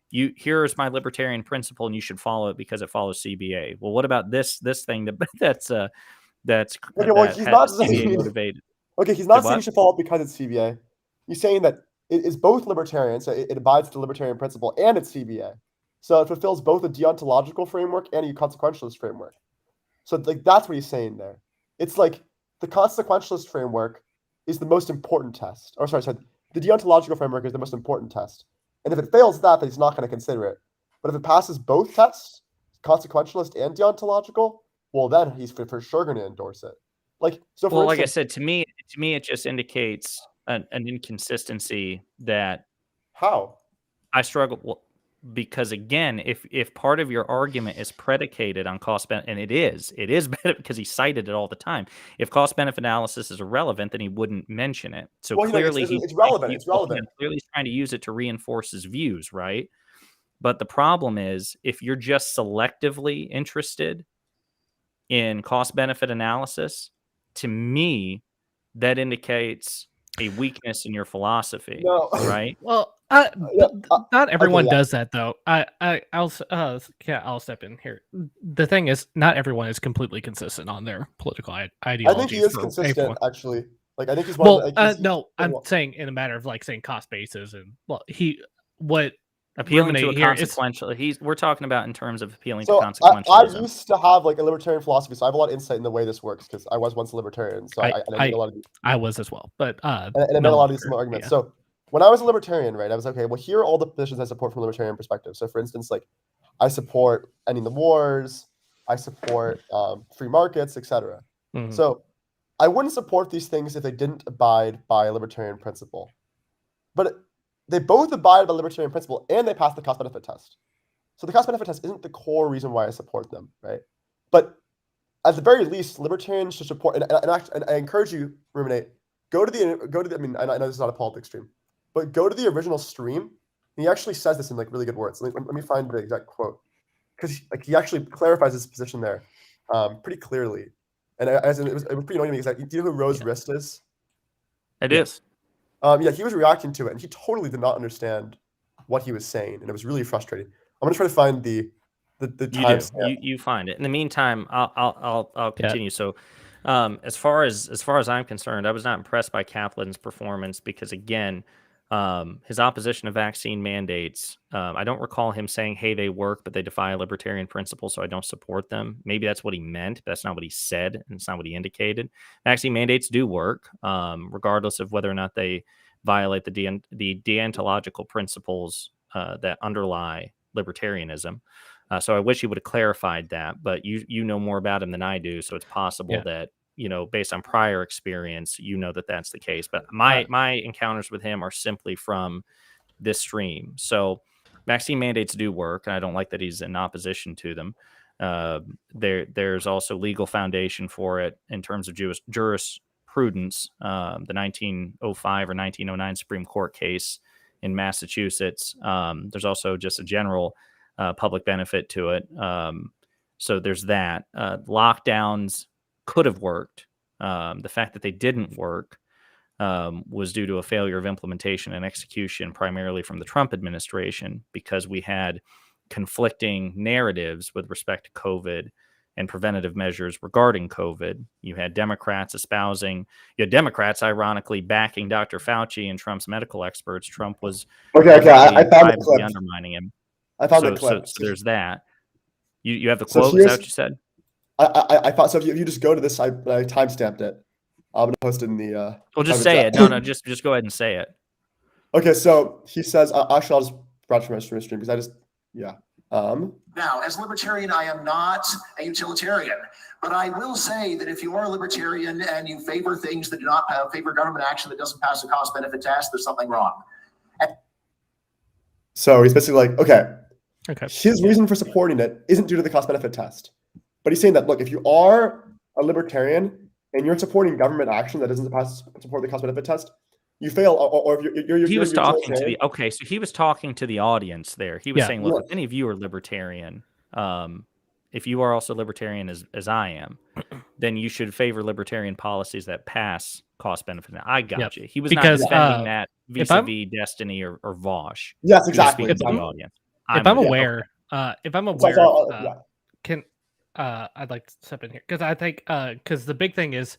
here's my libertarian principle, and you should follow it because it follows CBA. Well, what about this thing that's Okay, well, that he's has not CBA saying. motivated. Okay, he's Say not saying you what? should follow it because it's CBA. He's saying that it is both libertarian, so it abides the libertarian principle, and it's CBA. So it fulfills both a deontological framework and a consequentialist framework. So like that's what he's saying there. It's like the consequentialist framework is the most important test. Or sorry, the deontological framework is the most important test. And if it fails that, then he's not going to consider it. But if it passes both tests, consequentialist and deontological, well, then he's for sure going to endorse it. Like so. For Well, like I instance, said, to me, it just indicates an inconsistency that how? I struggle. Well, because again, if part of your argument is predicated on cost benefit, and it is benefit because he cited it all the time. If cost benefit analysis is irrelevant, then he wouldn't mention it. So Well, clearly, it's relevant. It's relevant. Clearly, he's trying to use it to reinforce his views, right? But the problem is, if you're just selectively interested in cost benefit analysis, to me, that indicates a weakness in your philosophy, No. right? Well, Yeah, not everyone yeah. does that though. I'll step in here. The thing is, not everyone is completely consistent on their political ideology. I think he is consistent, actually. Like I think he's one. Well, Like, no, I'm saying in a matter of like saying cost bases and what Appealing to a Ruminate here is- consequential. We're talking about in terms of appealing So to I consequentialism. used to have like a libertarian philosophy, so I have a lot of insight in the way this works because I was once a libertarian. So I made a lot of I was as well, but and I made a lot of these similar arguments. Yeah. So when I was a libertarian, right, I was okay. Well, here are all the positions I support from a libertarian perspective. So for instance, like I support ending the wars, I support free markets, etc. Mhm. So I wouldn't support these things if they didn't abide by a libertarian principle. But they both abide by libertarian principle and they pass the cost benefit test. So the cost benefit test isn't the core reason why I support them, right? But at the very least, libertarians should support. And I encourage you, Ruminate, go to the. I mean, I know this is not a politics stream, but go to the original stream. And he actually says this in like really good words. Let me find the exact quote because he actually clarifies his position there pretty clearly. And it was pretty annoying to me because do you know who Rose Rist is? It is. Yeah, he was reacting to it, and he totally did not understand what he was saying, and it was really frustrating. I'm gonna try to find the time. You find it. In the meantime, I'll continue. So, as far as I'm concerned, I was not impressed by Kaplan's performance because again, his opposition to vaccine mandates. I don't recall him saying, "Hey, they work, but they defy libertarian principles, so I don't support them." Maybe that's what he meant, but that's not what he said, and it's not what he indicated. Vaccine mandates do work, regardless of whether or not they violate the deontological principles that underlie libertarianism. So I wish he would have clarified that, but you know more about him than I do, so it's possible that based on prior experience, that that's the case. But my encounters with him are simply from this stream. So vaccine mandates do work, and I don't like that he's in opposition to them. There's also legal foundation for it in terms of jurisprudence. The 1905 or 1909 Supreme Court case in Massachusetts. There's also just a general public benefit to it. So there's that. Lockdowns could have worked. The fact that they didn't work was due to a failure of implementation and execution, primarily from the Trump administration, because we had conflicting narratives with respect to COVID and preventative measures regarding COVID. You had Democrats ironically backing Dr. Fauci and Trump's medical experts. Trump was I found the clip. undermining him. I found the clip. So there's that. You have the quote? Is that what you said? I thought so. If you just go to this, I timestamped it. I'm gonna post it in the. Well, just say it. No, just go ahead and say it. Okay, so he says. Actually, I'll just branch from my stream because Now, as a libertarian, I am not a utilitarian, but I will say that if you are a libertarian and you favor things that do not favor government action that doesn't pass the cost-benefit test, there's something wrong. So he's basically like, okay. His reason for supporting it isn't due to the cost-benefit test. But he's saying that, look, if you are a libertarian and you're supporting government action that doesn't support the cost-benefit test, you fail. Or if you're he was talking to the so he was talking to the audience there. He was saying, look, if any of you are libertarian, if you are also libertarian as I am, then you should favor libertarian policies that pass cost-benefit. I got you. He was not defending that vis-a-vis Destiny or Vosh. Yes, exactly. If I'm aware, I'd like to step in here because I think because the big thing is,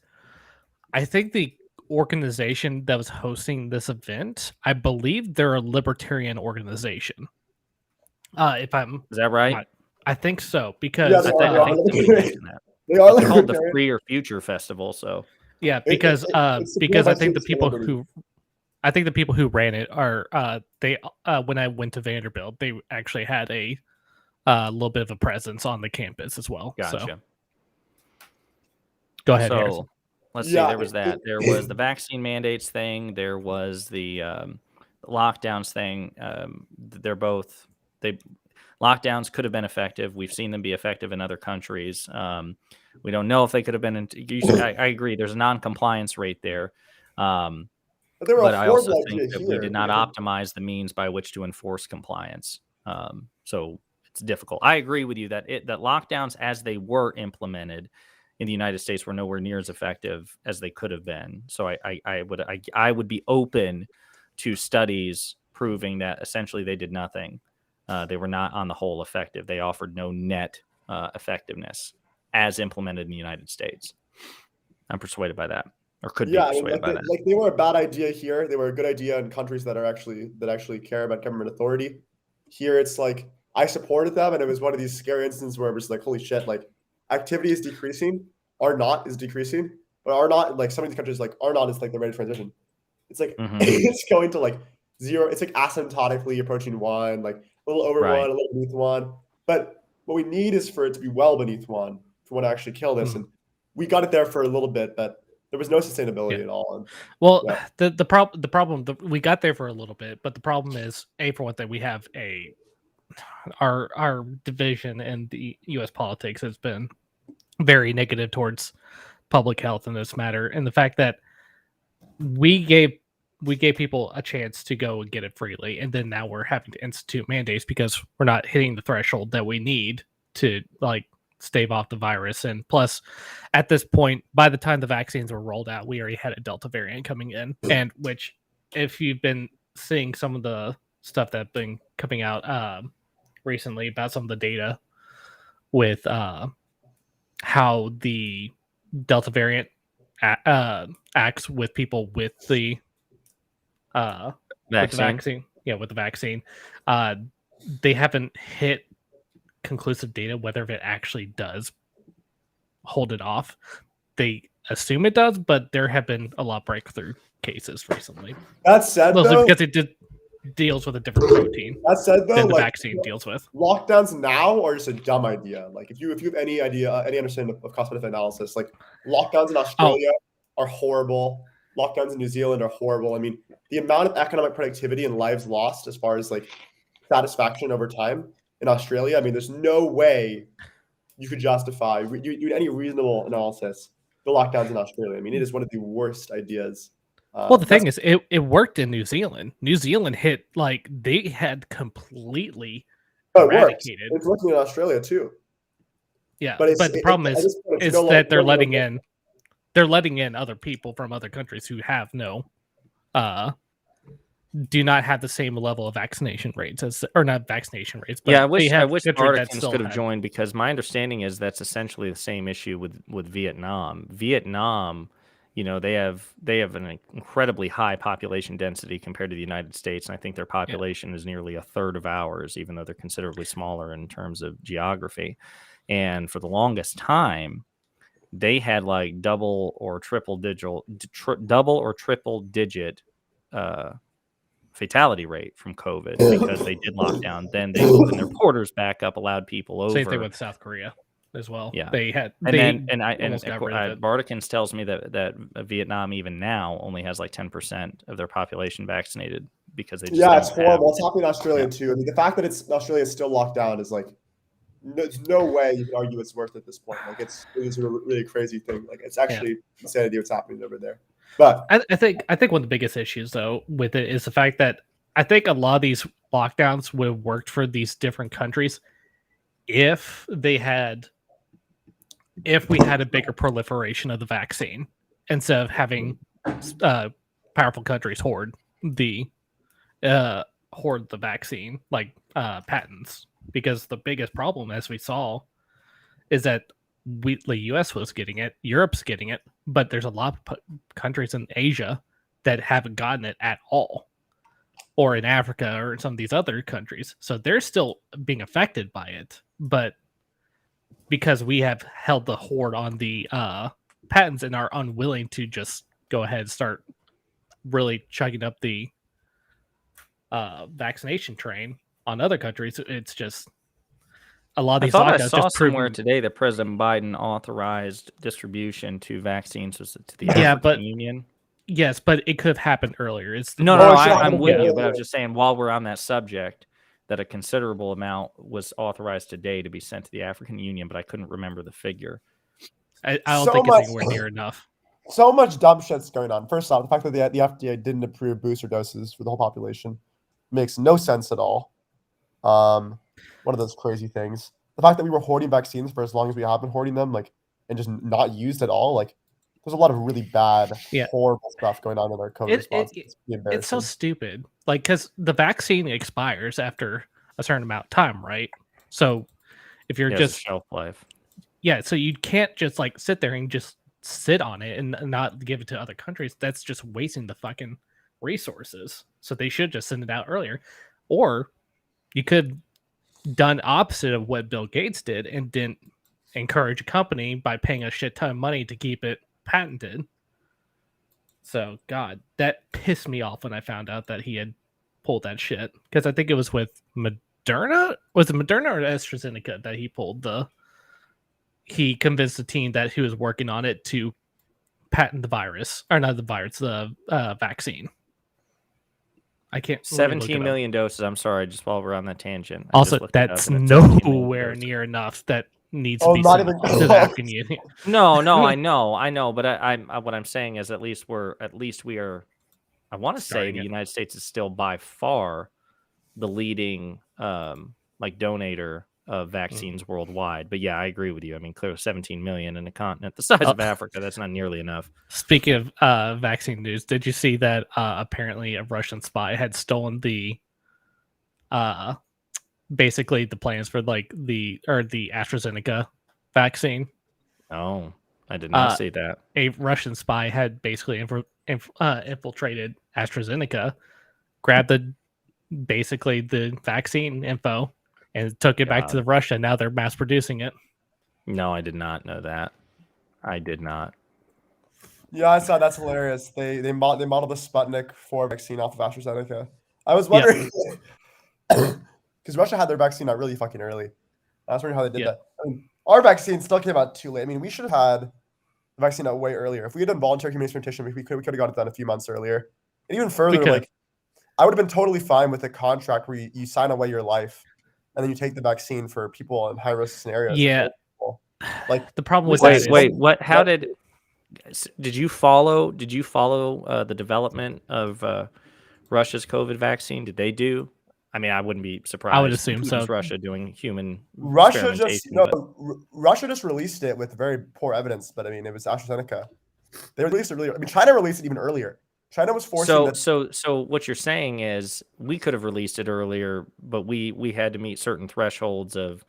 I think the organization that was hosting this event, I believe they're a libertarian organization. If I'm Is that right? not, I think so Yeah, because they I are think somebody libertarian. mentioned that. They are It's called the libertarian. Free or Future Festival. So yeah, It- because it's supported because by I think the Students for people Liberty. who I think the people who ran it are they when I went to Vanderbilt, they actually had a little bit of a presence on the campus as well. So gotcha. go ahead, Harrison. So let's see. Yeah, There was that. There was the vaccine mandates thing. There was the lockdowns thing. They're both lockdowns could have been effective. We've seen them be effective in other countries. We don't know if they could have been. I agree. There's a non-compliance rate there. But they were But a I also horrible think idea that we here. did not optimize the means by which to enforce compliance. So it's difficult. I agree with you that that lockdowns as they were implemented in the United States were nowhere near as effective as they could have been. So I would be open to studies proving that essentially they did nothing. They were not on the whole effective. They offered no net effectiveness as implemented in the United States. I'm persuaded by that, or could be Yeah, I mean, persuaded by that. they were a bad idea here. They were a good idea in countries that actually care about government authority. Here, it's like I supported them, and it was one of these scary instances where it was like, holy shit, like activity is decreasing, R naught is decreasing, but R naught, like some of these countries, like R naught is like the ready transition. It's like it's going to like 0. It's like asymptotically approaching 1, like a little over Right. 1, a little beneath 1. But what we need is for it to be well beneath 1 if we want to actually kill this. And we got it there for a little bit, but there was no sustainability at all. And Well, yeah. the problem we got there for a little bit, but the problem is for one thing, we have our division in the U.S. politics has been very negative towards public health in this matter, and the fact that we gave people a chance to go and get it freely, and then now we're having to institute mandates because we're not hitting the threshold that we need to like stave off the virus. And plus, at this point, by the time the vaccines were rolled out, we already had a Delta variant coming in, and which, if you've been seeing some of the stuff that's been coming out recently about some of the data with how the Delta variant acts with people with the vaccine. With the vaccine. They haven't hit conclusive data whether it actually does hold it off. They assume it does, but there have been a lot of breakthrough cases recently. That said, Mostly though, because it deals with a different protein that said, though, than the like, vaccine deals with. lockdowns now are just a dumb idea. Like if you have any idea, any understanding of cost benefit analysis, like lockdowns in Australia are horrible. Lockdowns in New Zealand are horrible. I mean, the amount of economic productivity and lives lost as far as like satisfaction over time in Australia, I mean, there's no way you could justify any reasonable analysis the lockdowns in Australia. I mean, it is one of the worst ideas. Well, the thing is, it worked in New Zealand. New Zealand hit like they had completely eradicated. It's working in Australia too. Yeah, but the problem is that they're letting in other people from other countries who have do not have the same level of vaccination rates or not vaccination rates. But yeah, I wish Spartacans could have joined, because my understanding is that's essentially the same issue with Vietnam. Vietnam, they have an incredibly high population density compared to the United States, and I think their population is nearly a third of ours, even though they're considerably smaller in terms of geography. And for the longest time, they had like double or triple digit fatality rate from COVID because they did lockdown. Then they opened their borders back up, allowed people over. Same thing with South Korea as well. Yeah, they had. Bartikins tells me that Vietnam even now only has like 10% of their population vaccinated because they just it's horrible. It's happening in Australia too. I mean, the fact that Australia is still locked down is like there's no way you can argue it's worth it at this point. Like it is a really crazy thing. Like it's actually insanity what's happening over there. But I think one of the biggest issues though with it is the fact that I think a lot of these lockdowns would have worked for these different countries if we had a bigger proliferation of the vaccine instead of having powerful countries hoard the vaccine like patents. Because the biggest problem, as we saw, is that the U.S. was getting it, Europe's getting it, but there's a lot of countries in Asia that haven't gotten it at all, or in Africa or in some of these other countries. So they're still being affected by it, but because we have held the hoard on the patents and are unwilling to just go ahead and start really chugging up the vaccination train on other countries, it's just a lot of I these thought I lockdowns saw just somewhere proving. today that President Biden authorized distribution to vaccines to the Yeah, African but Union. Yes, but it could have happened earlier. It's No, Oh, no, it should I'm happen with you, earlier. but I was just saying while we're on that subject, that a considerable amount was authorized today to be sent to the African Union, but I couldn't remember the figure. I don't So think much- it's anywhere near enough. So much dumb shit's going on. First off, the fact that the FDA didn't approve booster doses for the whole population makes no sense at all. One of those crazy things. The fact that we were hoarding vaccines for as long as we have been hoarding them, like, and just not used at all, like, there's a lot of really bad, Yeah. horrible stuff going on in our COVID response. It's It's so embarrassing. stupid. Like, because the vaccine expires after a certain amount of time, right? So if you're It has a just shelf life. yeah, so you can't just like sit there and just sit on it and not give it to other countries. That's just wasting the fucking resources. So they should just send it out earlier. Or you could done opposite of what Bill Gates did and didn't encourage a company by paying a shit ton of money to keep it patented. So God, that pissed me off when I found out that he had pulled that shit. Because I think it was with Moderna. Was it Moderna or AstraZeneca that he pulled he convinced the team that he was working on it to patent the virus, or not the virus, the vaccine. I can't. let me look 17 it up. million doses. I'm sorry, just while we're on that tangent. I just Also, looked it up, that's and it's 17 million nowhere doses. near enough. That needs Oh, to be not sent even to the close. African Union. No, I know, but what I'm saying is at least we are. I want to say Starting the it. United States is still by far the leading like donator of vaccines worldwide. But yeah, I agree with you. I mean, clearly 17 million in a continent the size of Africa, that's not nearly enough. Speaking of vaccine news, did you see that apparently a Russian spy had stolen the basically the plans for like the AstraZeneca vaccine? Oh, I did not see that. A Russian spy had basically infiltrated AstraZeneca, grabbed basically the vaccine info, and took it back to Russia. Now they're mass producing it. No, I did not know that. I did not. Yeah, I saw that's hilarious. They modeled the Sputnik 4 vaccine off of AstraZeneca. I was wondering because Russia had their vaccine out really fucking early. I was wondering how they did that. I mean, our vaccine still came out too late. I mean, we should have had the vaccine out way earlier. If we had done voluntary community experimentation, we could have got it done a few months earlier. And even further, like, I would have been totally fine with a contract where you sign away your life and then you take the vaccine for people in high risk scenarios. Yeah. Like the problem with what? How did you follow? Did you follow the development of Russia's COVID vaccine? Did they do? I mean, I wouldn't be surprised. I would assume so. Russia doing human Russia experimentation, just released it with very poor evidence, but I mean, it was AstraZeneca. They released it really. I mean, China released it even earlier. China was forcing. So what you're saying is we could have released it earlier, but we had to meet certain thresholds of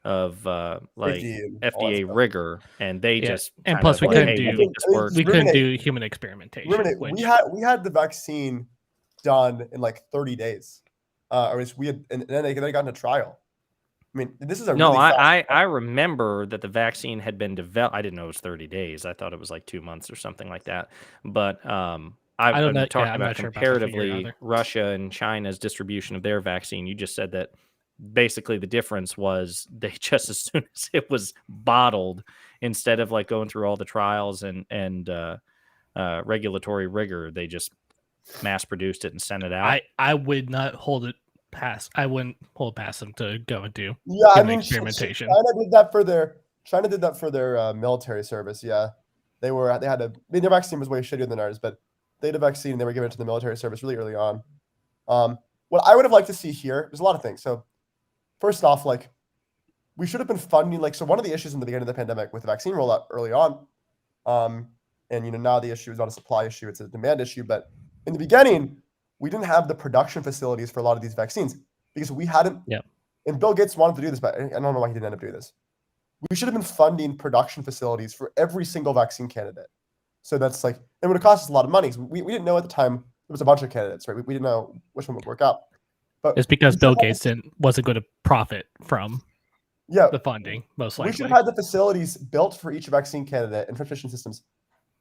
like FDA rigor, and they just and plus we couldn't do human experimentation. We had the vaccine done in like 30 days, or we had, and then they got into trial. I mean, this is a no. Really I remember that the vaccine had been developed. I didn't know it was 30 days. I thought it was like 2 months or something like that. But I've been talking about comparatively Russia and China's distribution of their vaccine. You just said that basically the difference was they just as soon as it was bottled, instead of like going through all the trials and regulatory rigor, they just mass produced it and sent it out. I would not hold it past. I wouldn't hold past them to go and do experimentation. China did that for their military service. Yeah, they had a. I mean, their vaccine was way shittier than ours, but they had a vaccine and they were giving it to the military service really early on. What I would have liked to see here, there's a lot of things. So first off, like, we should have been funding, like, so one of the issues in the beginning of the pandemic with the vaccine rollout early on, and now the issue is not a supply issue, it's a demand issue. But in the beginning, we didn't have the production facilities for a lot of these vaccines because we hadn't. Yeah. And Bill Gates wanted to do this, but I don't know why he didn't end up doing this. we should have been funding production facilities for every single vaccine candidate. So that's like, it would have cost us a lot of money. So we didn't know at the time there was a bunch of candidates, right? We didn't know which one would work out. But It's because we should Bill have had Gates wasn't going to profit from yeah, the funding, most we should likely. have had the facilities built for each vaccine candidate and transmission systems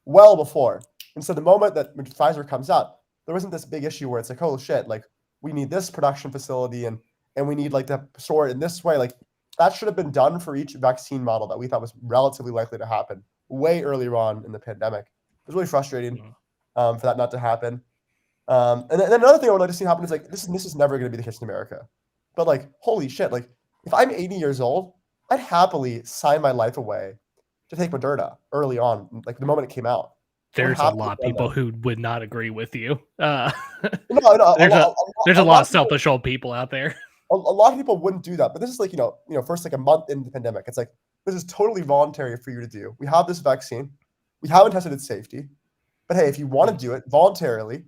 well before. And so the moment that when Pfizer comes out, there wasn't this big issue where it's like, oh shit, like we need this production facility and we need like to store it in this way. Like that should have been done for each vaccine model that we thought was relatively likely to happen way earlier on in the pandemic. It was really frustrating for that not to happen. And then another thing I would like to see happen is like this is never going to be the case in America. But like, holy shit, like if I'm 80 years old, I'd happily sign my life away to take Moderna early on, like the moment it came out. There's a lot of people who would not agree with you. No, there's a lot of selfish old people out there. A lot of people wouldn't do that, but this is like, first like a month into the pandemic. It's like, this is totally voluntary for you to do. We have this vaccine. We haven't tested its safety. But hey, if you want to do it voluntarily,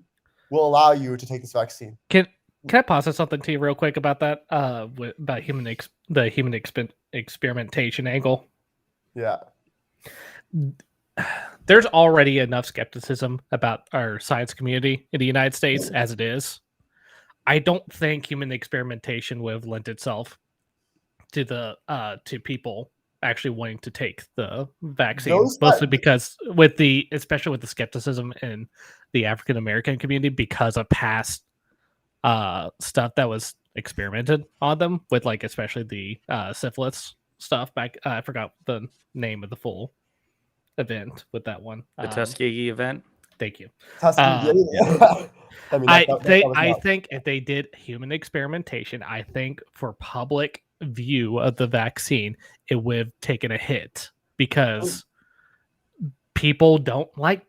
we'll allow you to take this vaccine. Can I posit something to you real quick about that? About the human experimentation angle? Yeah. There's already enough skepticism about our science community in the United States as it is. I don't think human experimentation would have lent itself to the to people actually wanting to take the vaccine, mostly because especially with the skepticism in the African American community because of past stuff that was experimented on them with, like especially the syphilis stuff back. I forgot the name of the full event with that one. The Tuskegee event. Thank you. I think if they did human experimentation, I think for public view of the vaccine, it would have taken a hit because people don't like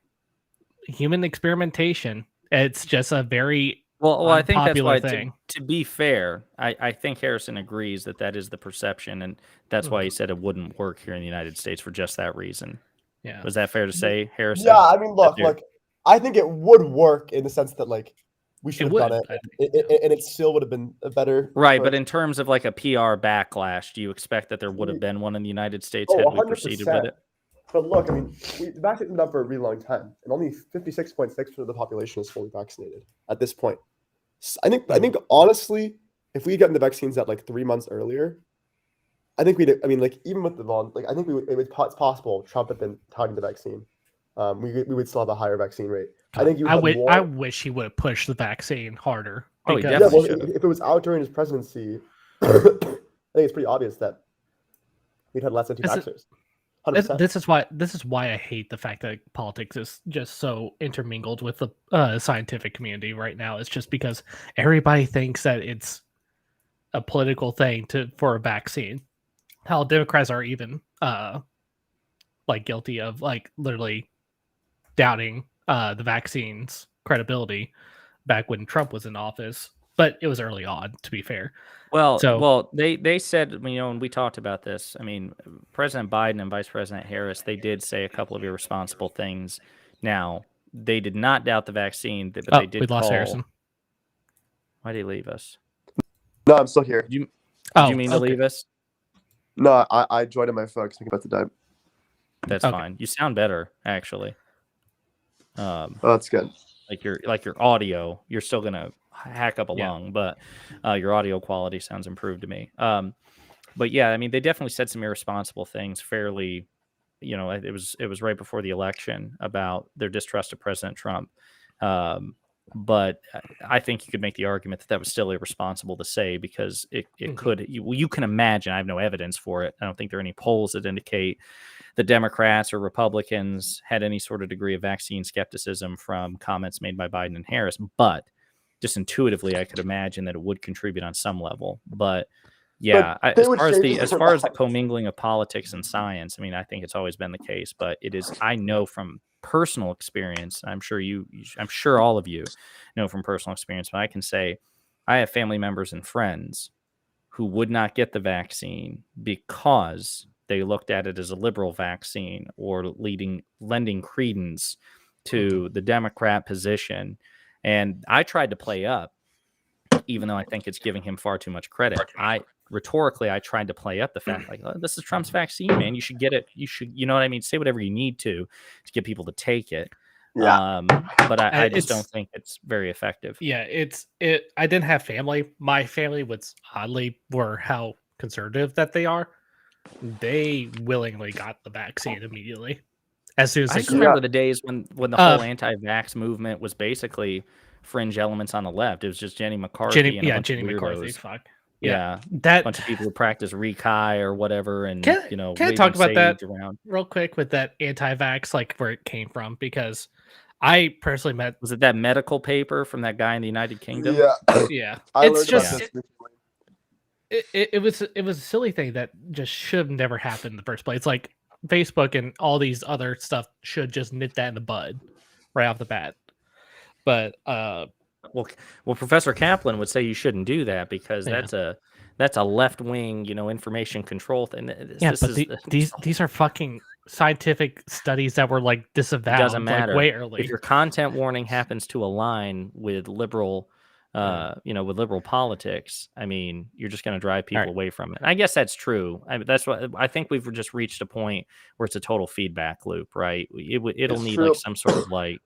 human experimentation. It's just a very well, I think that's why. thing. To be fair, I think Harrison agrees that is the perception, and that's why he said it wouldn't work here in the United States for just that reason. Yeah, was that fair to say, Harrison? Yeah, I mean, look, I think it would work in the sense that like we should have done it, and it still would have been a better. Right, but in terms of like a PR backlash, do you expect that there would have been one in the United States had we proceeded with it? But look, I mean, the vaccine's been up for a really long time, and only 56.6% of the population is fully vaccinated at this point. I think honestly, if we had gotten the vaccines at like 3 months earlier, I think we'd. I mean, like even with I think it's possible Trump had been touting the vaccine. We would still have a higher vaccine rate. I think I wish he would have pushed the vaccine harder. Oh, definitely if it was out during his presidency, I think it's pretty obvious that we'd had less anti-vaxxers. This is why I hate the fact that politics is just so intermingled with the scientific community right now. It's just because everybody thinks that it's a political thing for a vaccine. Hell, Democrats are even like guilty of like literally doubting the vaccine's credibility back when Trump was in office, but it was early on, to be fair. Well, they said, and we talked about this. I mean, President Biden and Vice President Harris, they did say a couple of irresponsible things. Now, they did not doubt the vaccine, but they did. We lost Harrison. Why did he leave us? No, I'm still here. Did you mean to leave us? No, I joined on my phone because I'm about to die. That's fine. You sound better, actually. That's good. Like your audio, you're still gonna hack up a lung, but your audio quality sounds improved to me. But yeah, I mean, they definitely said some irresponsible things. Fairly, it was right before the election about their distrust of President Trump. But I think you could make the argument that was still irresponsible to say because it could. You can imagine. I have no evidence for it. I don't think there are any polls that indicate the Democrats or Republicans had any sort of degree of vaccine skepticism from comments made by Biden and Harris. But just intuitively, I could imagine that it would contribute on some level. But yeah, as far as the commingling of politics and science, I mean, I think it's always been the case. But it is. I know from personal experience. I'm sure all of you know from personal experience. But I can say, I have family members and friends who would not get the vaccine because they looked at it as a liberal vaccine or lending credence to the Democrat position. And I tried to play up, even though I think it's giving him far too much credit. rhetorically, I tried to play up the fact like, oh, this is Trump's vaccine, man. You should get it. You should, you know what I mean? Say whatever you need to get people to take it. Yeah. But I just don't It's- think it's very effective. Yeah, I didn't have family. My family was oddly were how conservative that they are. They willingly got the vaccine immediately as soon as I they just could. remember the days when the whole anti-vax movement was basically fringe elements on the left. It was just Jenny McCarthy and a bunch Jenny of McCarthy. weirdos. Fuck. Yeah, a That bunch of people who practice Rekai or whatever, and Can I talk waving about that sage around. real quick with that anti-vax, like where it came from? Because I personally met. Was it that medical paper from that guy in the United Kingdom? Yeah. Yeah, I it's learned just about this recently. it was a silly thing that just should have never happened in the first place. Like Facebook and all these other stuff should just nip that in the bud right off the bat. But Well, Professor Kaplan would say you shouldn't do that because Yeah. that's a left wing, information control thing. These are fucking scientific studies that were like disavowed. It doesn't matter. Like, way early. If your content warning happens to align with liberal, with liberal politics, I mean, you're just going to drive people away from it. I guess that's true. That's what I think. We've just reached a point where it's a total feedback loop, right? It'll need like some sort of like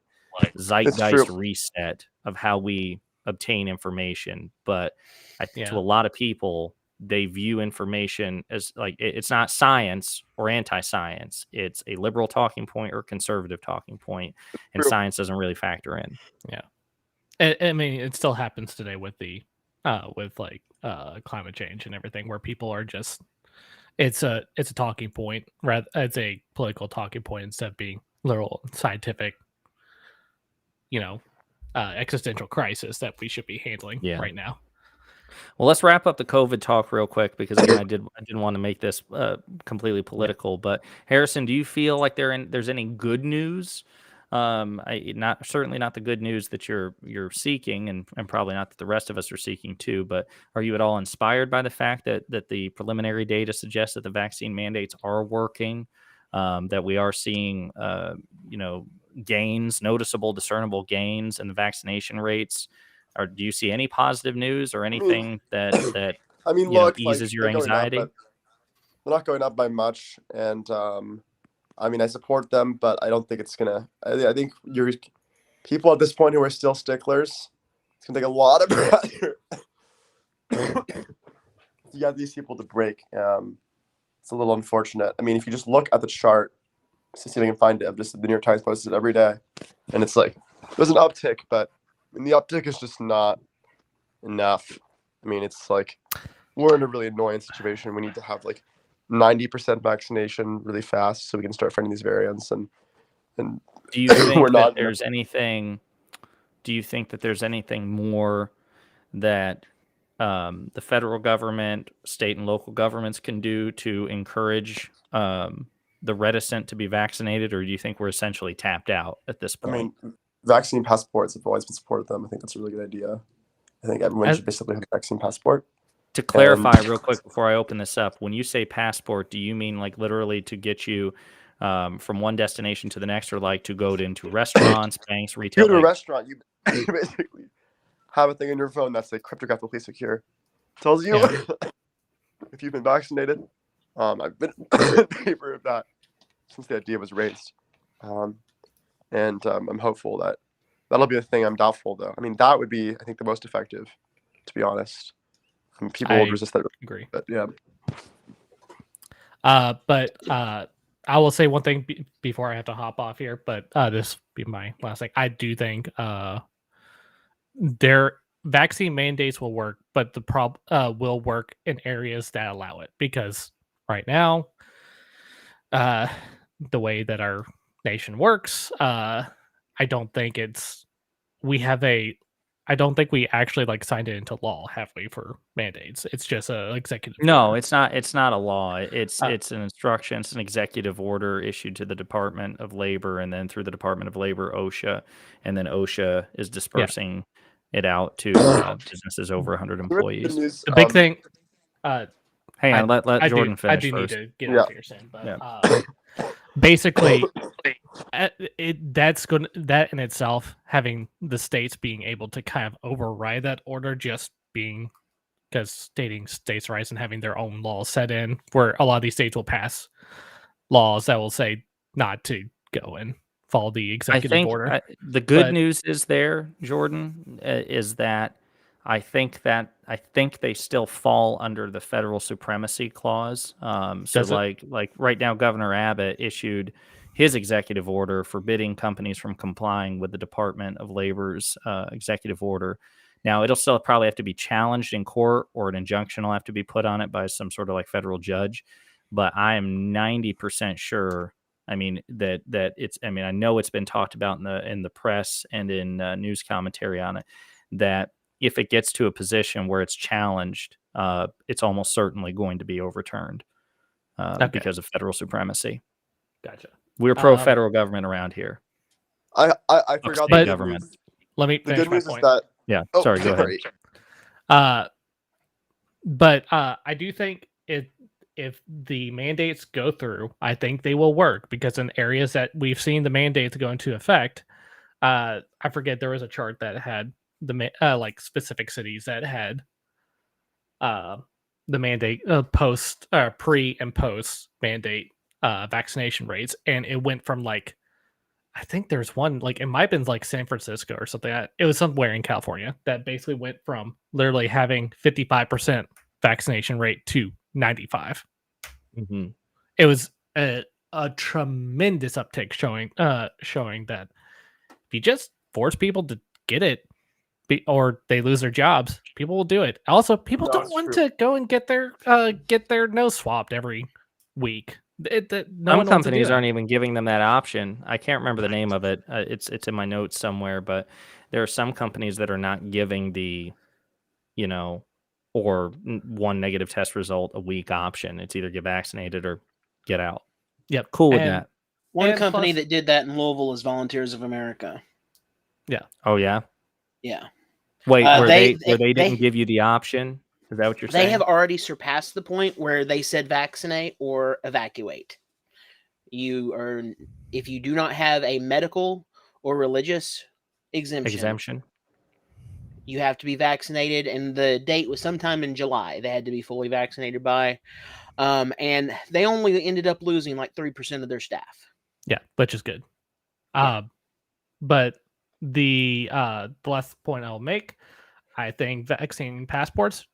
zeitgeist reset of how we obtain information. But I think to a lot of people, they view information as like it's not science or anti-science. It's a liberal talking point or conservative talking point, and science doesn't really factor in. Yeah, I mean, it still happens today with the climate change and everything, where people are just it's a talking point, rather it's a political talking point instead of being literal scientific, existential crisis that we should be handling right now. Well, let's wrap up the COVID talk real quick because again, I didn't want to make this completely political. But Harrison, do you feel like there's any good news? Certainly not the good news that you're seeking, and probably not that the rest of us are seeking too. But are you at all inspired by the fact that the preliminary data suggests that the vaccine mandates are working? That we are seeing, gains, noticeable, discernible gains in the vaccination rates? Or do you see any positive news or anything that eases your anxiety? They're not going up by much, and I support them, but I don't think it's gonna. I think your people at this point who are still sticklers, it's gonna take a lot of pressure to get these people to break. It's a little unfortunate. I mean, if you just look at the chart, see if I can find it. The New York Times posts it every day, and it's like there's an uptick, but the uptick is just not enough. I mean, it's like we're in a really annoying situation. We need to have like 90% vaccination really fast so we can start finding these variants. And do you think that there's anything? Do you think that there's anything more that the federal government, state and local governments can do to encourage the reticent to be vaccinated, or do you think we're essentially tapped out at this point? I mean, vaccine passports have always been supported them. I think that's a really good idea. I think everyone should basically have a vaccine passport. To clarify real quick before I open this up, when you say passport, do you mean like literally to get you from one destination to the next, or like to go into restaurants, banks, retail? You go to a restaurant, you basically have a thing on your phone that's like cryptographically secure. Tells you if you've been vaccinated. I've been in favor of that since the idea was raised. And I'm hopeful that that'll be a thing. I'm doubtful, though. I mean, that would be, I think, the most effective, to be honest. People would resist that. Agree. But, yeah. But I will say one thing before I have to hop off here, but this will be my last thing. I do think their vaccine mandates will work, but the will work in areas that allow it. Because right now, the way that our nation works, I don't think I don't think we actually like signed it into law, have we, for mandates? It's just a executive No, order. it's not. It's not a law. It's an instruction. It's an executive order issued to the Department of Labor, and then through the Department of Labor, OSHA, and then OSHA is dispersing it out to businesses over 100 employees. The big thing. Hang on, let Jordan finish I do first. need to get off here soon, but basically, that in itself, having the states being able to kind of override that order just being because stating states' rights and having their own laws set in, where a lot of these states will pass laws that will say not to go and follow the I executive think order. the good But- news is there, Jordan, is that I think they still fall under the federal supremacy clause. So Does it? like right now, Governor Abbott issued his executive order forbidding companies from complying with the Department of Labor's executive order. Now, it'll still probably have to be challenged in court, or an injunction will have to be put on it by some sort of like federal judge. But I am 90% sure. I mean that it's. I mean, I know it's been talked about in the press and in news commentary on it, that if it gets to a position where it's challenged, it's almost certainly going to be overturned because of federal supremacy. Gotcha. We're pro-federal government around here. I forgot State the government. good news. Let me The finish good my news is point. that Yeah, oh, sorry, go ahead. sorry. But I do think if the mandates go through, I think they will work, because in areas that we've seen the mandates go into effect, I forget, there was a chart that had the like specific cities that had the mandate post pre and post mandate vaccination rates, and it went from like, I think there's one, like it might have been like San Francisco or something. It was somewhere in California that basically went from literally having 55% vaccination rate to 95. Mm-hmm. It was a tremendous uptick, showing that if you just force people to get it, or they lose their jobs, people will do it. Also, people No, don't it's want true. to go and get their nose swabbed every week. No Some one wants to do companies that. aren't even giving them that option. I can't remember the name of it. It's in my notes somewhere, but there are some companies that are not giving the, or one negative test result a week option. It's either get vaccinated or get out. Yep, Cool with and that. One And company plus- that did that in Louisville is Volunteers of America. Oh yeah. Yeah. Wait, where they they didn't give you the option? Is that what you're saying? They have already surpassed the point where they said vaccinate or evacuate. If you do not have a medical or religious exemption, you have to be vaccinated, and the date was sometime in July. They had to be fully vaccinated by, and they only ended up losing like 3% of their staff. Yeah, which is good. Yeah. But the last point I'll make, I think vaccine passports,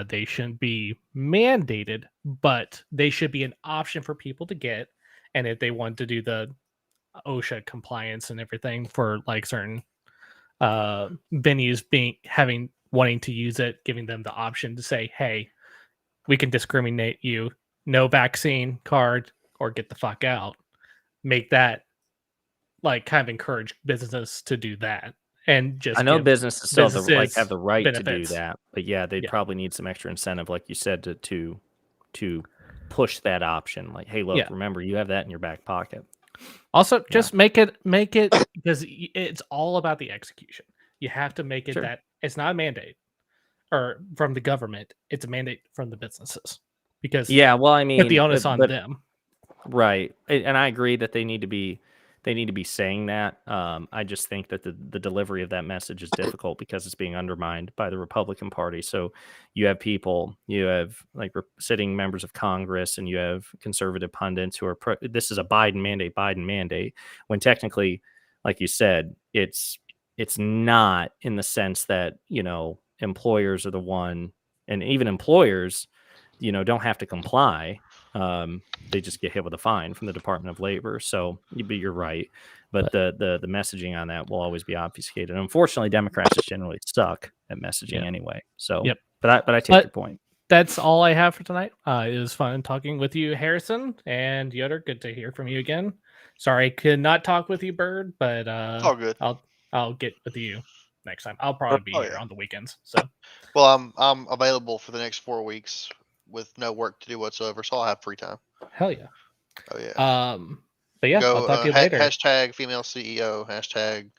they shouldn't be mandated, but they should be an option for people to get. And if they want to do the OSHA compliance and everything for like certain venues wanting to use it, giving them the option to say, hey, we can discriminate you, no vaccine card, or get the fuck out. Make that, like, kind of encourage businesses to do that, and just I know give businesses still have businesses the right to benefits. do that, but yeah, they'd Yeah. probably need some extra incentive, like you said, to push that option. Like, hey, look, Yeah. remember, you have that in your back pocket. Also, just make it because it's all about the execution. You have to make it Sure. that it's not a mandate or from the government; it's a mandate from the businesses, because Yeah, well, I mean, put the onus on but- them. right, and I agree that they need to be saying that. I just think that the delivery of that message is difficult because it's being undermined by the Republican Party. So you have like sitting members of Congress, and you have conservative pundits who are this is a Biden mandate, when technically, like you said, it's not, in the sense that employers are the one, and even employers don't have to comply. They just get hit with a fine from the Department of Labor. So you're right, but the messaging on that will always be obfuscated. And unfortunately, Democrats just generally suck at messaging anyway. So, Yep. but I take your point. That's all I have for tonight. It was fun talking with you, Harrison, and Yoder. Good to hear from you again. Sorry I could not talk with you, Bird, but all good. I'll get with you next time. I'll probably be here on the weekends. So, Well, I'm available for the next 4 weeks with no work to do whatsoever, so I'll have free time. hell yeah. Oh yeah. But yeah, I'll talk to you later. Hashtag female CEO. Hashtag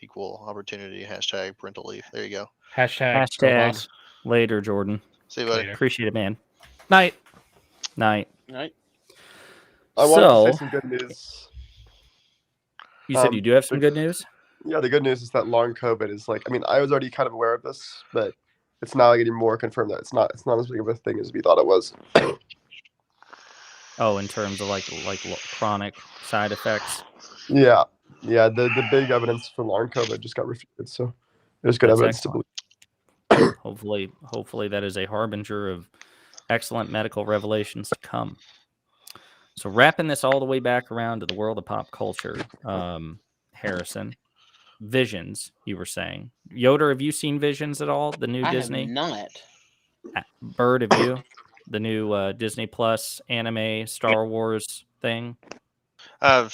equal opportunity. Hashtag parental leave. There you go. Hashtag Later, Jordan. See you, buddy. Later. Appreciate it, man. Night. Night. Right? I want to So- say some good news. You said you do have some good news? Yeah, the good news is that long COVID is like, I mean, I was already kind of aware of this, but it's now getting more confirmed that it's not as big of a thing as we thought it was. Oh, in terms of like chronic side effects. Yeah. The big evidence for long COVID just got refuted, so there's good That's evidence excellent. to believe. Hopefully that is a harbinger of excellent medical revelations to come. So wrapping this all the way back around to the world of pop culture, Harrison, Visions, you were saying. Yoder, have you seen Visions at all? The new Disney? I have not. Bird, have you? The new Disney Plus anime Star Wars thing? I've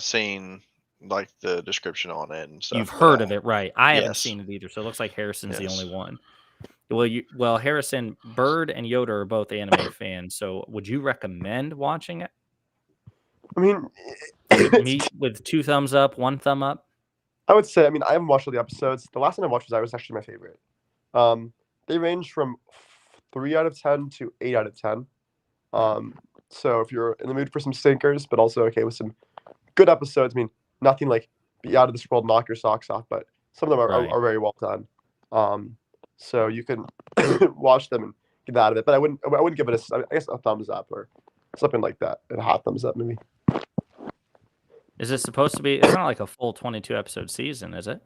seen like the description on it and stuff. You've heard of it, right? I haven't Yes. seen it either, so it looks like Harrison's the Yes. only one. Well, Harrison, Bird, and Yoder are both anime fans, so would you recommend watching it? I mean, Me with 2 thumbs up, 1 thumb up. I would say, I mean, I haven't watched all the episodes. The last one I watched was actually my favorite. They range from 3 out of 10 to 8 out of 10. So if you're in the mood for some stinkers, but also okay with some good episodes, I mean, nothing like be out of this world, knock your socks off, but some of them Right. are very well done. So you can watch them and get out of it. But I wouldn't give it I guess a thumbs up or something like that, a half thumbs up maybe. Is it supposed to be? It's not like a full 22 episode season, is it?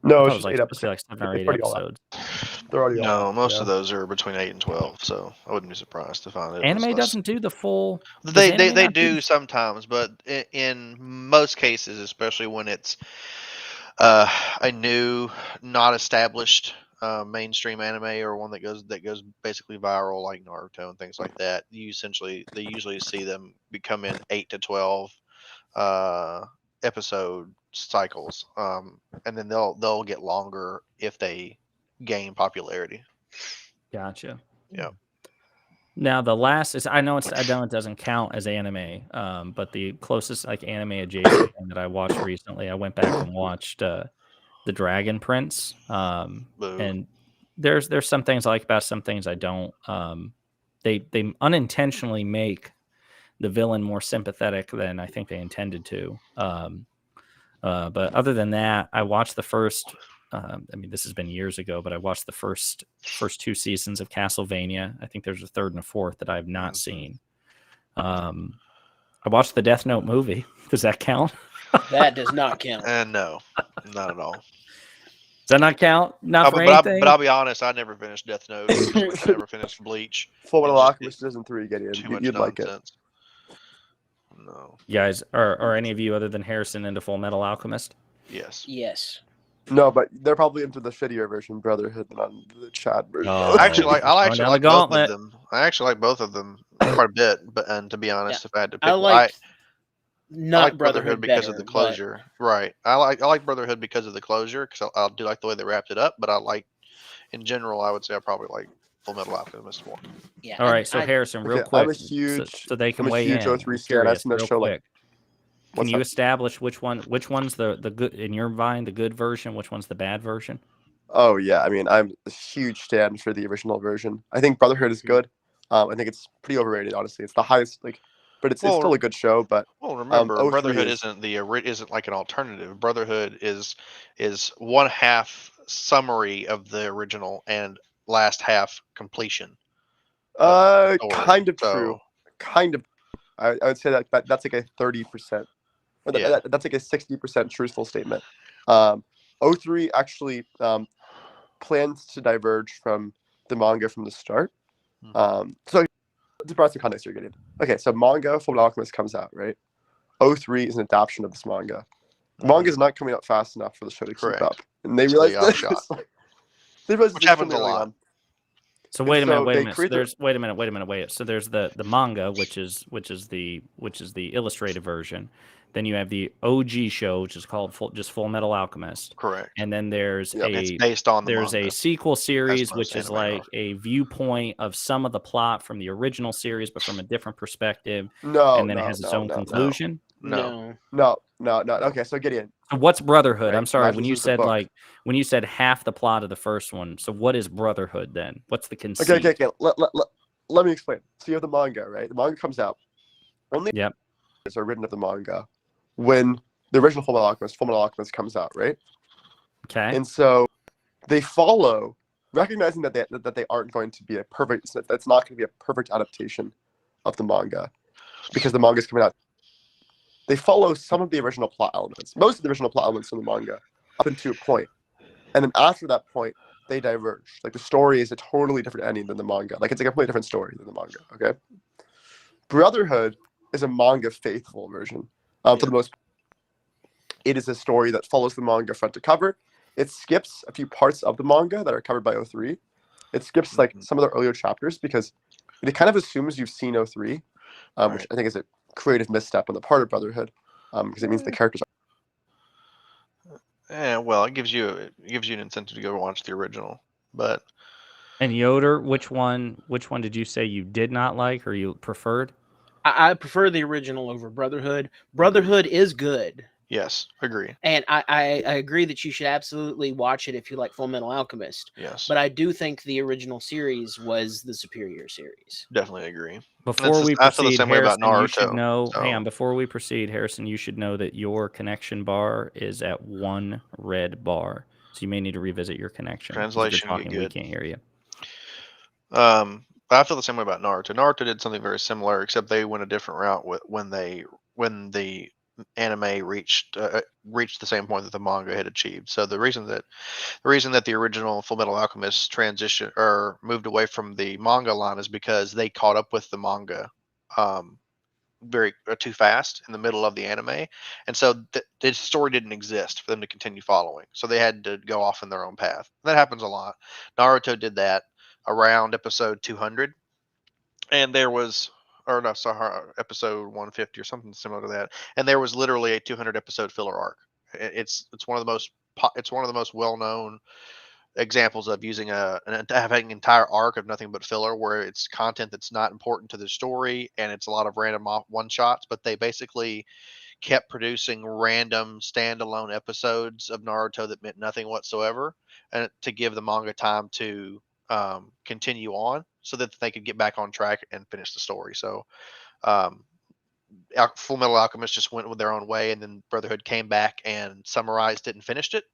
No, I it's thought just it 8 was like episodes. 7 or It's 8 already all out. episodes. They're already all No, out, most yeah. of those are between 8 and 12, so I wouldn't be surprised to find it. Anime doesn't do the full. They does anime they not do sometimes, but in most cases, especially when it's a new, not established mainstream anime or one that goes basically viral like Naruto and things like that, they usually see them become in 8 to 12 episode cycles, and then they'll get longer if they gain popularity. Gotcha. Yeah. Now the last is I know it doesn't count as anime, but the closest like anime adjacent thing that I watched recently, I went back and watched The Dragon Prince, and there's some things I like about, some things I don't. They unintentionally make the villain more sympathetic than I think they intended to. But other than that, I watched the first. I mean, this has been years ago, but I watched the first 2 seasons of Castlevania. I think there's a 3rd and a 4th that I have not seen. I watched the Death Note movie. Does that count? That does not count. No, not at all. Does that not count? Not for but anything? I'll be honest, I never finished Death Note. I never finished Bleach. Full Metal It's just- Alchemist Season 3, get in. Too much You'd like it. nonsense. No. You guys, are any of you other than Harrison into Full Metal Alchemist? Yes. Yes. No, but they're probably into the shittier version, Brotherhood, than on the Chad version. Oh. I actually like Going down the both gauntlet. of them. I actually like both of them quite a bit. And to be honest, if I had to pick, I like I not like Brotherhood because better, of the but closure. Right. I like Brotherhood because of the closure. Because I do like the way they wrapped it up. But I like, in general, I would say I probably like Full Metal Alchemist more. yeah. All right, so Harrison, real Okay, quick, I'm a huge, so they can I'm a weigh huge in. O3 I'm stan. I've curious, seen that real show like quick. Can What's you that? establish which one's the good in your mind, the good version, which one's the bad version? Oh yeah, I mean, I'm a huge stan for the original version. I think Brotherhood is good. I think it's pretty overrated, honestly. It's the highest, but it's still a good show. But Well, remember, 03 Brotherhood is- isn't like an alternative. Brotherhood is one half summary of the original and last half completion. Story. Kind of So- true. Kind of. I would say that's like a 30%. Or Yeah. that's like a 60% truthful statement. 03 actually plans to diverge from the manga from the start. So to provide some context you're getting. Okay, so manga Full Metal Alchemist comes out, right? 03 is an adaptation of this manga. The manga is not coming out fast enough for the show to Correct. keep up, and they So realized they got this. shot. They realized Which this happens a early lot. on. So And wait a minute, so wait a they minute. So created- there's wait a minute. So there's the manga, which is the illustrated version. Then you have the OG show, which is called Full Metal Alchemist, Correct. and then there's Yep. It's a based on the there's manga. a sequel series, most which is anime like are. a viewpoint of some of the plot from the original series, but from a different perspective, No, and then no, it has its no, own no, conclusion. No. No. Okay, so Gideon. So what's Brotherhood? Right, I'm sorry, matches when you with the said book. when you said half the plot of the first one. So what is Brotherhood then? What's the conceit? Okay. Let me explain. So you have the manga, right? The manga comes out. Only Yep. are written of the manga when the original Full Metal Alchemist comes out, right? Okay. And so they follow recognizing that they aren't going to be a perfect. That's not going to be a perfect adaptation of the manga, because the manga is coming out. They follow some of the original plot elements, most of the original plot elements from the manga, up into a point, and then after that point, they diverge. Like the story is a totally different ending than the manga. Like it's a completely different story than the manga. Okay. Brotherhood is a manga faithful version. For the most, it is a story that follows the manga front to cover. It skips a few parts of the manga that are covered by 03. It skips like some of the earlier chapters because it kind of assumes you've seen 03, which I think is a creative misstep on the part of Brotherhood, because it means the characters are. Yeah, well, it gives you an incentive to go watch the original. But And Yoder, which one did you say you did not like or you preferred? I prefer the original over Brotherhood. Brotherhood is good. Yes, agree. And I agree that you should absolutely watch it if you like Full Metal Alchemist. Yes. But I do think the original series was the superior series. Definitely agree. Before we proceed, Harrison, you should Naruto, know. so. Hang on, before we proceed, Harrison, you should know that your connection bar is at 1 red bar, so you may need to revisit your connection. Translation, if you're talking, good. we can't hear you. I feel the same way about Naruto. Naruto did something very similar, except they went a different route when the anime reached the same point that the manga had achieved. So the reason that the original Full Metal Alchemist transition or moved away from the manga line is because they caught up with the manga very too fast in the middle of the anime, and so the story didn't exist for them to continue following. So they had to go off in their own path. That happens a lot. Naruto did that around episode 200, and there was. Or no, sorry, episode 150 or something similar to that, and there was literally a 200 episode filler arc. It's one of the most well known examples of using having an entire arc of nothing but filler, where it's content that's not important to the story, and it's a lot of random one shots. But they basically kept producing random standalone episodes of Naruto that meant nothing whatsoever, and to give the manga time to continue on, so that they could get back on track and finish the story. So Full Metal Alchemist just went with their own way, and then Brotherhood came back and summarized it and finished it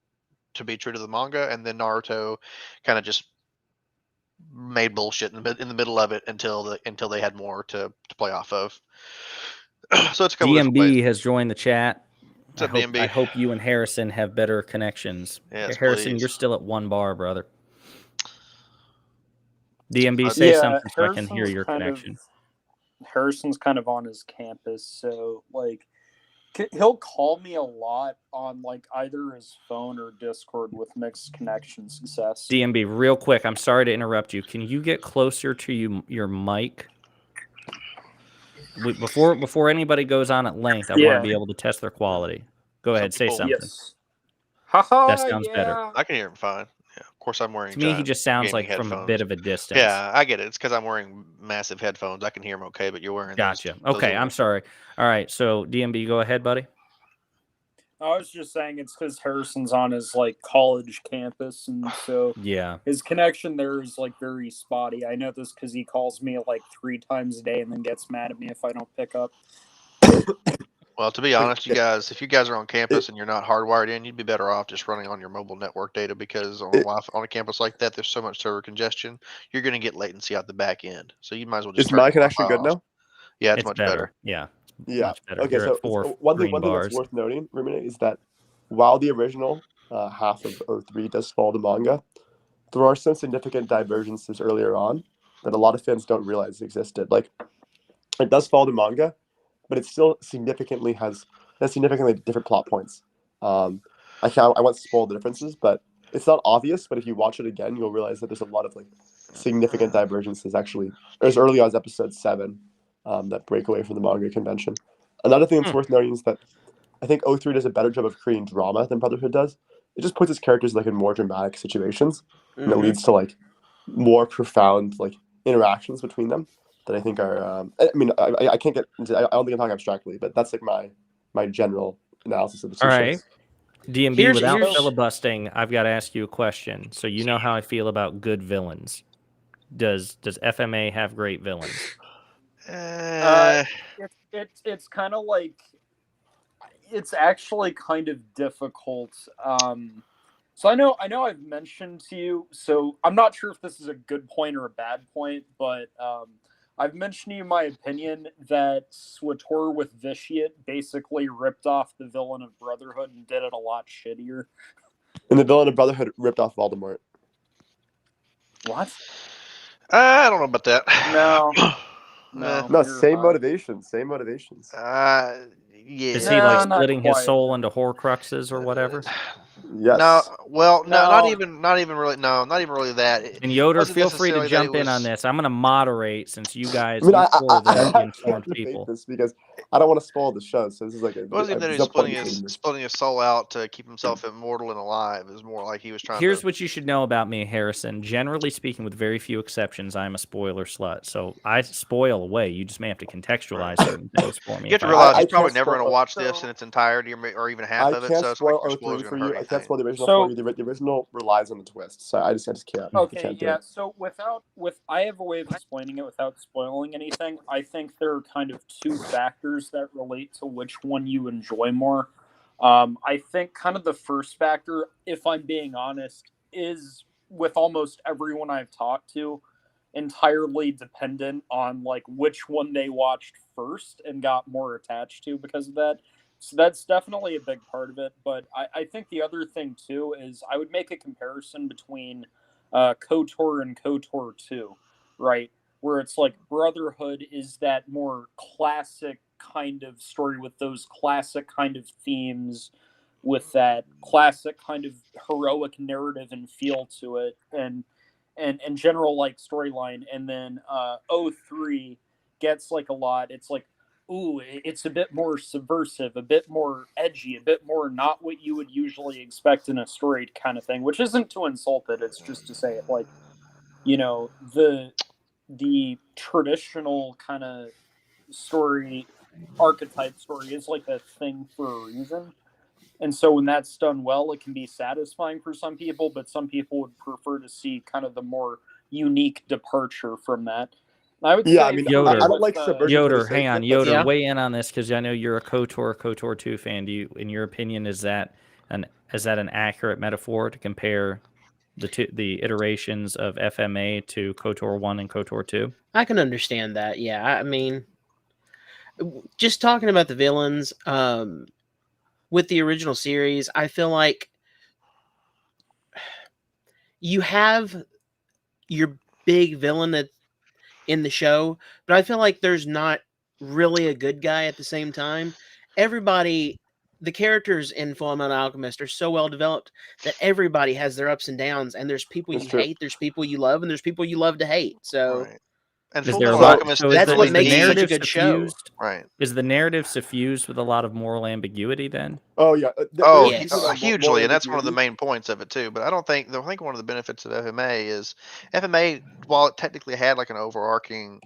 to be true to the manga, and then Naruto kind of just made bullshit in the middle of it until they had more to play off of. So it's a couple different ways. DMB has joined the chat. What's up, DMB? I hope you and Harrison have better connections. Yes, Harrison, please. you're still at 1 bar, brother. DMB, say something so I can hear your connection. Harrison's kind of on his campus, so like he'll call me a lot on like either his phone or Discord with mixed connection success. DMB, real quick, I'm sorry to interrupt you. Can you get closer to your mic? Before anybody goes on at length, I want to be able to test their quality. Go ahead, say something. Yes. Haha, that sounds better. I can hear him fine. Yeah, of course, I'm wearing. To me, he just sounds like headphones. From a bit of a distance. Yeah, I get it. It's because I'm wearing massive headphones. I can hear him okay, but you're wearing. Gotcha. Okay, I'm sorry. All right, so DMB, go ahead, buddy. I was just saying it's because Harrison's on his like college campus, and so his connection there is like very spotty. I know this because he calls me like 3 times a day and then gets mad at me if I don't pick up. Well, to be honest, you guys, if you guys are on campus and you're not hardwired in, you'd be better off just running on your mobile network data, because on a campus like that, there's so much server congestion, you're going to get latency out the back end. So you might as well just. Is my connection good now? Yeah, it's much better. Yeah. Much better. Okay, so one thing that's worth noting, Ruminate, is that while the original half of 03 does follow the manga, there are some significant divergences earlier on that a lot of fans don't realize existed. Like, it does follow the manga, but it still significantly has different plot points. I won't spoil the differences, but it's not obvious. But if you watch it again, you'll realize that there's a lot of like significant divergences actually, as early as episode 7, that break away from the manga convention. Another thing that's worth noting is that I think 03 does a better job of creating drama than Brotherhood does. It just puts its characters like in more dramatic situations, and it leads to like more profound like interactions between them that I think are. I can't get into. I don't think I'm talking abstractly, but that's like my general analysis of the two shows. All right, DMB, without filibustering, I've got to ask you a question. So you know how I feel about good villains. Does FMA have great villains? It's kind of like. It's actually kind of difficult. So I know I've mentioned to you, so I'm not sure if this is a good point or a bad point, but I've mentioned to you my opinion that SWTOR with Vitiate basically ripped off the villain of Brotherhood and did it a lot shittier. And the villain of Brotherhood ripped off Voldemort. What? I don't know about that. No. No, same motivations. Yeah. Is he like splitting his soul into Horcruxes or whatever? Yes. Not even really. No, not even really that. And Yoder, feel free to jump in on this. I'm going to moderate since you guys I informed people. This because I don't want to spoil the show. So this is like it wasn't even that he's splitting his soul out to keep himself immortal and alive. It was more like he was trying. Here's what you should know about me, Harrison. Generally speaking, with very few exceptions, I'm a spoiler slut. So I spoil away. You just may have to contextualize certain things for me. You have to realize he's probably never going to watch this in its entirety or even half of it. So it's like your spoilers for you. I can't spoil the original for you. The original relies on the twist, so I just can't. Okay, yeah. So I have a way of explaining it without spoiling anything. I think there are kind of two factors that relate to which one you enjoy more. I think kind of the first factor, if I'm being honest, is with almost everyone I've talked to, entirely dependent on like which one they watched first and got more attached to because of that. So that's definitely a big part of it. But I think the other thing, too, is I would make a comparison between KOTOR and KOTOR 2, right? Where it's like Brotherhood is that more classic kind of story with those classic kind of themes, with that classic kind of heroic narrative and feel to it, and general like storyline. And then 03 gets like a lot. It's like, ooh, it's a bit more subversive, a bit more edgy, a bit more not what you would usually expect in a story kind of thing, which isn't to insult it. It's just to say it like, you know, the traditional kind of story, archetype story is like a thing for a reason. And so when that's done well, it can be satisfying for some people, but some people would prefer to see kind of the more unique departure from that. I would say, I mean, Yoder, I don't like subversion. Yoder, hang on, Yoder, weigh in on this because I know you're a KOTOR 2 fan. Do you, in your opinion, is that an accurate metaphor to compare the iterations of FMA to KOTOR 1 and KOTOR 2? I can understand that. Yeah, I mean, just talking about the villains with the original series, I feel like you have your big villain that in the show, but I feel like there's not really a good guy at the same time. Everybody, the characters in Fullmetal Alchemist are so well developed that everybody has their ups and downs, and there's people you hate, there's people you love, and there's people you love to hate. So, and Fullmetal Alchemist, that's what makes it such a good show. Right? Is the narrative suffused with a lot of moral ambiguity then? Oh yeah, hugely, and that's one of the main points of it too. But I think one of the benefits of FMA is FMA, while it technically had like an overarching,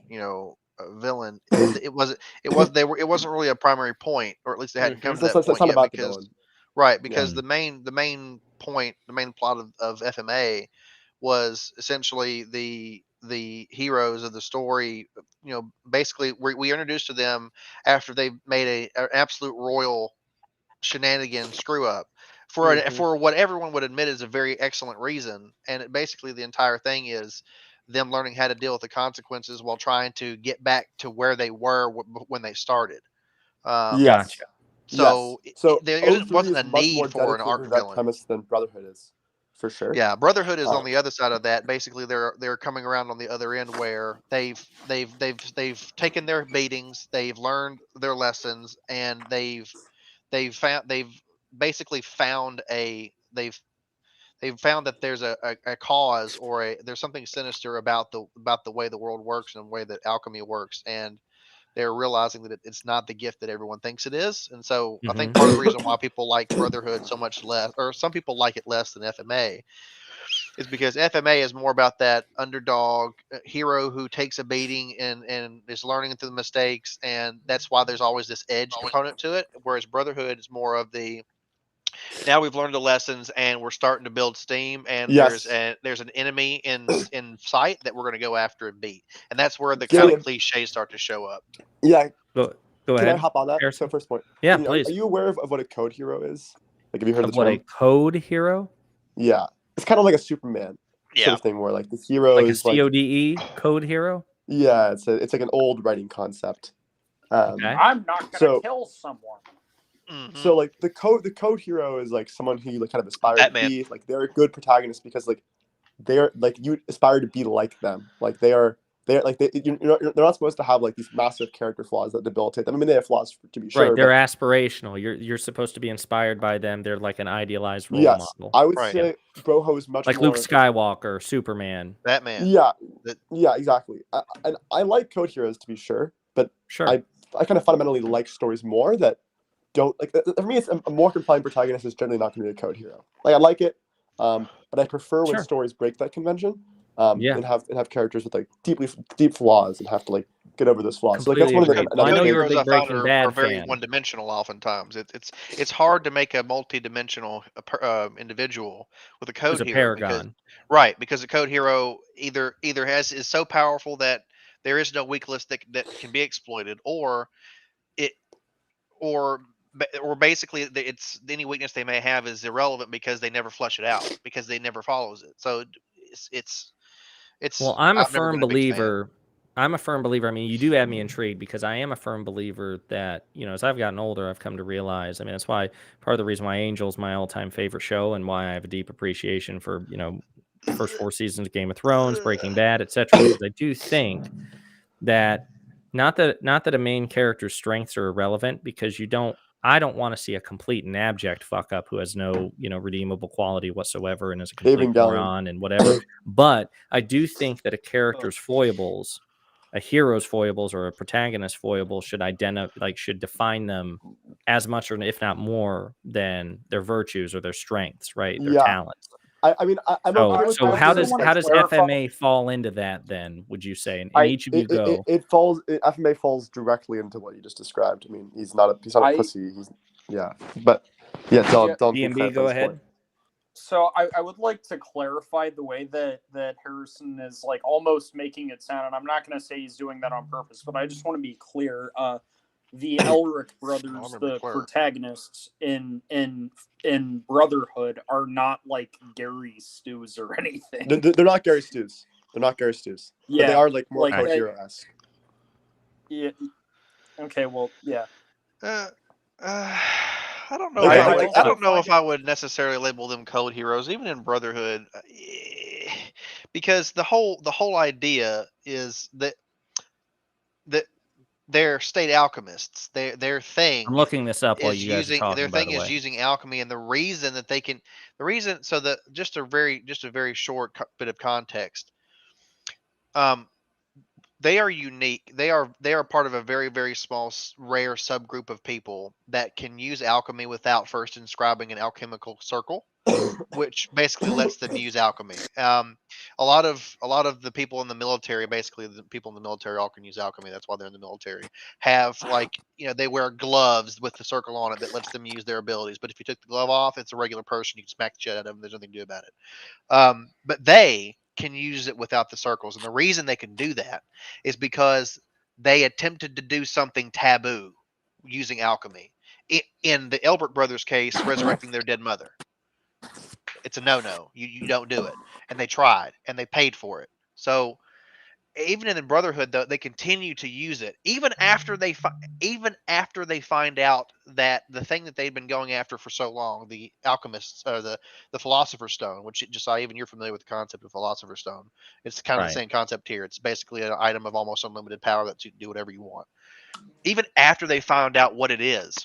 villain, it wasn't really a primary point, or at least they hadn't come to that point yet. Because the main point, the main plot of FMA was essentially the heroes of the story. Basically we introduced to them after they made an absolute royal shenanigan screw up for what everyone would admit is a very excellent reason, and basically the entire thing is them learning how to deal with the consequences while trying to get back to where they were when they started. Gotcha. So there wasn't a need for an arc villain premise than Brotherhood is, for sure. Yeah, Brotherhood is on the other side of that. Basically, they're coming around on the other end where they've taken their beatings, they've learned their lessons, and they've basically found they've found that there's a cause, or there's something sinister about the way the world works and the way that alchemy works, and they're realizing that it's not the gift that everyone thinks it is. And so I think part of the reason why people like Brotherhood so much less, or some people like it less than FMA, is because FMA is more about that underdog hero who takes a beating and is learning through the mistakes, and that's why there's always this edge component to it. Whereas Brotherhood is more of now we've learned the lessons and we're starting to build steam, and there's an enemy in sight that we're going to go after and beat, and that's where the kind of cliches start to show up. Yeah, go ahead. Can I hop on that? So first point. Yeah, please. Are you aware of what a code hero is? Like, have you heard of the what term? A code hero? Yeah, it's kind of like a Superman sort of thing, where like the hero like a is like CODE code hero. Yeah, it's like an old writing concept. Okay. I'm not gonna kill someone. So like the code hero is like someone who you like kind of aspire to be. Like they're a good protagonist because like they're like you aspire to be like them. Like they're like they're not supposed to have like these massive character flaws that debilitate them. I mean, they have flaws to be sure. Right, they're but, aspirational. You're supposed to be inspired by them. They're like an idealized role model. I would say Broho is much like more Luke Skywalker, Superman, Batman. Yeah, exactly. And I like code heroes to be sure, but I kind of fundamentally like stories more that don't like. For me, it's a more compelling protagonist is generally not going to be a code hero. Like I like it, but I prefer when stories break that convention. And have characters with like deep flaws and have to like get over those flaws. So, like that's one of the. I know you're a big Breaking Bad are very one-dimensional. Oftentimes, it's hard to make a multi-dimensional individual with a code hero. Paragon. Because a code hero either is so powerful that there is no weakness that can be exploited, or basically it's any weakness they may have is irrelevant because they never flesh it out because they never follows it. So it's well, I'm a firm believer. I mean, you do have me intrigued because I am a firm believer that, as I've gotten older, I've come to realize, I mean, that's why part of the reason why Angel's my all-time favorite show and why I have a deep appreciation for, the first 4 seasons of Game of Thrones, Breaking Bad, etc. Because I do think that not that a main character's strengths are irrelevant, because I don't want to see a complete and abject fuck up who has no, redeemable quality whatsoever and is a complete moron and whatever. But I do think that a character's foibles, a hero's foibles or a protagonist's foibles should define them as much or if not more than their virtues or their strengths, right? Their talents. So how does FMA fall into that then, would you say? And each of you go. FMA falls directly into what you just described. I mean, he's not a pussy. Don't DMB, go ahead. So I would like to clarify the way that Harrison is like almost making it sound, and I'm not going to say he's doing that on purpose, but I just want to be clear. The Elric brothers, the protagonists in Brotherhood, are not like Gary Stews or anything. They're not Gary Stews. Yeah, but they are like more code hero-esque. Yeah. Okay. Well, yeah. I don't know. I don't know if I would necessarily label them code heroes, even in Brotherhood, because the whole idea is that they're state alchemists. Their thing. I'm looking this up while you guys are talking. Their thing is using alchemy, and the reason just a very short bit of context. They are unique. They are part of a very, very small, rare subgroup of people that can use alchemy without first inscribing an alchemical circle, which basically lets them use alchemy. A lot of the people in the military, basically the people in the military, all can use alchemy. That's why they're in the military. Have they wear gloves with the circle on it that lets them use their abilities. But if you took the glove off, it's a regular person. You can smack the shit out of them. There's nothing to do about it. But they can use it without the circles, and the reason they can do that is because they attempted to do something taboo using alchemy. In the Elbert brothers' case, resurrecting their dead mother. It's a no-no. You don't do it. And they tried, and they paid for it. So even in the Brotherhood, though, they continue to use it even after they find out that the thing that they've been going after for so long, the alchemists, the Philosopher's Stone, which even you're familiar with the concept of Philosopher's Stone. It's kind of the same concept here. It's basically an item of almost unlimited power that you can do whatever you want. Even after they found out what it is,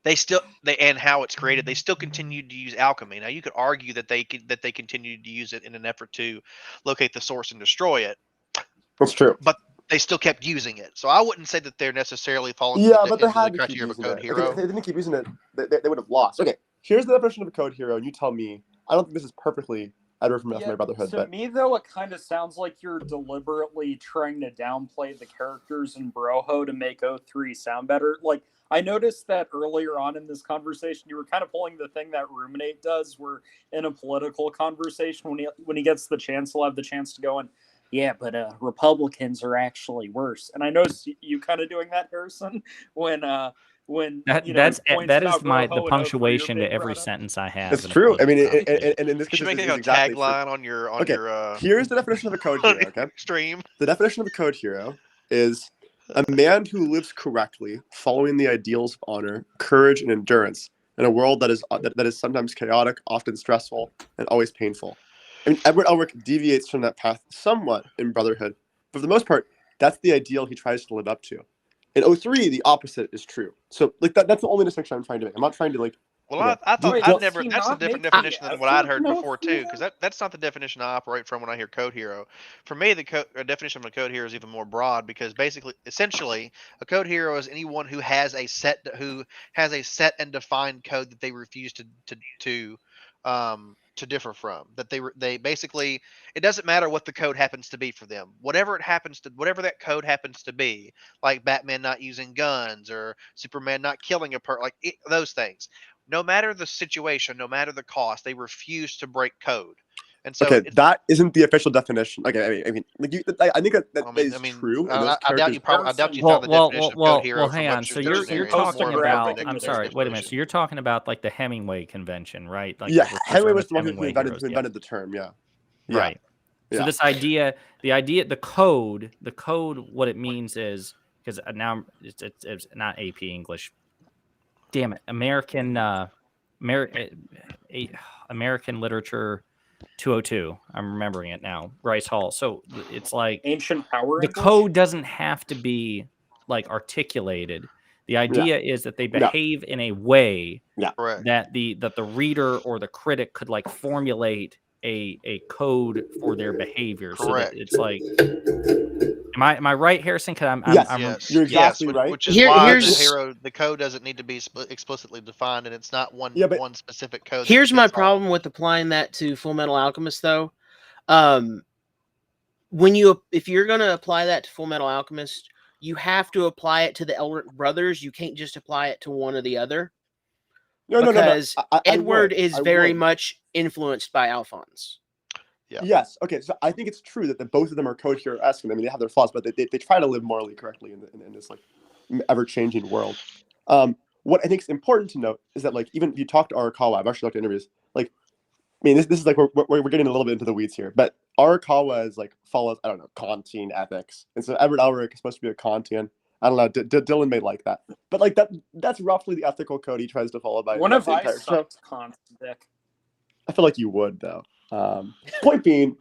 and how it's created, they still continued to use alchemy. Now you could argue that they continued to use it in an effort to locate the source and destroy it. That's true. But they still kept using it. So I wouldn't say that they're necessarily falling but they had to keep using it. If they didn't keep using it, they would have lost. Okay, here's the definition of a code hero, and you tell me. I don't think this is perfectly Edward from FMA Brotherhood. To me, though, it kind of sounds like you're deliberately trying to downplay the characters in Broho to make O3 sound better. Like, I noticed that earlier on in this conversation, you were kind of pulling the thing that Ruminate does, where in a political conversation, when he gets the chance, he'll have the chance to go and, yeah, but Republicans are actually worse. And I noticed you kind of doing that, Harrison, when when that you know, that's he points that is out my Groho the and punctuation O3 are to being every brought up. sentence I have. That's in a true. I post mean, conversation. and in this You case, should make it's it a exactly true. tagline on your Here's the definition of a code hero. Okay, stream. the definition of a code hero is a man who lives correctly, following the ideals of honor, courage, and endurance in a world that is sometimes chaotic, often stressful, and always painful. I mean, Edward Elric deviates from that path somewhat in Brotherhood, but for the most part, that's the ideal he tries to live up to. In 03, the opposite is true. So, like that's the only distinction I'm trying to make. I'm not trying to like. Well, I thought Wait, I'd does never. he That's a not different make the definition than what I'd effort heard in before 03 too, then? because that's not the definition I operate from when I hear code hero. For me, the definition of a code hero is even more broad because essentially, a code hero is anyone who has a set and defined code that they refuse to differ from. That they basically, it doesn't matter what the code happens to be for them. Whatever that code happens to be, like Batman not using guns or Superman not killing a those things. No matter the situation, no matter the cost, they refuse to break code. And so, Okay, that isn't the official definition. Okay, I mean, like I think that is true. I doubt you found the definition of code hero. Well, hang on. So you're talking about. Dictionary. I'm sorry. Wait a minute. So you're talking about like the Hemingway Convention, right? Like yeah, the Hemingway was the one who Hemingway invented heroes, the term. Yeah. Right. So Yeah. this idea, the code, what it means is because now it's not AP English. Damn it, American Literature 202. I'm remembering it now. Bryce Hall. So it's like Ancient power. The English? code doesn't have to be like articulated. The idea is that they behave in a way that the reader or the critic could like formulate a code for their behavior. So that it's like, am I right, Harrison? Because Yes, you're exactly right. Which is why the code doesn't need to be explicitly defined, and it's not one specific code. Here's my problem with applying that to Full Metal Alchemist, though. If you're going to apply that to Full Metal Alchemist, you have to apply it to the Elric brothers. You can't just apply it to one or the other. No. Edward is very much influenced by Alphonse. Yeah. Yes. Okay. So I think it's true that both of them are code hero-esque. I mean, they have their flaws, but they try to live morally correctly in this like ever-changing world. What I think is important to note is that like even if you talk to Arakawa, I've actually looked at interviews. Like, I mean, this is like we're getting a little bit into the weeds here, but Arakawa is like follows Kantian ethics, and so Edward Elric is supposed to be a Kantian. I don't know. Dylan may like that, but like that's roughly the ethical code he tries to follow by. What if I sucked Kant's dick? I feel like you would though. Point being,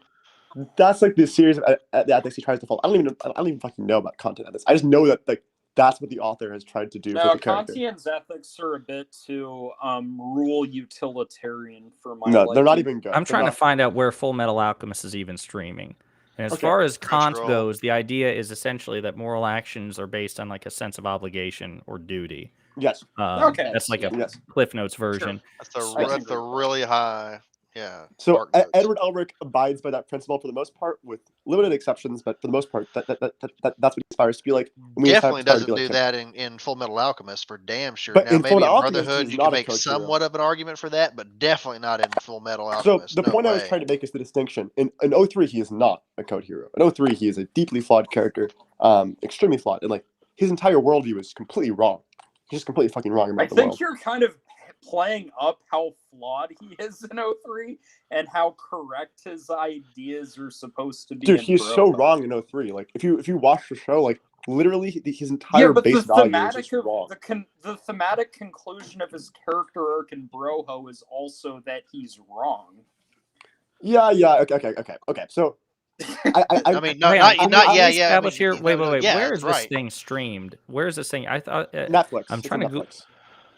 that's like the series of the ethics he tries to follow. I don't even fucking know about content ethics. I just know that like that's what the author has tried to do. No, Kantian's ethics are a bit too rule utilitarian for my. No, they're not even good. I'm trying to find out where Full Metal Alchemist is even streaming. And as far as Kant goes, the idea is essentially that moral actions are based on like a sense of obligation or duty. Yes. Okay. That's like a Cliff Notes version. Sure. That's a really high. Yeah. So Edward Elric abides by that principle for the most part, with limited exceptions, but for the most part, that's what he aspires to be like. Definitely doesn't do that in Full Metal Alchemist for damn sure. But now, maybe in Brotherhood, you can make somewhat of an argument for that, but definitely not in Full Metal Alchemist. So the point I was trying to make is the distinction. In 03, he is not a code hero. In 03, he is a deeply flawed character, extremely flawed, and like his entire worldview is completely wrong. He's just completely fucking wrong about the world. I think you're kind of playing up how flawed he is in 03 and how correct his ideas are supposed to be. Dude, he's so wrong in 03. Like if you watch the show, like literally his entire base value is just wrong. The thematic conclusion of his character arc in Broho is also that he's wrong. Yeah. Okay. So I mean, not yeah. Here. Wait. Where is this thing streamed? Where is this thing? I thought Netflix. I'm trying to go.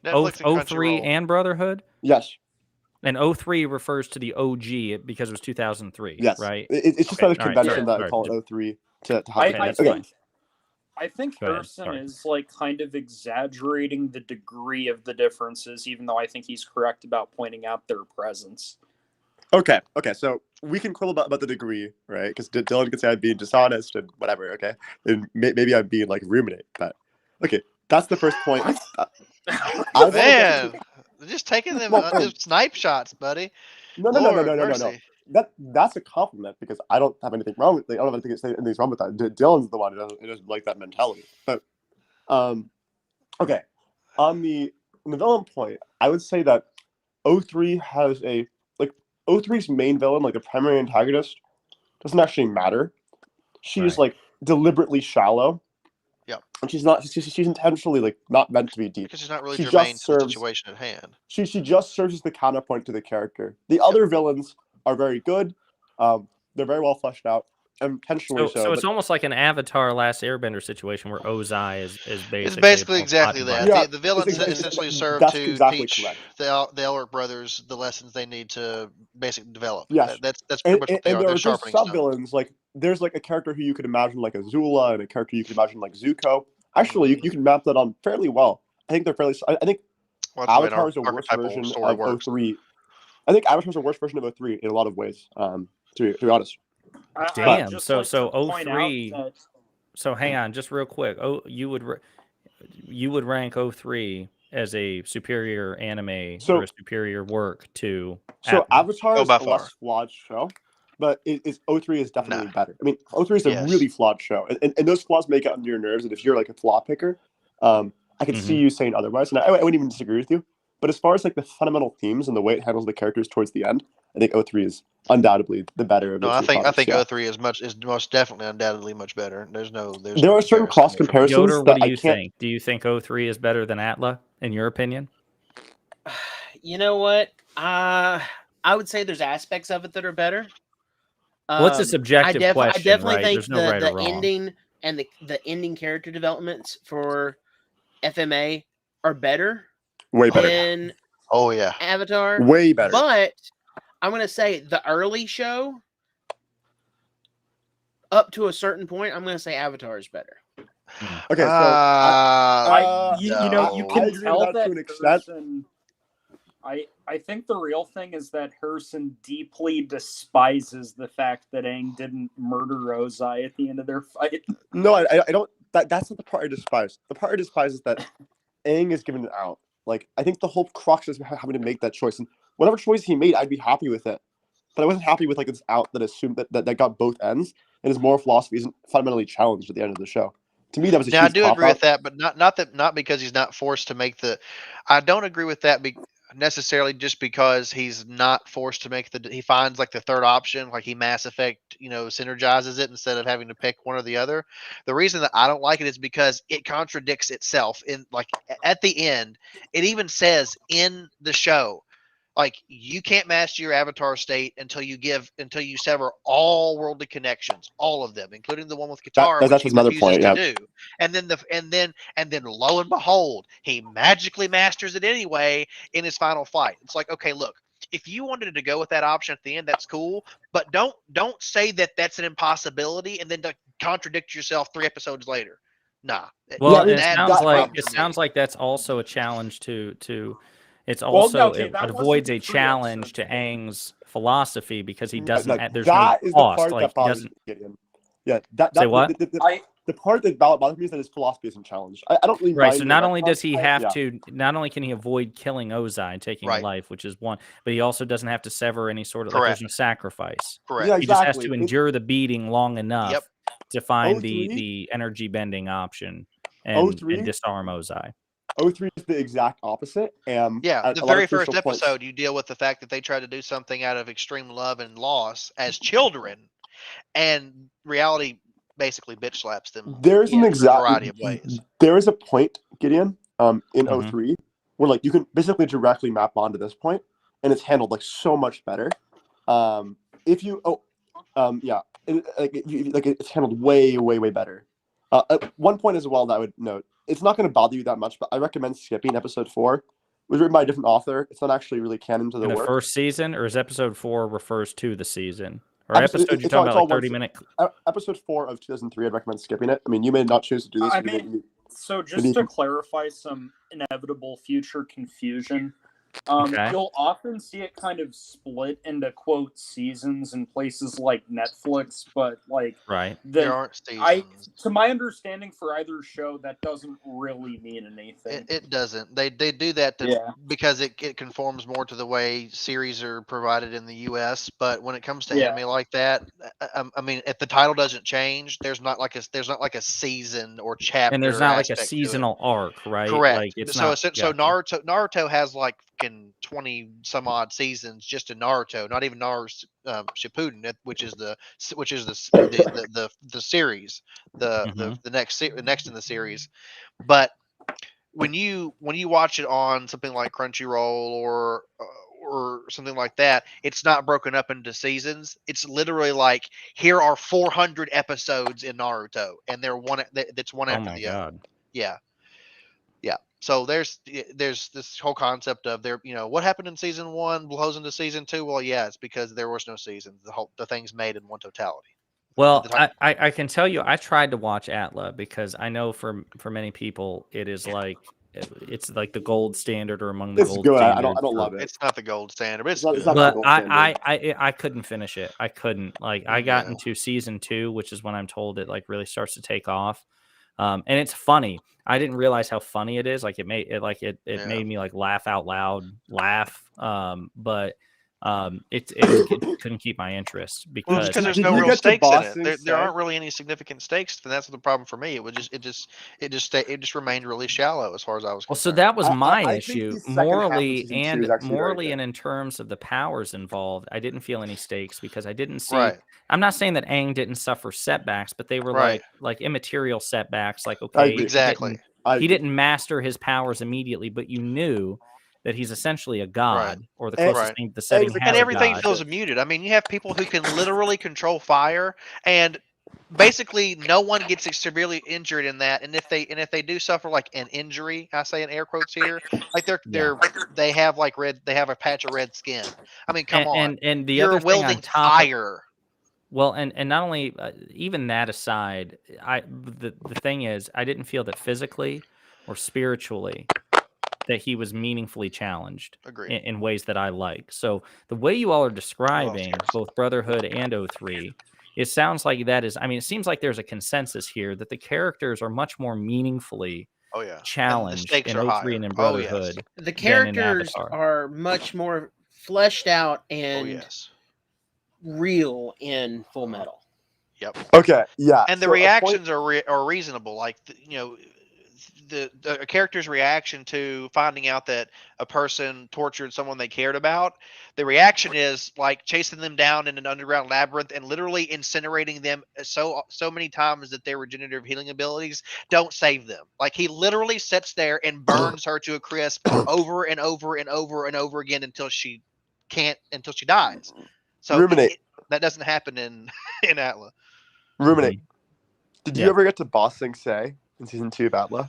Netflix 03 and Brotherhood? Yes. And 03 refers to the OG because it was 2003. Yes. Right? It's just a convention that I call it 03 to I think Harrison is like kind of exaggerating the degree of the differences, even though I think he's correct about pointing out their presence. Okay. So we can quibble about the degree, right? Because Dylan could say I'm being dishonest and whatever, okay? And maybe I'm being like ruminate, but okay. That's the first point. Man, just taking them just snipe shots, buddy. No. That's a compliment because I don't have anything wrong with it. I don't have anything wrong with that. Dylan's the one who doesn't like that mentality. But okay. on the villain point, I would say that 03 has like 03's main villain, like the primary antagonist, doesn't actually matter. She is like deliberately shallow. Yep. And she's intentionally like not meant to be deep. Because she's not really She germane just to the serves situation at hand. she just serves as the counterpoint to the character. The other villains are very good. They're very well fleshed out. Intentionally So it's almost like an Avatar Last Airbender situation where Ozai is basically It's basically exactly that. Yeah, the villains it's essentially serve that's to exactly teach correct. the Elric brothers the lessons they need to basically develop. Yes. That's pretty much what they are. There They're are sharpening sub stones. villains, like there's like a character who you could imagine like Azula and a character you could imagine like Zuko. Actually, you can map that on fairly well. I think they're fairly. I think Avatar is a worse version of 03. I think Avatar is a worse version of 03 in a lot of ways. To be honest. Damn. So 03. So hang on, just real quick. You would rank 03 as a superior anime or a superior work to. So Avatar is a less flawed show, but 03 is definitely better. I mean, 03 is a really flawed show, and those flaws make it under your nerves. And if you're like a flaw picker, I could see you saying otherwise, and I wouldn't even disagree with you. But as far as like the fundamental themes and the way it handles the characters towards the end, I think 03 is undoubtedly the better of the two I think products, 03 is most definitely undoubtedly much better. There are certain cross comparisons. Yoder, what do you think? Do you think 03 is better than Atla, in your opinion? You know what? I would say there's aspects of it that are better. What's a subjective question? I definitely think There's no right or wrong. ending and the ending character developments for FMA are better. Way better. Than Avatar. Way better. But I'm going to say the early show, up to a certain point, I'm going to say Avatar is better. Okay, so you can tell that to an extent. Person, I think the real thing is that Herson deeply despises the fact that Aang didn't murder Ozai at the end of their fight. No, I don't. That's not the part I despise. The part I despise is that Aang is given an out. Like, I think the whole crux is having to make that choice. And whatever choice he made, I'd be happy with it. But I wasn't happy with like this out that assumed that got both ends, and his moral philosophy isn't fundamentally challenged at the end of the show. To me, that was a huge I do agree cop-out. with that, but not because he's not forced to make the. I don't agree with that necessarily just because he's not forced to make he finds like the third option, like he Mass Effect, synergizes it instead of having to pick one or the other. The reason that I don't like it is because it contradicts itself. In like at the end, it even says in the show, like you can't master your avatar state until you sever all worldly connections, all of them, including the one with Katara, that's which another he point. refuses to do. And then lo and behold, he magically masters it anyway in his final fight. It's like, okay, look, if you wanted to go with that option at the end, that's cool, but don't say that that's an impossibility and then to contradict yourself 3 episodes later. Nah. Well, it sounds like that's also a challenge to. It's also it avoids a challenge to Aang's philosophy because he doesn't. There's no cost. Like he doesn't. Yeah, say what? The part that bothers me is that his philosophy isn't challenged. I don't really. Right. So not only does he have to, not only can he avoid killing Ozai and taking life, which is one, but he also doesn't have to sever any sort of like there's no sacrifice. Correct. Yeah, he just has to endure the beating long enough to find 03? the energy bending option and disarm Ozai. 03 is the exact opposite. The very first episode, you deal with the fact that they tried to do something out of extreme love and loss as children, and reality basically bitch slaps them. There's an exact variety of ways. There is a point, Gideon, in 03, where like you can basically directly map onto this point, and it's handled like so much better. If you it's handled way better. One point as well that I would note. It's not going to bother you that much, but I recommend skipping episode 4. It was written by a different author. It's not actually really canon to the work. First season, or is episode 4 refers to the season? Or episode you're talking about like 30-minute? Episode 4 of 2003, I'd recommend skipping it. I mean, you may not choose to do this. So just to clarify some inevitable future confusion, Okay. You'll often see it kind of split into quote seasons in places like Netflix, but like Right. There aren't seasons. to my understanding, for either show, that doesn't really mean anything. It doesn't. They do that because it conforms more to the way series are provided in the U.S. But when it comes to anime like that, I mean, if the title doesn't change, there's not like a season or chapter. And there's not like a aspect to it. seasonal arc, right? Correct. Like it's so not. so Naruto has like 20 some odd seasons just in Naruto, not even Naruto Shippuden, which is the series, the next in the series. But when you watch it on something like Crunchyroll or something like that, it's not broken up into seasons. It's literally like, here are 400 episodes in Naruto, and that's one after the other. Yeah. So there's this whole concept of what happened in season 1 blows into season 2. Well, yeah, it's because there was no seasons. The thing's made in one totality. Well, I can tell you, I tried to watch Atla because I know for many people it is like it's like the gold standard or among the gold standards. I don't love it. It's not the gold standard, but I couldn't finish it. I couldn't. Like I got into season 2, which is when I'm told it like really starts to take off. And it's funny. I didn't realize how funny it is. Like it made me like laugh out loud, but it couldn't keep my interest because there's no real stakes in it. There aren't really any significant stakes, and that's the problem for me. It just remained really shallow as far as I was concerned. Well, so that was my issue morally and in terms of the powers involved. I didn't feel any stakes because I didn't see. Right. I'm not saying that Aang didn't suffer setbacks, but they were like immaterial setbacks. Like exactly. He didn't master his powers immediately, but you knew that he's essentially a god, or the closest thing to the setting. And everything feels muted. I mean, you have people who can literally control fire, and basically no one gets severely injured in that. And if they do suffer like an injury, I say in air quotes here, like they have a patch of red skin. I mean, come on. And the you're other thing wielding fire. Well, and not only even that aside, the thing is, I didn't feel that physically or spiritually that he was meaningfully challenged in ways that I like. So the way you all are describing both Brotherhood and 03, it sounds like that is, I mean, it seems like there's a consensus here that the characters are much more meaningfully challenged in 03 and in Brotherhood. The characters are much more fleshed out and real in Full Metal. Yep. Okay. Yeah. And the reactions are reasonable. Like the character's reaction to finding out that a person tortured someone they cared about, the reaction is like chasing them down in an underground labyrinth and literally incinerating them so many times that their regenerative healing abilities don't save them. Like he literally sits there and burns her to a crisp over and over and over and over again until she dies. So that doesn't happen in Atla. Ruminate. Did you ever get to Boss Sing Se in season 2 of Atla?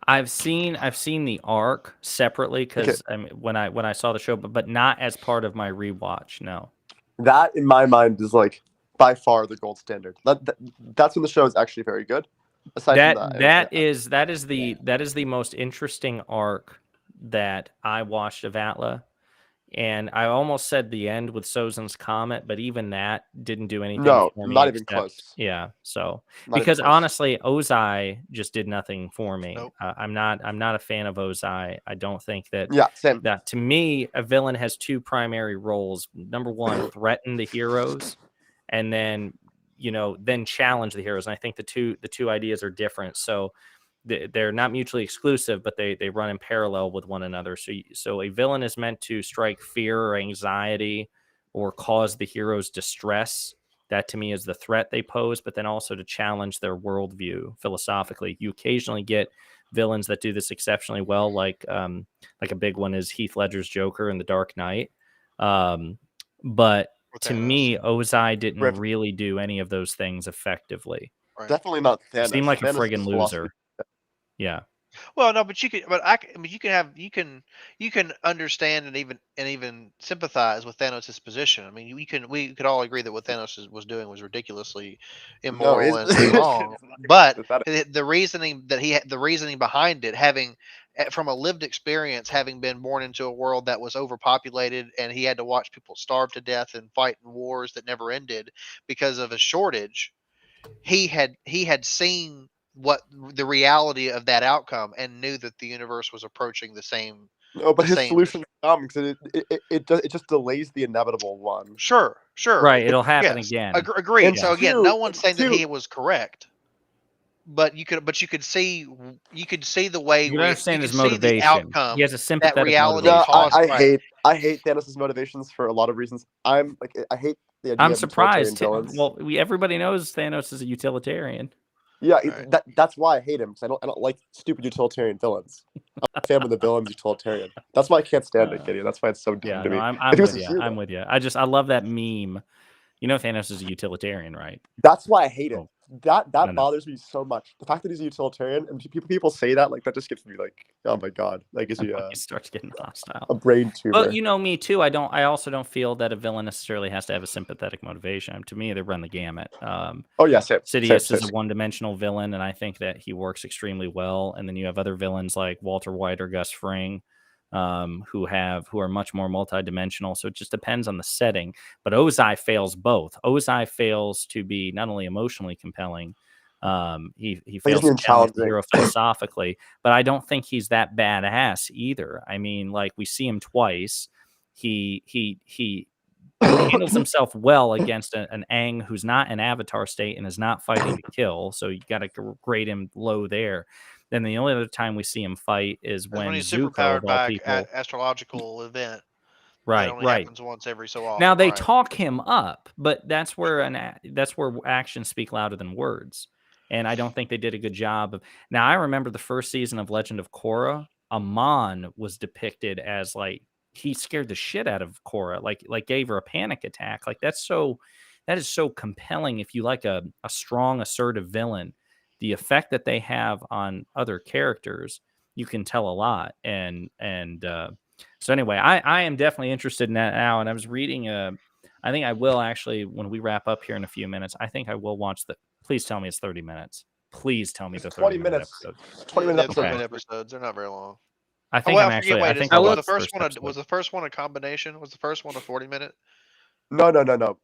I've seen the arc separately because when I saw the show, but not as part of my rewatch. No, that in my mind is like by far the gold standard. That's when the show is actually very good. Aside from that is the most interesting arc that I watched of Atla. And I almost said the end with Sozin's Comet, but even that didn't do anything for me. Not even close. Yeah, so because honestly, Ozai just did nothing for me. Nope. I'm not a fan of Ozai. I don't think that. Yeah, same. That to me, a villain has two primary roles. Number one, threaten the heroes, and then challenge the heroes. And I think the two ideas are different. So they're not mutually exclusive, but they run in parallel with one another. So a villain is meant to strike fear or anxiety or cause the heroes distress. That to me is the threat they pose, but then also to challenge their worldview philosophically. You occasionally get villains that do this exceptionally well, like a big one is Heath Ledger's Joker in The Dark Knight. But to me, Ozai didn't really do any of those things effectively. Right. Definitely not Thanos. Seemed like a friggin' loser. Yeah. Well, no, but you can understand and even sympathize with Thanos' position. I mean, we could all agree that what Thanos was doing was ridiculously immoral and wrong. But the reasoning behind it, having from a lived experience, having been born into a world that was overpopulated, and he had to watch people starve to death and fight in wars that never ended because of a shortage. He had seen what the reality of that outcome and knew that the universe was approaching the same. No, but his solution comes because it just delays the inevitable one. Sure. Right, it'll happen again. Agreed. And so again, no one's saying that two- he was correct, but you could see the way You can understand his see the motivation. outcome. He has a sympathetic reality motivation. caused I hate Thanos' motivations for a lot of reasons. I hate the idea I'm of surprised. utilitarian villains. Well, everybody knows Thanos is a utilitarian. Yeah, Right. that's why I hate him, because I don't like stupid utilitarian villains. I'm a fan when the villain's utilitarian. That's why I can't stand it, Gideon. That's why it's so dumb to me. I'm If he was with a you. hero- I'm with you. I love that meme. You know Thanos is a utilitarian, right? That's why I hate him. Oh. That No. bothers me so much. The fact that he's a utilitarian, and people say that, like, that just gets me like, oh my god, like, is he He starts getting hostile. a brain tumor? Well, you know me too. I also don't feel that a villain necessarily has to have a sympathetic motivation. To me, they run the gamut. Oh yeah, Sidious is a one-dimensional villain, and I think that he works extremely well. And then you have other villains like Walter White or Gus Fring, who are much more multidimensional. So it just depends on the setting. But Ozai fails both. Ozai fails to be not only emotionally compelling, he fails to challenge the hero philosophically, but I don't think he's that badass either. I mean, like, we see him twice. He handles himself well against an Aang who's not in Avatar state and is not fighting to kill. So you got to grade him low there. Then the only other time we see him fight is when he's Zuko, superpowered of all by people, astrological event. right, That only happens once every so often. Now they right. talk him up, but that's where actions speak louder than words. And I don't think they did a good job of. Now I remember the first season of Legend of Korra. Amon was depicted as like he scared the shit out of Korra, like gave her a panic attack. Like that is so compelling. If you like a strong, assertive villain, the effect that they have on other characters, you can tell a lot. And so anyway, I am definitely interested in that now. And I was reading I think I will actually, when we wrap up here in a few minutes, I think I will watch please tell me it's 30 minutes. Please tell me the 20 30 minutes. episode. 20-minute episodes. They're not very long. I think I'm actually. I think was the first one a combination? Was the first one a 40-minute? No.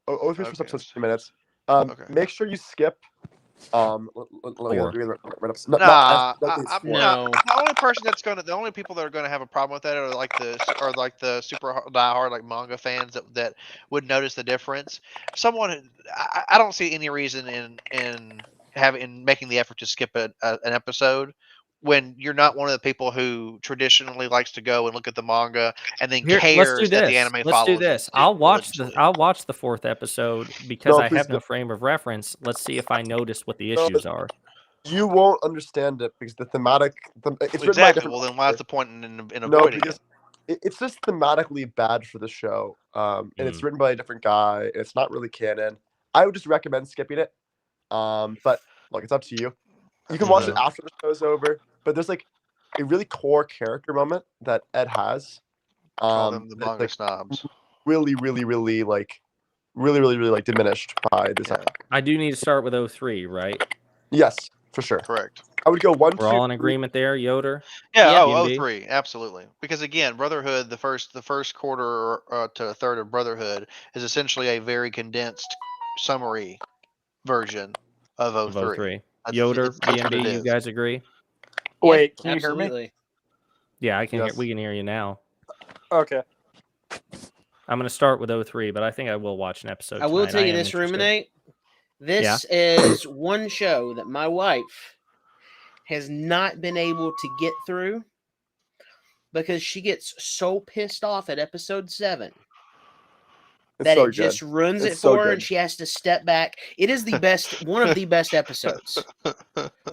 Always first episode's 20 minutes. Make sure you skip. No. The only people that are gonna have a problem with that are like the super diehard like manga fans that would notice the difference. I don't see any reason in making the effort to skip an episode when you're not one of the people who traditionally likes to go and look at the manga and then cares that the anime follows. Let's do this. I'll watch the fourth episode because I have no frame of reference. Let's see if I notice what the issues are. You won't understand it because the thematic. It's exactly. Well, then what's the point in avoiding it? It's just thematically bad for the show, and it's written by a different guy. And it's not really canon. I would just recommend skipping it. But look, it's up to you. You can watch it after the show's over. But there's like a really core character moment that Ed has. Call them the manga snobs. Really diminished by this. Yeah. I do need to start with 03, right? Yes, for sure. Correct. I would go 1. We're all in agreement there, Yoder. Yeah. 03, absolutely. Because again, Brotherhood, the first quarter to a third of Brotherhood is essentially a very condensed summary version of 03. Yoder, BMB, you guys agree? Wait, can you hear me? Yeah, I can. We can hear you now. Okay. I'm going to start with 03, but I think I will watch an episode. I will tell you this, Ruminate. This is one show that my wife has not been able to get through because she gets so pissed off at episode 7 that it just ruins it for her, and she has to step back. It is the best, one of the best episodes.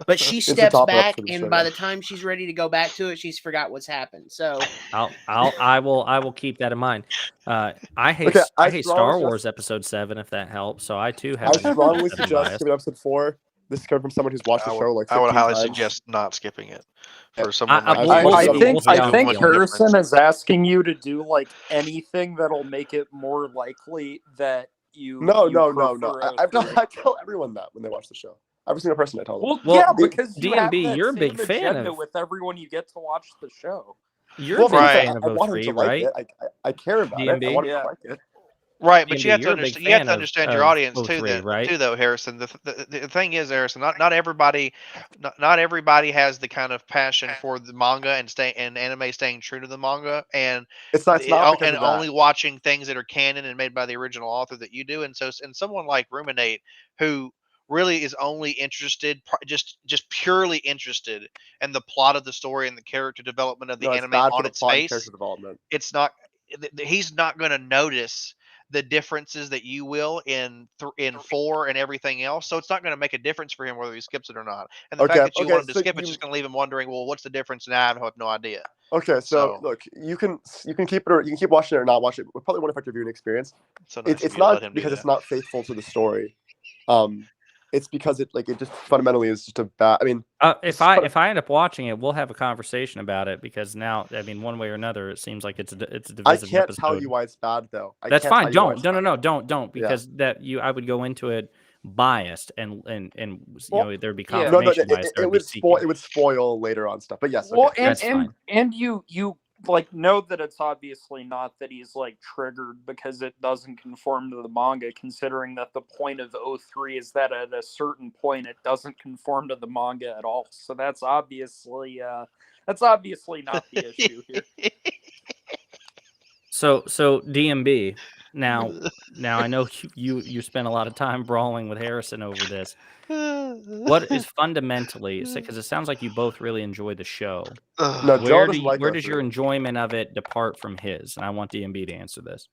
But she steps back, and by the time she's ready to go back to it, she's forgot what's happened. So I will keep that in mind. I hate Star Wars episode 7, if that helps. So I too have. I strongly suggest skipping episode 4. This is coming from someone who's watched the show like 15 I would highly times. suggest not skipping it. For someone I think Harrison is asking you to do like anything that'll make it more likely that you. No. I tell everyone that when they watch the show. Every single person I tell them. Well, yeah, because you have DMB, that you're a same big fan agenda of. with everyone you get to watch the show. You're a big fan of I want him O3, to right? like it. I care about it. I DMB? want him to like it. Right, but DMB, you have to you're a big understand. You have fan to of- understand your of audience too. O3, right? Too, though, Harrison. The thing is, Harrison, not everybody, not everybody has the kind of passion for the manga and anime staying true to the manga, and It's not because of that. only watching things that are canon and made by the original author that you do. And so, and someone like Ruminate, who really is only interested, just purely interested in the plot of the story and the character development of the anime on its face. Character development. It's not. He's not going to notice the differences that you will in 4 and everything else. So it's not going to make a difference for him whether he skips it or not. And the fact that you wanted to skip it's just going to leave him wondering, well, what's the difference? And I have no idea. Okay, so look, you can keep it or you can keep watching it or not watch it. It probably won't affect your viewing experience. So it's not because it's not faithful to the story. It's because it just fundamentally is just a bad. I mean, if I end up watching it, we'll have a conversation about it because now, I mean, one way or another, it seems like it's a divisive I can't episode. tell you why it's bad though. That's fine. Don't because I would go into it biased and there'd be confirmation bias. It would spoil later on stuff. But yes, okay. Well, that's fine. And you know that it's obviously not that he's triggered because it doesn't conform to the manga, considering that the point of O3 is that at a certain point it doesn't conform to the manga at all. So that's obviously not the issue here. So DMB. Now I know you spent a lot of time brawling with Harrison over this. What is fundamentally, because it sounds like you both really enjoy the show. No, where does your enjoyment of it depart from his? And I want DMB to answer this.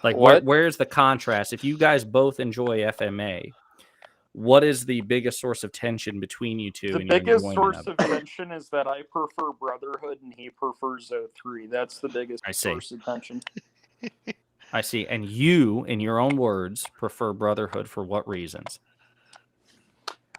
Where's the contrast? If you guys both enjoy FMA, what is the biggest source of tension between you two? The biggest source of tension is that I prefer Brotherhood and he prefers O3. That's the biggest source of tension. I see. And you, in your own words, prefer Brotherhood for what reasons?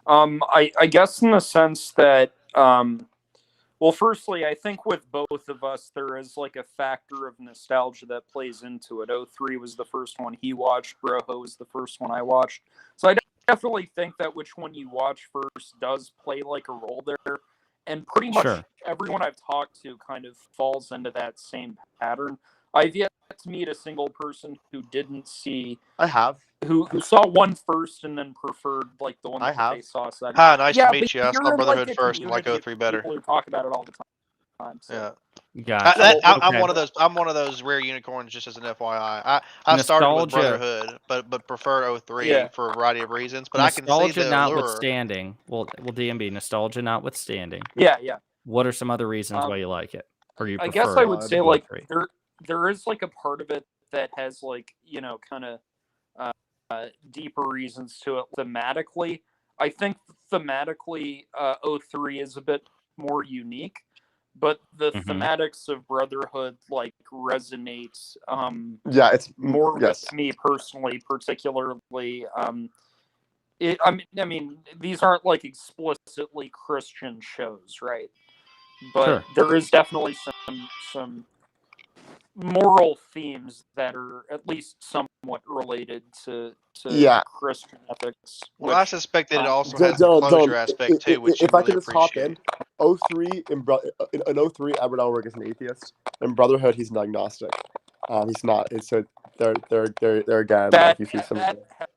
I guess in the sense that, well, firstly, I think with both of us, there is a factor of nostalgia that plays into it. O3 was the first one he watched. Broho was the first one I watched. So I definitely think that which one you watch first does play a role there. And pretty much everyone I've talked to kind of falls into that same pattern. I've yet to meet a single person who didn't see. I have. Who saw one first and then preferred the one that they saw second. Hi, nice to meet you. I saw Brotherhood first and O3 better. People who talk about it all the time. So. Yeah. I'm one of those. I'm one of those rare unicorns. Just as an FYI, I started with Brotherhood, but prefer O3 for a variety of reasons. But I can see the notwithstanding. Well, DMB nostalgia notwithstanding. Yeah. What are some other reasons why you like it, or you prefer? I guess I would say there is a part of it that has kind of deeper reasons to it thematically. I think thematically O3 is a bit more unique, but the thematics of Brotherhood resonates it's more with me personally, particularly I mean these aren't explicitly Christian shows, right? But there is definitely some moral themes that are at least somewhat related to Christian ethics. Well, I suspect that it also has a closure aspect too, which if I could just hop in, O3 in O3, Edward Elric is an atheist. In Brotherhood, he's an agnostic. He's not. It's they're again. That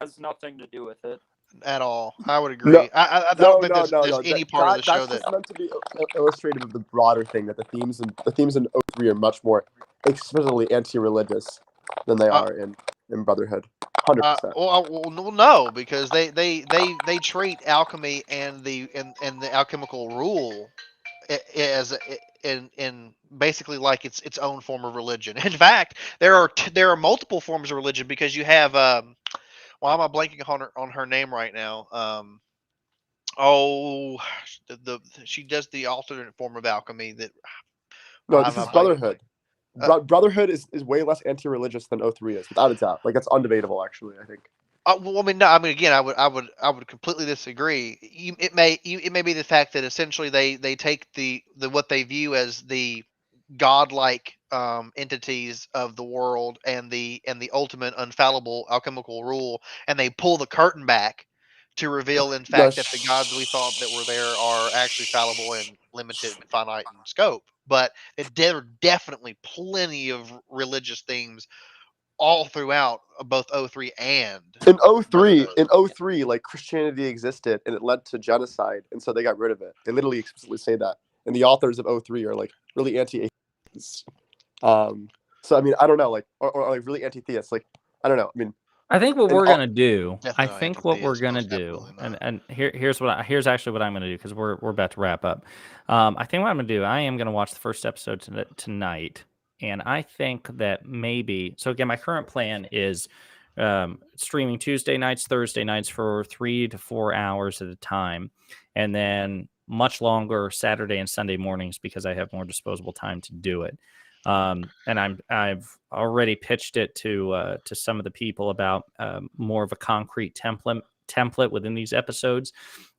has nothing to do with it at all. I would agree. No, I don't think there's any part of the show that's meant to be illustrative of the broader thing that the themes in O3 are much more explicitly anti-religious than they are in Brotherhood. 100%. Well, no, because they treat alchemy and the alchemical rule as in basically its own form of religion. In fact, there are multiple forms of religion because you have why am I blanking on her name right now? She does the alternate form of alchemy that. No, this is Brotherhood. Brotherhood is way less anti-religious than O3 is, without a doubt. That's undebatable, actually. I think. Well, I mean, no. I mean, again, I would completely disagree. It may be the fact that essentially they take the what they view as the godlike entities of the world and the ultimate infallible alchemical rule, and they pull the curtain back to reveal, in fact, that the gods we thought that were there are actually fallible and limited, finite in scope. But there are definitely plenty of religious themes all throughout both 03 and in 03, like Christianity existed and it led to genocide, and so they got rid of it. They literally explicitly say that, and the authors of 03 are like really anti-atheists. So I mean, I don't know, like or like really anti-theists. Like I don't know. I mean, I think what we're gonna do. Definitely I not think what we're anti-theist, gonna most do, definitely not. and here's actually what I'm gonna do because we're about to wrap up. I think what I'm gonna do. I am gonna watch the first episode tonight, and I think that maybe. So again, my current plan is streaming Tuesday nights, Thursday nights for 3 to 4 hours at a time, and then much longer Saturday and Sunday mornings because I have more disposable time to do it. And I've already pitched it to some of the people about more of a concrete template within these episodes,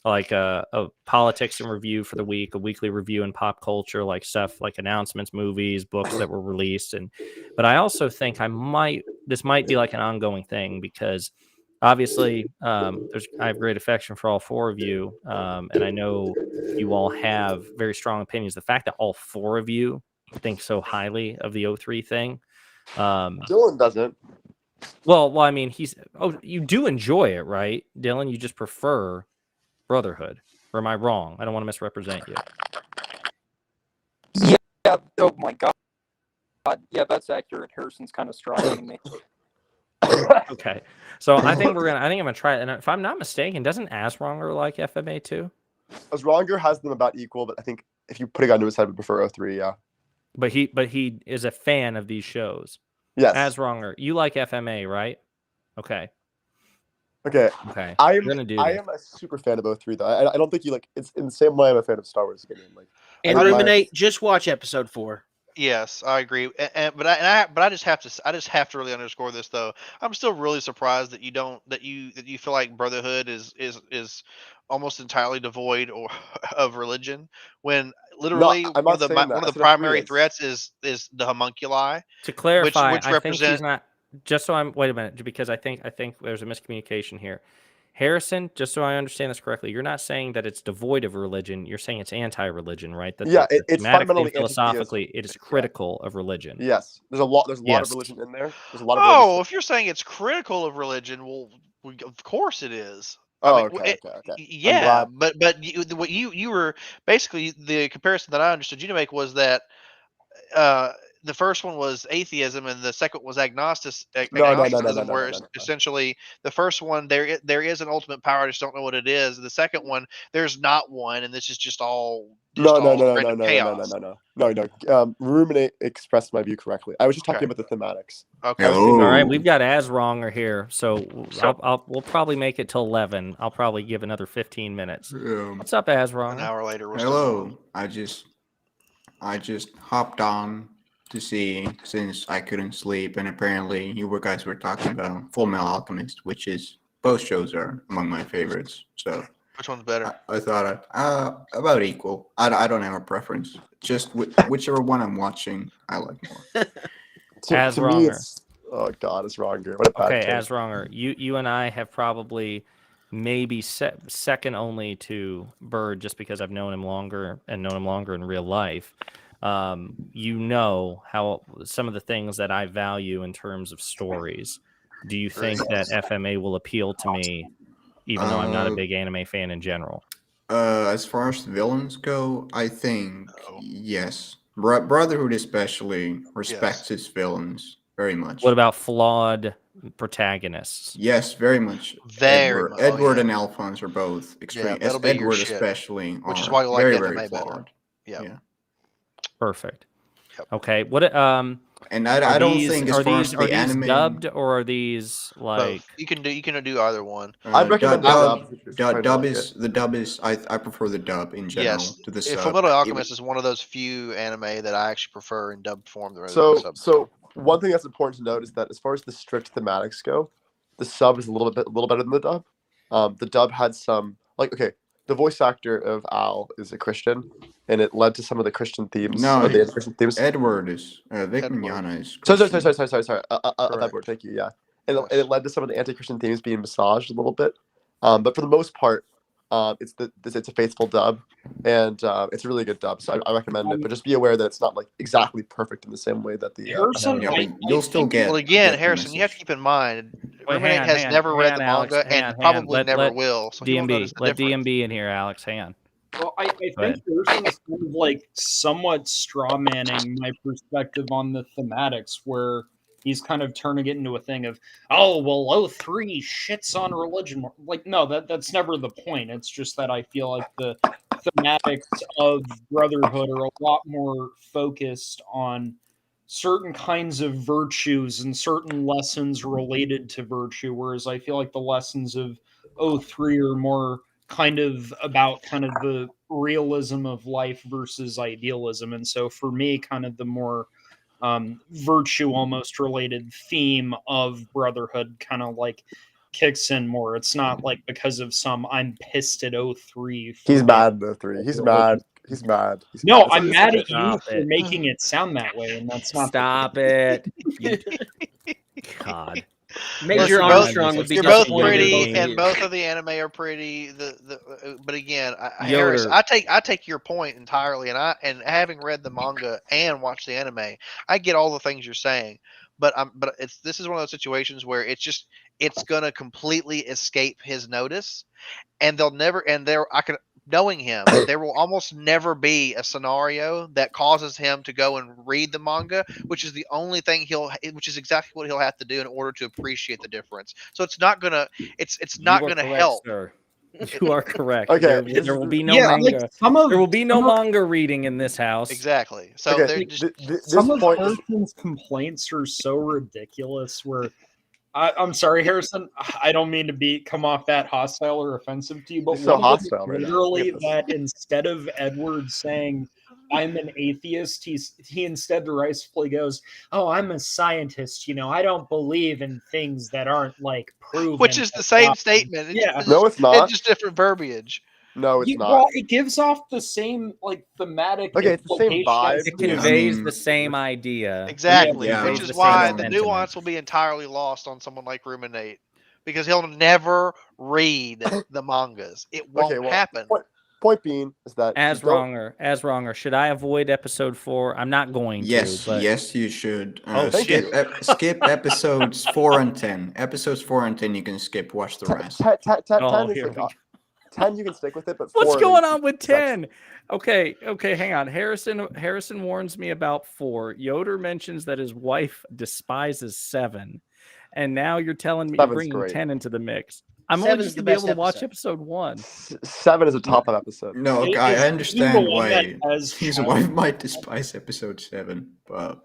like a politics and review for the week, a weekly review in pop culture, like stuff like announcements, movies, books that were released. But I also think this might be like an ongoing thing because obviously I have great affection for all four of you, and I know you all have very strong opinions. The fact that all four of you think so highly of the 03 thing. Dylan doesn't. Well, I mean, you do enjoy it, right, Dylan? You just prefer Brotherhood, or am I wrong? I don't want to misrepresent you. Yeah. Oh my God. Yeah, that's accurate. Harrison's kind of striking me. Okay, so I think I'm gonna try it. And if I'm not mistaken, doesn't Asronger like FMA too? Asronger has them about equal, but I think if you put a gun to his head, would prefer 03. Yeah. But he is a fan of these shows. Yes. Asronger, you like FMA, right? Okay. I am a super fan of 03 though. I don't think you like. It's in the same way I'm a fan of Star Wars again. Like, and Ruminate, just watch episode 4. Yes, I agree. But I just have to really underscore this though. I'm still really surprised that you feel like Brotherhood is almost entirely devoid of religion when literally one of the primary threats is the homunculi. To clarify, which I think he's not. Just so I'm. Wait a minute, because I think there's a miscommunication here. Harrison, just so I understand this correctly, you're not saying that it's devoid of religion. You're saying it's anti-religion, right? It's fundamentally philosophically, it is critical of religion. Yes, there's a lot of religion in there. There's a lot of. Oh, if you're saying it's critical of religion, well, of course it is. Okay. Yeah, but you were basically the comparison that I understood you to make was that the first one was atheism and the second was agnosticism. Where essentially the first one there is an ultimate power, I just don't know what it is. The second one there's not one, and this is just all chaos. No. Ruminate expressed my view correctly. I was just talking about the thematics. Okay. All right, we've got Asronger here, so we'll probably make it till 11. I'll probably give another 15 minutes. What's up, Asronger? An hour later. Hello. I just hopped on to see, since I couldn't sleep, and apparently you guys were talking about Full Metal Alchemist, which is both shows are among my favorites. So which one's better? I thought about equal. I don't have a preference. Just whichever one I'm watching, I like more. Asronger. Oh God, Asronger. What a bad take. Asronger. You and I have probably maybe second only to Bird, just because I've known him longer in real life. You know how some of the things that I value in terms of stories. Do you think that FMA will appeal to me, even though I'm not a big anime fan in general? As far as the villains go, I think yes. Brotherhood especially respects its villains very much. What about flawed protagonists? Yes, very much. Edward and Alphonse are both extreme. Edward especially, which is why you like very, anime very better. flawed. Yeah. Perfect. Yep. Okay. What? And I don't think as far as the anime dubbed, or are these like both. You can do either one. I recommend dub. Dub is the dub is I prefer the dub in general to the sub. Fullmetal Alchemist is one of those few anime that I actually prefer in dubbed form. So one thing that's important to note is that as far as the strict thematics go, the sub is a little better than the dub. The dub had some the voice actor of Al is a Christian, and it led to some of the Christian themes. The Christian themes. Edward is Vic Mignogna is Sorry. Edward, thank you. Yeah, and it led to some of the anti-Christian themes being massaged a little bit. But for the most part, it's a faithful dub, and it's a really good dub. So I recommend it. But just be aware that it's not like exactly perfect in the same way that the. Harrison, Yeah, but you'll still get. Well, again, get the Harrison, you have to message. keep in mind, Wait, Ruminate has never read the Alex, manga and probably never will. So he won't notice DMB, the let difference. DMB in here, Alex. Hang on. Well, I Go think ahead. Harrison's kind of like somewhat straw manning my perspective on the thematics, where he's kind of turning it into a thing of, oh, well, 03 shits on religion. Like, no, that's never the point. It's just that I feel like the thematics of Brotherhood are a lot more focused on certain kinds of virtues and certain lessons related to virtue, whereas I feel like the lessons of 03 are more kind of about kind of the realism of life versus idealism. And so for me, kind of the more virtue almost related theme of Brotherhood kind of like kicks in more. It's not like because of some I'm pissed at 03. He's mad at 03. He's mad. He's mad. No, mad. I'm mad at you Stop for it. making it sound that way, and that's not. Stop it. God. Major Listen, Armstrong would be you're both disappointed in pretty, both of and you. both of the anime are pretty. But again, Harris, I take your point entirely, and having read the manga and watched the anime, I get all the things you're saying. But this is one of those situations where it's gonna completely escape his notice, and knowing him, there will almost never be a scenario that causes him to go and read the manga, which is the only thing which is exactly what he'll have to do in order to appreciate the difference. So it's not gonna help. Sir. You are correct. Okay. There will be no Like manga. There will be no manga reading in this house. Exactly. So Okay, some of Harrison's complaints are so ridiculous. Where I'm sorry, Harrison. I don't mean to come off that hostile or offensive to you, but You're so one of them hostile right now. literally that instead of Edward saying I'm an atheist, he instead derisively goes, "Oh, I'm a scientist. I don't believe in things that aren't like proven." Which is the same statement. Yeah. No, it's not. It's just different verbiage. No, it's not. Well, it gives off the same like thematic. Okay, it's the same implication. vibe. It conveys the same idea. Exactly. Yeah. Which Conveys is the why same the sentiment. nuance will be entirely lost on someone like Ruminate, because he'll never read the mangas. It won't happen. Point being is that as wronger. Should I avoid episode 4? I'm not going Yes, to. But... yes, you should. thank you. Skip episodes 4 and 10. Episodes 4 and 10 you can skip. Watch the rest. 10 Oh, is here like we go. 10 you can stick with it, but What's 4 going is- on with 10? Okay, hang on. Harrison warns me about 4. Yoder mentions that his wife despises 7. And now you're telling me you're 7's bringing great. 10 into the mix. I'm only 7's just the to be able best to watch episode. episode 1. 7 is a top 5 episode. No, It I is understand the one why that has his Shadow. wife might despise episode 7, but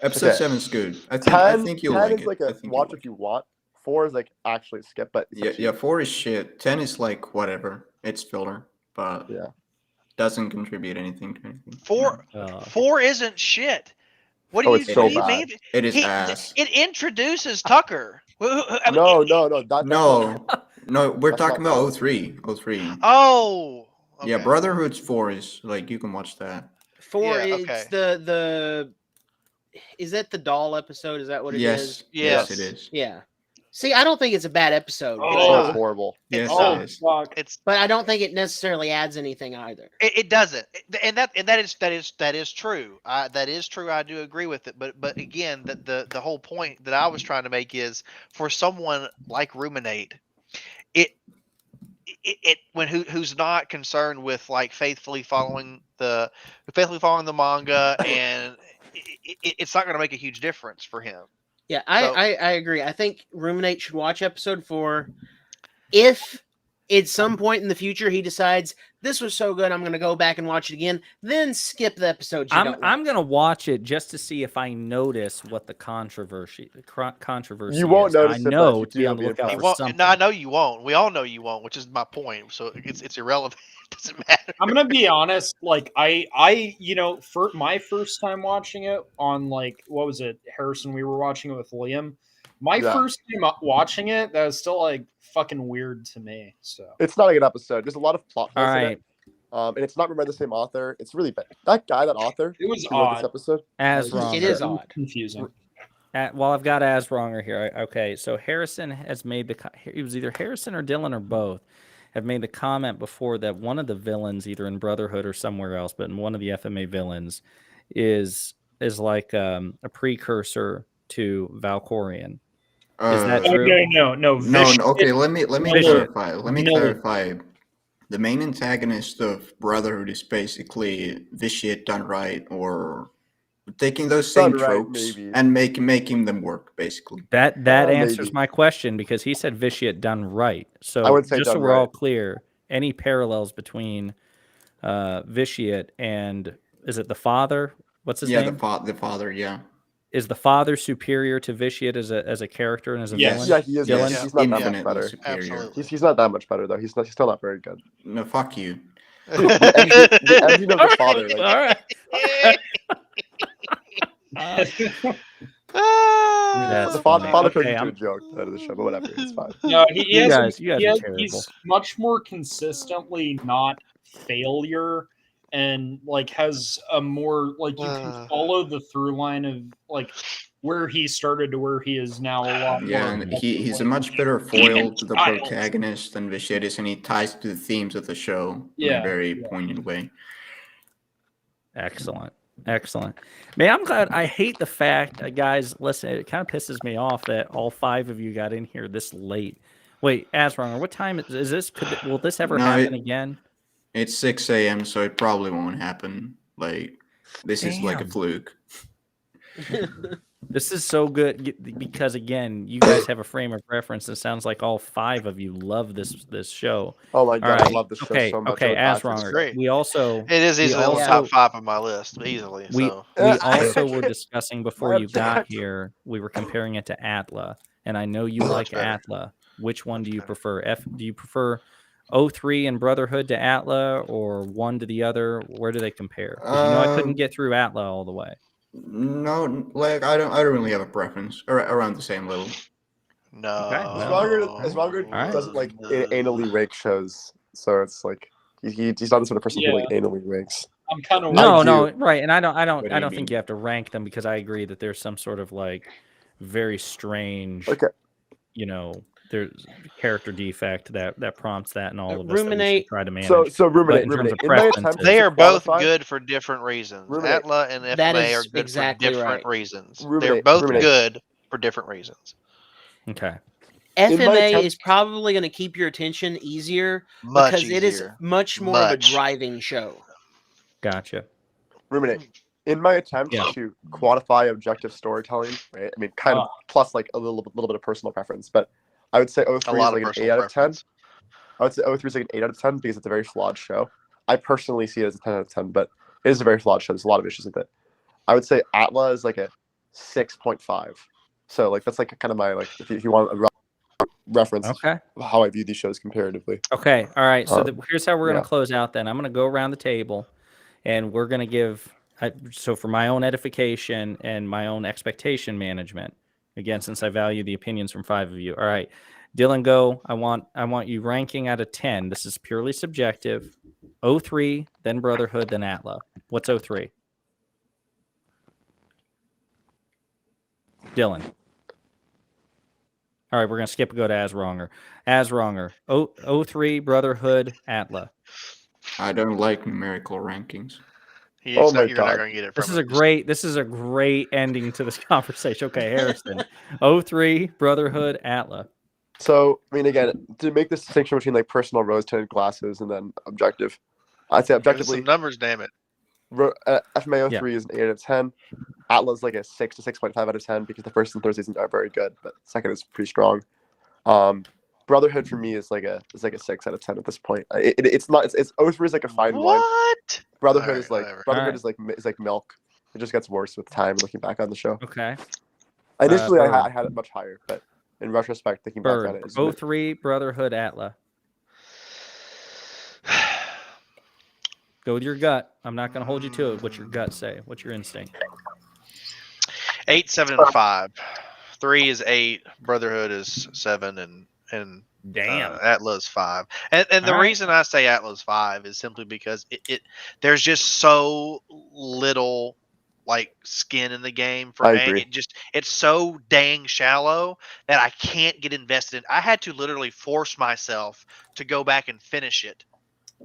episode Okay. 7 is good. I 10, think you'll 10 like is it. like I a think you'll watch like if you want. 4 is like actually skip, but it's up to Yeah, you. 4 is shit. 10 is like whatever. It's filler, but Yeah. doesn't contribute anything to anything. 4 isn't shit. What do Oh, you, it's so what do you bad. mean? It is ass. It introduces Tucker. I mean, No. No, we're That's talking not about valid. 03. Oh. Yeah, okay. Brotherhood's 4 is like you can watch that. 4 Yeah, it's okay. the is that the doll episode? Is that what it is? Yes, Yes. it is. Yeah. See, I don't think it's a bad episode. Oh, It's horrible. Yes, Oh, it is. fuck. But I don't think it necessarily adds anything either. It doesn't, and that is true. That is true. I do agree with it. But again, the whole point that I was trying to make is for someone like Ruminate, who's not concerned with like faithfully following the manga, and it's not going to make a huge difference for him. Yeah, So- I agree. I think Ruminate should watch episode 4. If at some point in the future he decides this was so good, I'm going to go back and watch it again, then skip the episodes. I'm going to watch it just to see if I notice what the controversy You won't is. notice I it, but know if to you be on do, the it'll be lookout You for won't, something. no, I know you won't. We all know you won't, which is my point. So it's irrelevant. It doesn't matter. I'm gonna be honest. Like I for my first time watching it on like what was it, Harrison? We were watching it with Liam. My Yeah. first time watching it, that was still like fucking weird to me. So It's not a good episode. There's a lot of plot All holes in right. it. And it's not written by the same author. It's really bad. That author it was who wrote this odd. episode. As It wrong. It is It was odd. confusing. Well, I've got Asronger here. Okay, so Harrison has made it was either Harrison or Dylan or both have made the comment before that one of the villains, either in Brotherhood or somewhere else, but in one of the FMA villains, is like a precursor to Valkorion. Is that true? No. No. Okay, let me clarify. Let me No. clarify. The main antagonist of Brotherhood is basically Vitiate done right, or taking those same Done right, tropes maybe. and making them work, basically. That answers maybe. my question, because he said Vitiate done right. So I would say just so done we're all right. clear, any parallels between Vitiate and, is it the father? What's his name? The father, yeah. Is the father superior to Vitiate as a character and as a Yes. villain? Yeah, he is. Dylan? He's not that much Infinitely better. superior. Absolutely. He's not that much better though. He's still not very good. No, fuck you. The engine of the father. Like, All right. That's the father funny. turns Okay, into a joke out of the show, but whatever, it's fine. No, You guys are terrible. he's much more consistently not failure, and like has a more like you can follow the through line of like where he started to where he is now a lot more. Yeah, and he's a much better foil to the protagonist than Vitiate is, and he ties to the themes of the show in a very poignant way. Excellent. Man, I'm glad. I hate the fact, guys, listen, it kind of pisses me off that all 5 of you got in here this late. Wait, Asronger, what time is this? Will this ever happen again? It's 6 a.m., so it probably won't happen. Like, this is like a fluke. This is so good because, again, you guys have a frame of reference. It sounds like all 5 of you love this show. Oh my god, right. I love this show so much. Okay, Asronger. great. We also It is easily on the top 5 of my list, easily. We So. also were discussing before you got here. We were comparing it to Atla, and I know you like Atla. Which one do you prefer? Do you prefer 03 and Brotherhood to Atla, or one to the other? Where do they compare? Because I couldn't get through Atla all the way. No, like I don't really have a preference. Around the same level. No. As longer doesn't like anally rake shows, so it's like he's not the sort of person who like anally rakes. I'm kind of no, right, and I don't think you have to rank them, because I agree that there's some sort of like very strange, there's character defect that prompts that, and all of us that we should try to manage. So ruminate. They are both good for different reasons. Atla and FMA are good for different reasons. They're both good for different reasons. Okay. FMA is probably going to keep your attention easier because it is much more of a driving show. Gotcha. Ruminate. In my attempt to quantify objective storytelling, right? I mean, kind of plus like a little bit of personal preference, but I would say 03 is like an 8 out of 10. I would say 03 is like an 8 out of 10 because it's a very flawed show. I personally see it as a 10 out of 10, but it is a very flawed show. There's a lot of issues with it. I would say Atla is like a 6.5. So like that's like kind of my like if you want a reference of how I view these shows comparatively. Okay. All right. So here's how we're going to close out then. I'm going to go around the table, and we're going to give so for my own edification and my own expectation management, again, since I value the opinions from 5 of you. All right, Dylan, go. I want you ranking out of 10. This is purely subjective. 03, then Brotherhood, then Atla. What's 03? Dylan. All right, we're going to skip and go to Asronger. Asronger. 03, Brotherhood, Atla. I don't like numerical rankings. You're not going to get it from This is a great ending to this conversation. Okay, Harrison. 03, Brotherhood, Atla. So, I mean, again, to make this distinction between like personal rose-tinted glasses and then objective, I'd say objectively. Some numbers, damn it. FMA 03 is an 8 out of 10. Atla's like a 6 to 6.5 out of 10 because the first and third seasons are very good, but second is pretty strong. Brotherhood for me is like a 6 out of 10 at this point. It's 03 is like a fine wine. What? Brotherhood is like milk. It just gets worse with time looking back on the show. Okay. Initially, I had it much higher, but in retrospect, thinking back on it, 03, Brotherhood, Atla. Go with your gut. I'm not going to hold you to it. What's your gut say? What's your instinct? 8, 7, and 5. 3 is 8. Brotherhood is 7, and damn, Atla's 5. And the reason I say Atla's 5 is simply because it there's just so little like skin in the game for I me. agree. It's so dang shallow that I can't get invested in. I had to literally force myself to go back and finish it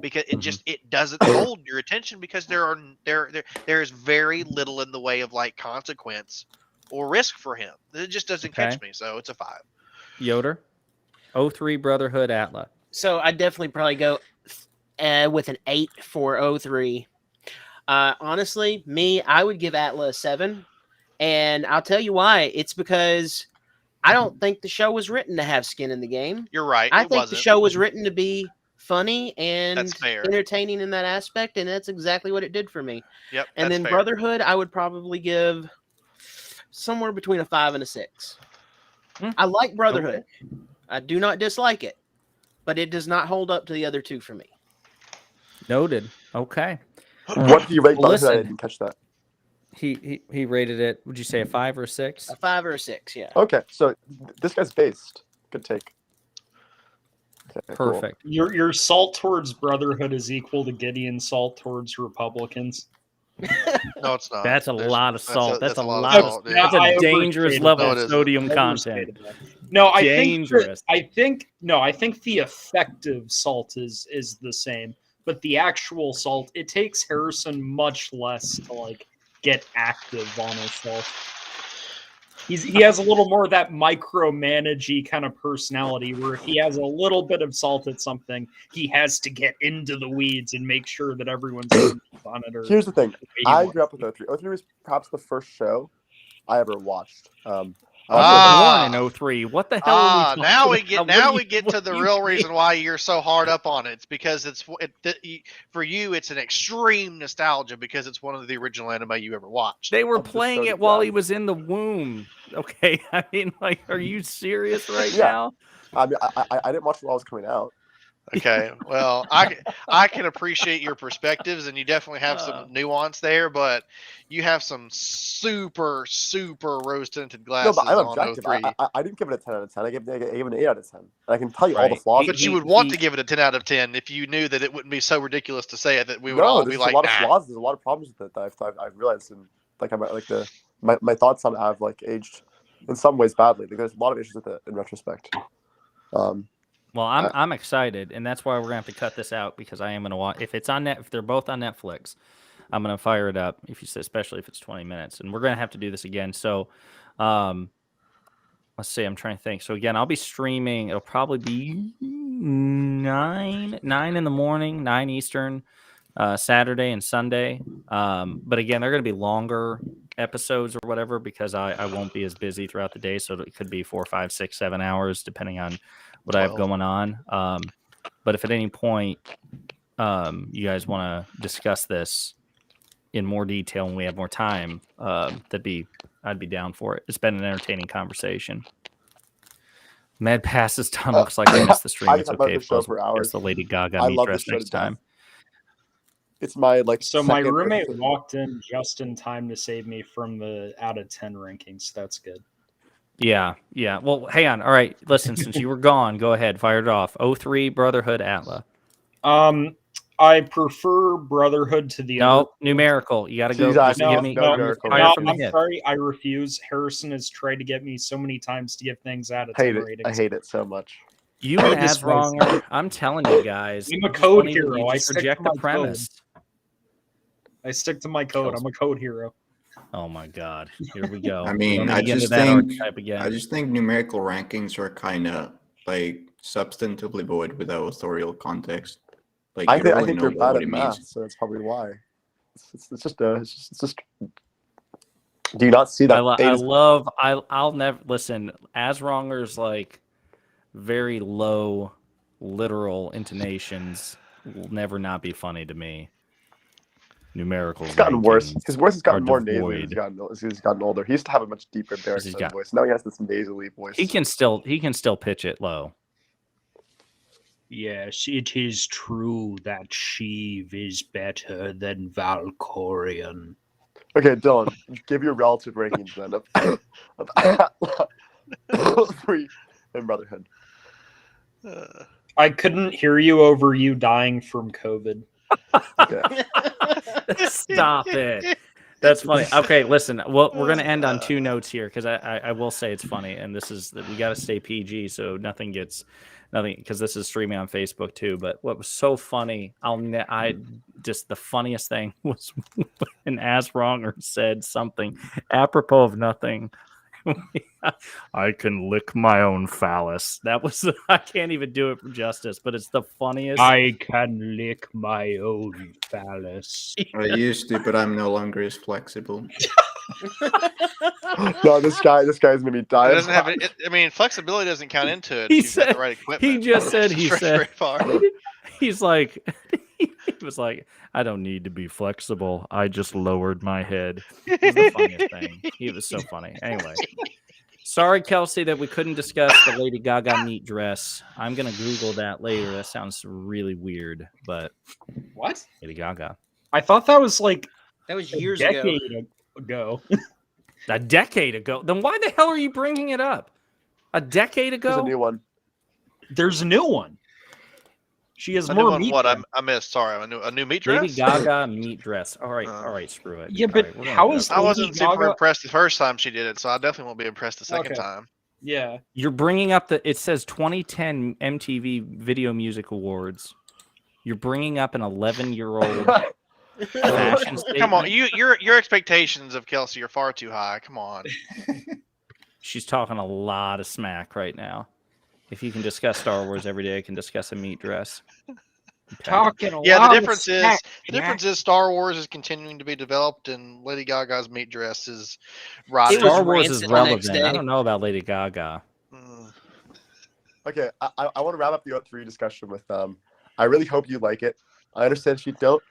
because it doesn't hold your attention because there is very little in the way of like consequence or risk for him. It just doesn't catch me. So it's a 5. Yoder, 03 Brotherhood Atla. So I definitely probably go with an 8 for 03. Honestly, I would give Atla a 7, and I'll tell you why. It's because I don't think the show was written to have skin in the game. You're right. I think the show was written to be funny and fair. entertaining in that aspect, and that's exactly what it did for me. Yep. And then fair. Brotherhood, I would probably give somewhere between a 5 and a 6. I like Brotherhood. Okay. I do not dislike it, but it does not hold up to the other two for me. Noted. Okay. What do you rate Brotherhood? I didn't catch that. He rated it. Would you say a 5 or a 6? A 5 or a 6, yeah. Okay, so this guy's based. Good take. Okay, perfect. Cool. Your salt towards Brotherhood is equal to Gideon's salt towards Republicans. No, it's not. That's a lot of salt. That's a lot of salt. Yeah, That's a dangerous level of sodium content. No, I dangerous. I think the effective salt is the same, but the actual salt, it takes Harrison much less to like get active on his salt. He has a little more of that micromanagey kind of personality where if he has a little bit of salt at something, he has to get into the weeds and make sure that everyone's on it. Here's the thing. I grew up with 03. 03 was perhaps the first show I ever watched. I was born in 03. What the hell are we now we get to the real reason why you're so hard up on it. It's because for you it's an extreme nostalgia because it's one of the original anime you ever watched. They were playing it while he was in the womb. Okay, I mean, like, are you serious right now? I mean, I didn't watch it while it was coming out. Okay, well, I can appreciate your perspectives, and you definitely have some nuance there, but you have some super rose-tinted glasses. No, but I'm on objective. 03. I didn't give it a 10 out of 10. I gave it an 8 out of 10. And I can tell you all the flaws. But you would want to give it a 10 out of 10 if you knew that it wouldn't be so ridiculous to say it that we would all be like, there's a lot of flaws. There's a lot of problems with it that I've realized, and like my thoughts on it have like aged in some ways badly. Like, there's a lot of issues with it in retrospect. Well, I'm excited, and that's why we're gonna have to cut this out because I am gonna watch. If it's on if they're both on Netflix, I'm gonna fire it up. Especially if it's 20 minutes, and we're gonna have to do this again. So, let's see. I'm trying to think. So again, I'll be streaming. It'll probably be 9 in the morning, 9 Eastern, Saturday and Sunday. But again, they're gonna be longer episodes or whatever because I won't be as busy throughout the day. So it could be 4, 5, 6, 7 hours depending on what 12. I have going on. But if at any point you guys want to discuss this in more detail and we have more time, I'd be down for it. It's been an entertaining conversation. Med Pass is done. Looks like I missed the stream. It's okay. It's the Lady Gaga meet dress next time. It's my my roommate walked in just in time to save me from the out of 10 rankings. That's good. Yeah. Well, hang on. All right. Listen, since you were gone, go ahead. Fire it off. 03 Brotherhood Atla. I prefer Brotherhood to the other. Numerical. You got to go. I'm hit. sorry. I refuse. Harrison has tried to get me so many times to give things out of 10 ratings. I hate it so much. You and Asronger, I'm telling you guys. I'm a code hero. I project the premise. I stick to my code. I'm a code hero. Oh my God! Here we go. I mean, I just think numerical rankings are kind of like substantively void without authorial context. Like I think you're bad at math, so that's probably why. It's just. Do you not see that? I'll never listen. Asronger's like very low literal intonations will never not be funny to me. Numerical. It's gotten worse. His voice has gotten more nasally. He's gotten older. He used to have a much deeper baritone voice. Now he has this nasally voice. He can still pitch it low. Yes, it is true that Sheev is better than Valkorion. Okay, Dylan, give your relative rankings then of 3 in Brotherhood. I couldn't hear you over you dying from COVID. Stop it. That's funny. Okay, listen. Well, we're gonna end on two notes here because I will say it's funny, and this is that we got to stay PG so nothing because this is streaming on Facebook too. But what was so funny, I just the funniest thing was when Asronger said something apropos of nothing. I can lick my own phallus. That was I can't even do it justice, but it's the funniest. I can lick my own phallus. I used to, but I'm no longer as flexible. No, this guy's gonna be dying. It doesn't have. I mean, flexibility doesn't count into it. He if you've got said- the right equipment. He just said. It's He very, said. very far. He's like. He was like, I don't need to be flexible. I just lowered my head. It was the funniest thing. He was so funny. Anyway. Sorry, Kelsey, that we couldn't discuss the Lady Gaga meat dress. I'm going to Google that later. That sounds really weird, but What? Lady Gaga. I thought that was like That was a years ago. decade ago. A decade ago? Then why the hell are you bringing it up? A decade There's a ago? new one. There's a new one. She has A new more one, meat. what? than- I missed. Sorry, a new meat dress. Lady Gaga meat dress. All right, screw it. Yeah, All but right, we're gonna how go. is I wasn't Lady super Gaga- impressed the first time she did it, so I definitely won't be impressed the second Okay. time. Yeah. You're bringing up it says 2010 MTV Video Music Awards. You're bringing up an 11-year-old fashion statement. Come on, your expectations of Kelsey are far too high. Come on. She's talking a lot of smack right now. If you can discuss Star Wars every day, I can discuss a meat dress. Okay. Talking a Yeah, lot the of difference is smack, the difference is Star Wars is continuing to be developed, and Lady Gaga's meat dress is rotting. It was Star Wars is rancid the next relevant. I day. don't know about Lady Gaga. Okay, I want to wrap up the O3 discussion with I really hope you like it. I understand you don't,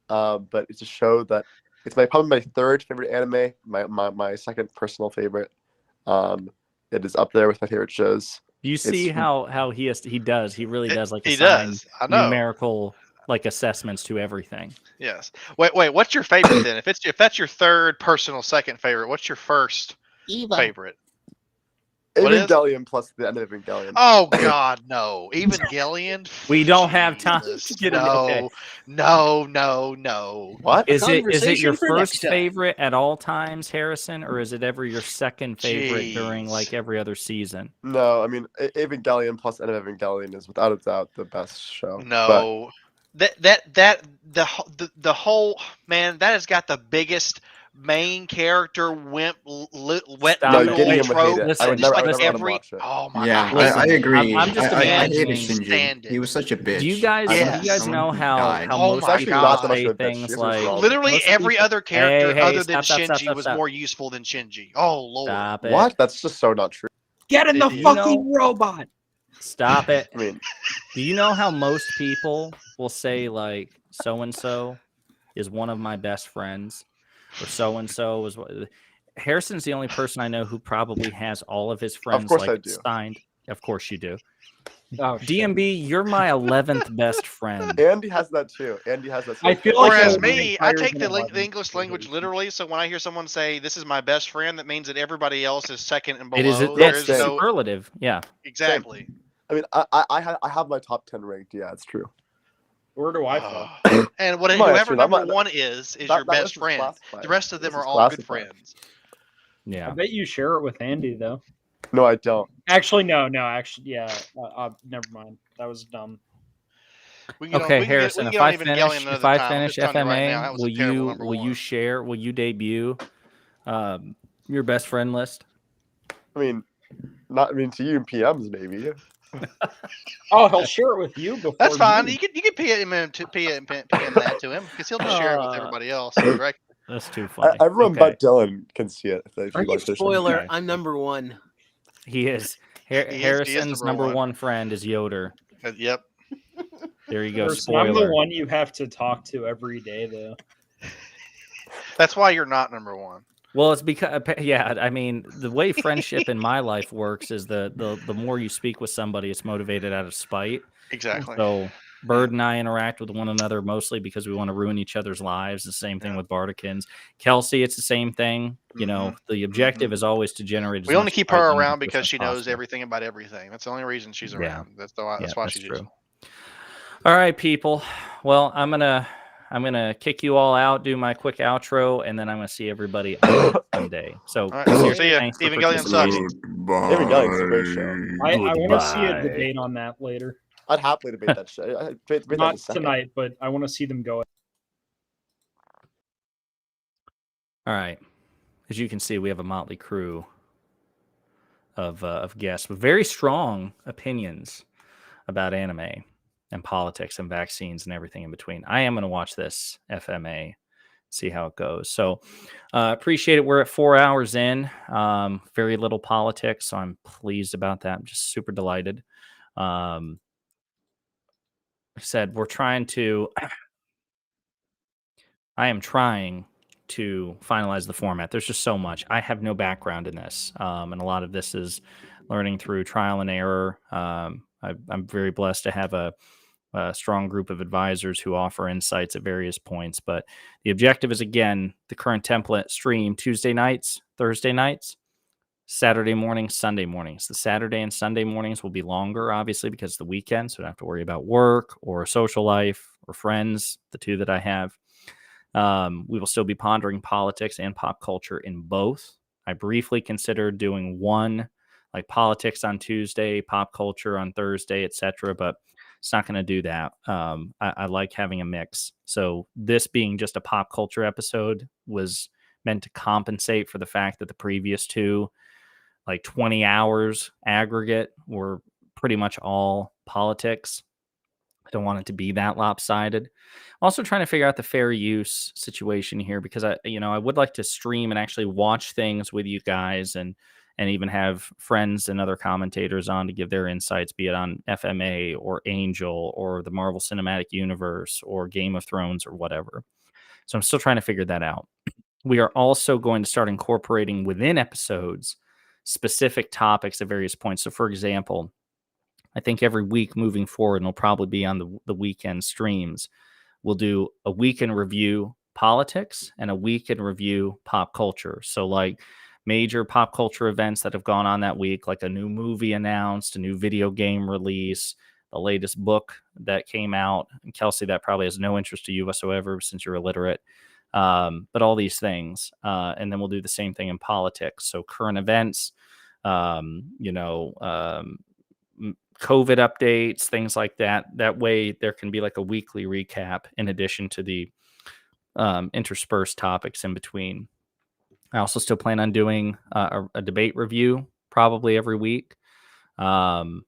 but it's a show that it's probably my third favorite anime, my second personal favorite. It is up there with my favorite shows. Do you see how he really does like He assign does. I know. numerical like assessments to everything. Yes. Wait. What's your favorite then? If that's your third personal second favorite, what's your first Eva. favorite? What is? Evangelion plus the end of Evangelion. Oh God, no! Evangelion. We don't have time Jesus. to get into okay. No. What? Is it your Conversation for next first time. favorite at all times, Harrison, or is it ever your second favorite Jeez. during like every other season? No, I mean Evangelion plus end of Evangelion is without a doubt the best show. No. The whole man that has got the biggest main character wet Stop noodle it. Gideon would hate trope. it. Listen, I would Just never- I like would never let him every watch it. oh my Yeah, god. Listen, I agree. I'm just I imagining- hated Stand Shinji. it. He was such a bitch. Do you guys Yes. know how died. Oh most my people God. say Not that much of a bitch. things She was like wrong. Literally most every people- other character Hey, other than stop, Shinji was stop. more useful than Shinji. Oh lord. Stop it. What? That's just so not true. Get in the Do you fucking robot. Stop it. I mean, Do you know how most people will say like so and so is one of my best friends, or so and so was? Harrison's the only person I know who probably has all of his friends course like I do. signed. Of course you do. Oh, shit. DMB, you're my 11th best friend. Andy has that too. Andy has that. I too. feel like Whereas I was me, I higher take than the 11. English language literally. So when I hear someone say "this is my best friend," that means that everybody else is second and below. It is There that's is no superlative. Yeah. exactly. I mean, I have my top 10 ranked. Yeah, it's true. Where do I fall? And Come on, whoever actually, number one is that- your that best list is friend. classified. The rest of them This are is all good classified. friends. Yeah. I bet you share it with Andy though. No, I don't. Actually, no. Actually, yeah. Never mind. That was dumb. We can get Okay, on, we can get- Harrison. we If can get on I Evangelion finish, another if I time. I'm finish just telling you right now, that FMA, was a terrible number will you one. share? Will you debut your best friend list? I mean, to you and PMs maybe. Oh, he'll share it with you before. That's fine. me. You can PM that to him because he'll just share it with everybody else. Direct. That's too funny. Everyone Okay. but Dylan can see it. If you like this. Spoiler: Okay. I'm number one. He is. He is Harrison's the number one. one friend is Yoder. Yep. There you go. Harrison, I'm the Spoiler. one you have to talk to every day, though. That's why you're not number one. Well, it's because I mean, the way friendship in my life works is the more you speak with somebody, it's motivated out of spite. Exactly. So Bird and I interact with one another mostly because we want to ruin each other's lives. The same thing with Bardakins. Kelsey, it's the same thing. You know, the objective is always to generate. As We only much keep spite her in around the because person she knows possible. everything about everything. That's the only reason she's Yeah. around. That's why Yeah, she's true. useful. All right, people. Well, I'm I'm gonna kick you all out, do my quick outro, and then I'm gonna see everybody on Sunday. So All right, see ya. thanks for Evangelion sucks. Evangelion's a great show. I want to see a Goodbye. debate on that later. I'd happily debate that show. I'd debate that in Not a second. tonight, but I want to see them go. All right. As you can see, we have a motley crew of guests with very strong opinions about anime and politics and vaccines and everything in between. I am going to watch this FMA, see how it goes. So appreciate it. We're at 4 hours in. Very little politics, so I'm pleased about that. I'm just super delighted. Like I said, I am trying to finalize the format. There's just so much. I have no background in this, and a lot of this is learning through trial and error. I'm very blessed to have a strong group of advisors who offer insights at various points. But the objective is, again, the current template stream Tuesday nights, Thursday nights, Saturday mornings, Sunday mornings. The Saturday and Sunday mornings will be longer, obviously, because it's the weekend, so I don't have to worry about work or social life or friends, the two that I have. We will still be pondering politics and pop culture in both. I briefly considered doing one, like politics on Tuesday, pop culture on Thursday, etc., but it's not going to do that. I like having a mix. So this being just a pop culture episode was meant to compensate for the fact that the previous two, like 20 hours aggregate, were pretty much all politics. I don't want it to be that lopsided. Also trying to figure out the fair use situation here, because I would like to stream and actually watch things with you guys and even have friends and other commentators on to give their insights, be it on FMA or Angel or the Marvel Cinematic Universe or Game of Thrones or whatever. So I'm still trying to figure that out. We are also going to start incorporating within episodes specific topics at various points. So for example, I think every week moving forward, and it'll probably be on the weekend streams, we'll do a week in review politics and a week in review pop culture. So like major pop culture events that have gone on that week, like a new movie announced, a new video game release, the latest book that came out. And Kelsey, that probably has no interest to you whatsoever since you're illiterate. But all these things. And then we'll do the same thing in politics. So current events, COVID updates, things like that. That way there can be like a weekly recap in addition to the interspersed topics in between. I also still plan on doing a debate review probably every week. It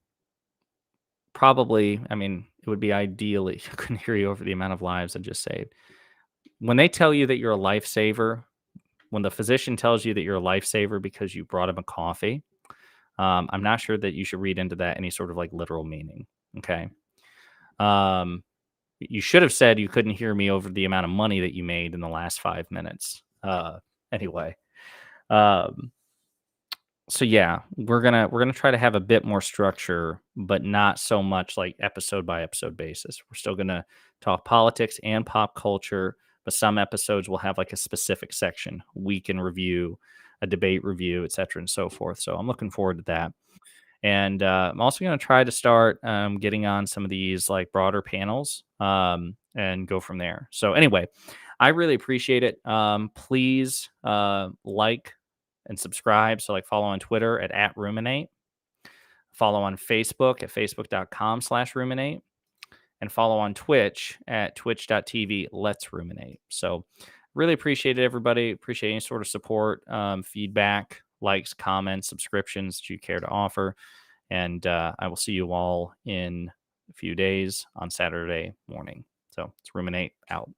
would be ideally, I couldn't hear you over the amount of lives I just saved. When they tell you that you're a lifesaver, when the physician tells you that you're a lifesaver because you brought him a coffee, I'm not sure that you should read into that any sort of like literal meaning. Okay. You should have said you couldn't hear me over the amount of money that you made in the last 5 minutes. Anyway. So yeah, we're gonna try to have a bit more structure, but not so much like episode by episode basis. We're still gonna talk politics and pop culture, but some episodes will have like a specific section, week in review, a debate review, etc., and so forth. So I'm looking forward to that. And I'm also going to try to start getting on some of these like broader panels and go from there. So anyway, I really appreciate it. Please like and subscribe. So like follow on Twitter at Ruminate. Follow on Facebook at facebook.com/ruminate. And follow on Twitch at twitch.tv. Let's ruminate. So really appreciate it, everybody. Appreciate any sort of support, feedback, likes, comments, subscriptions that you care to offer. And I will see you all in a few days on Saturday morning. So let's ruminate out.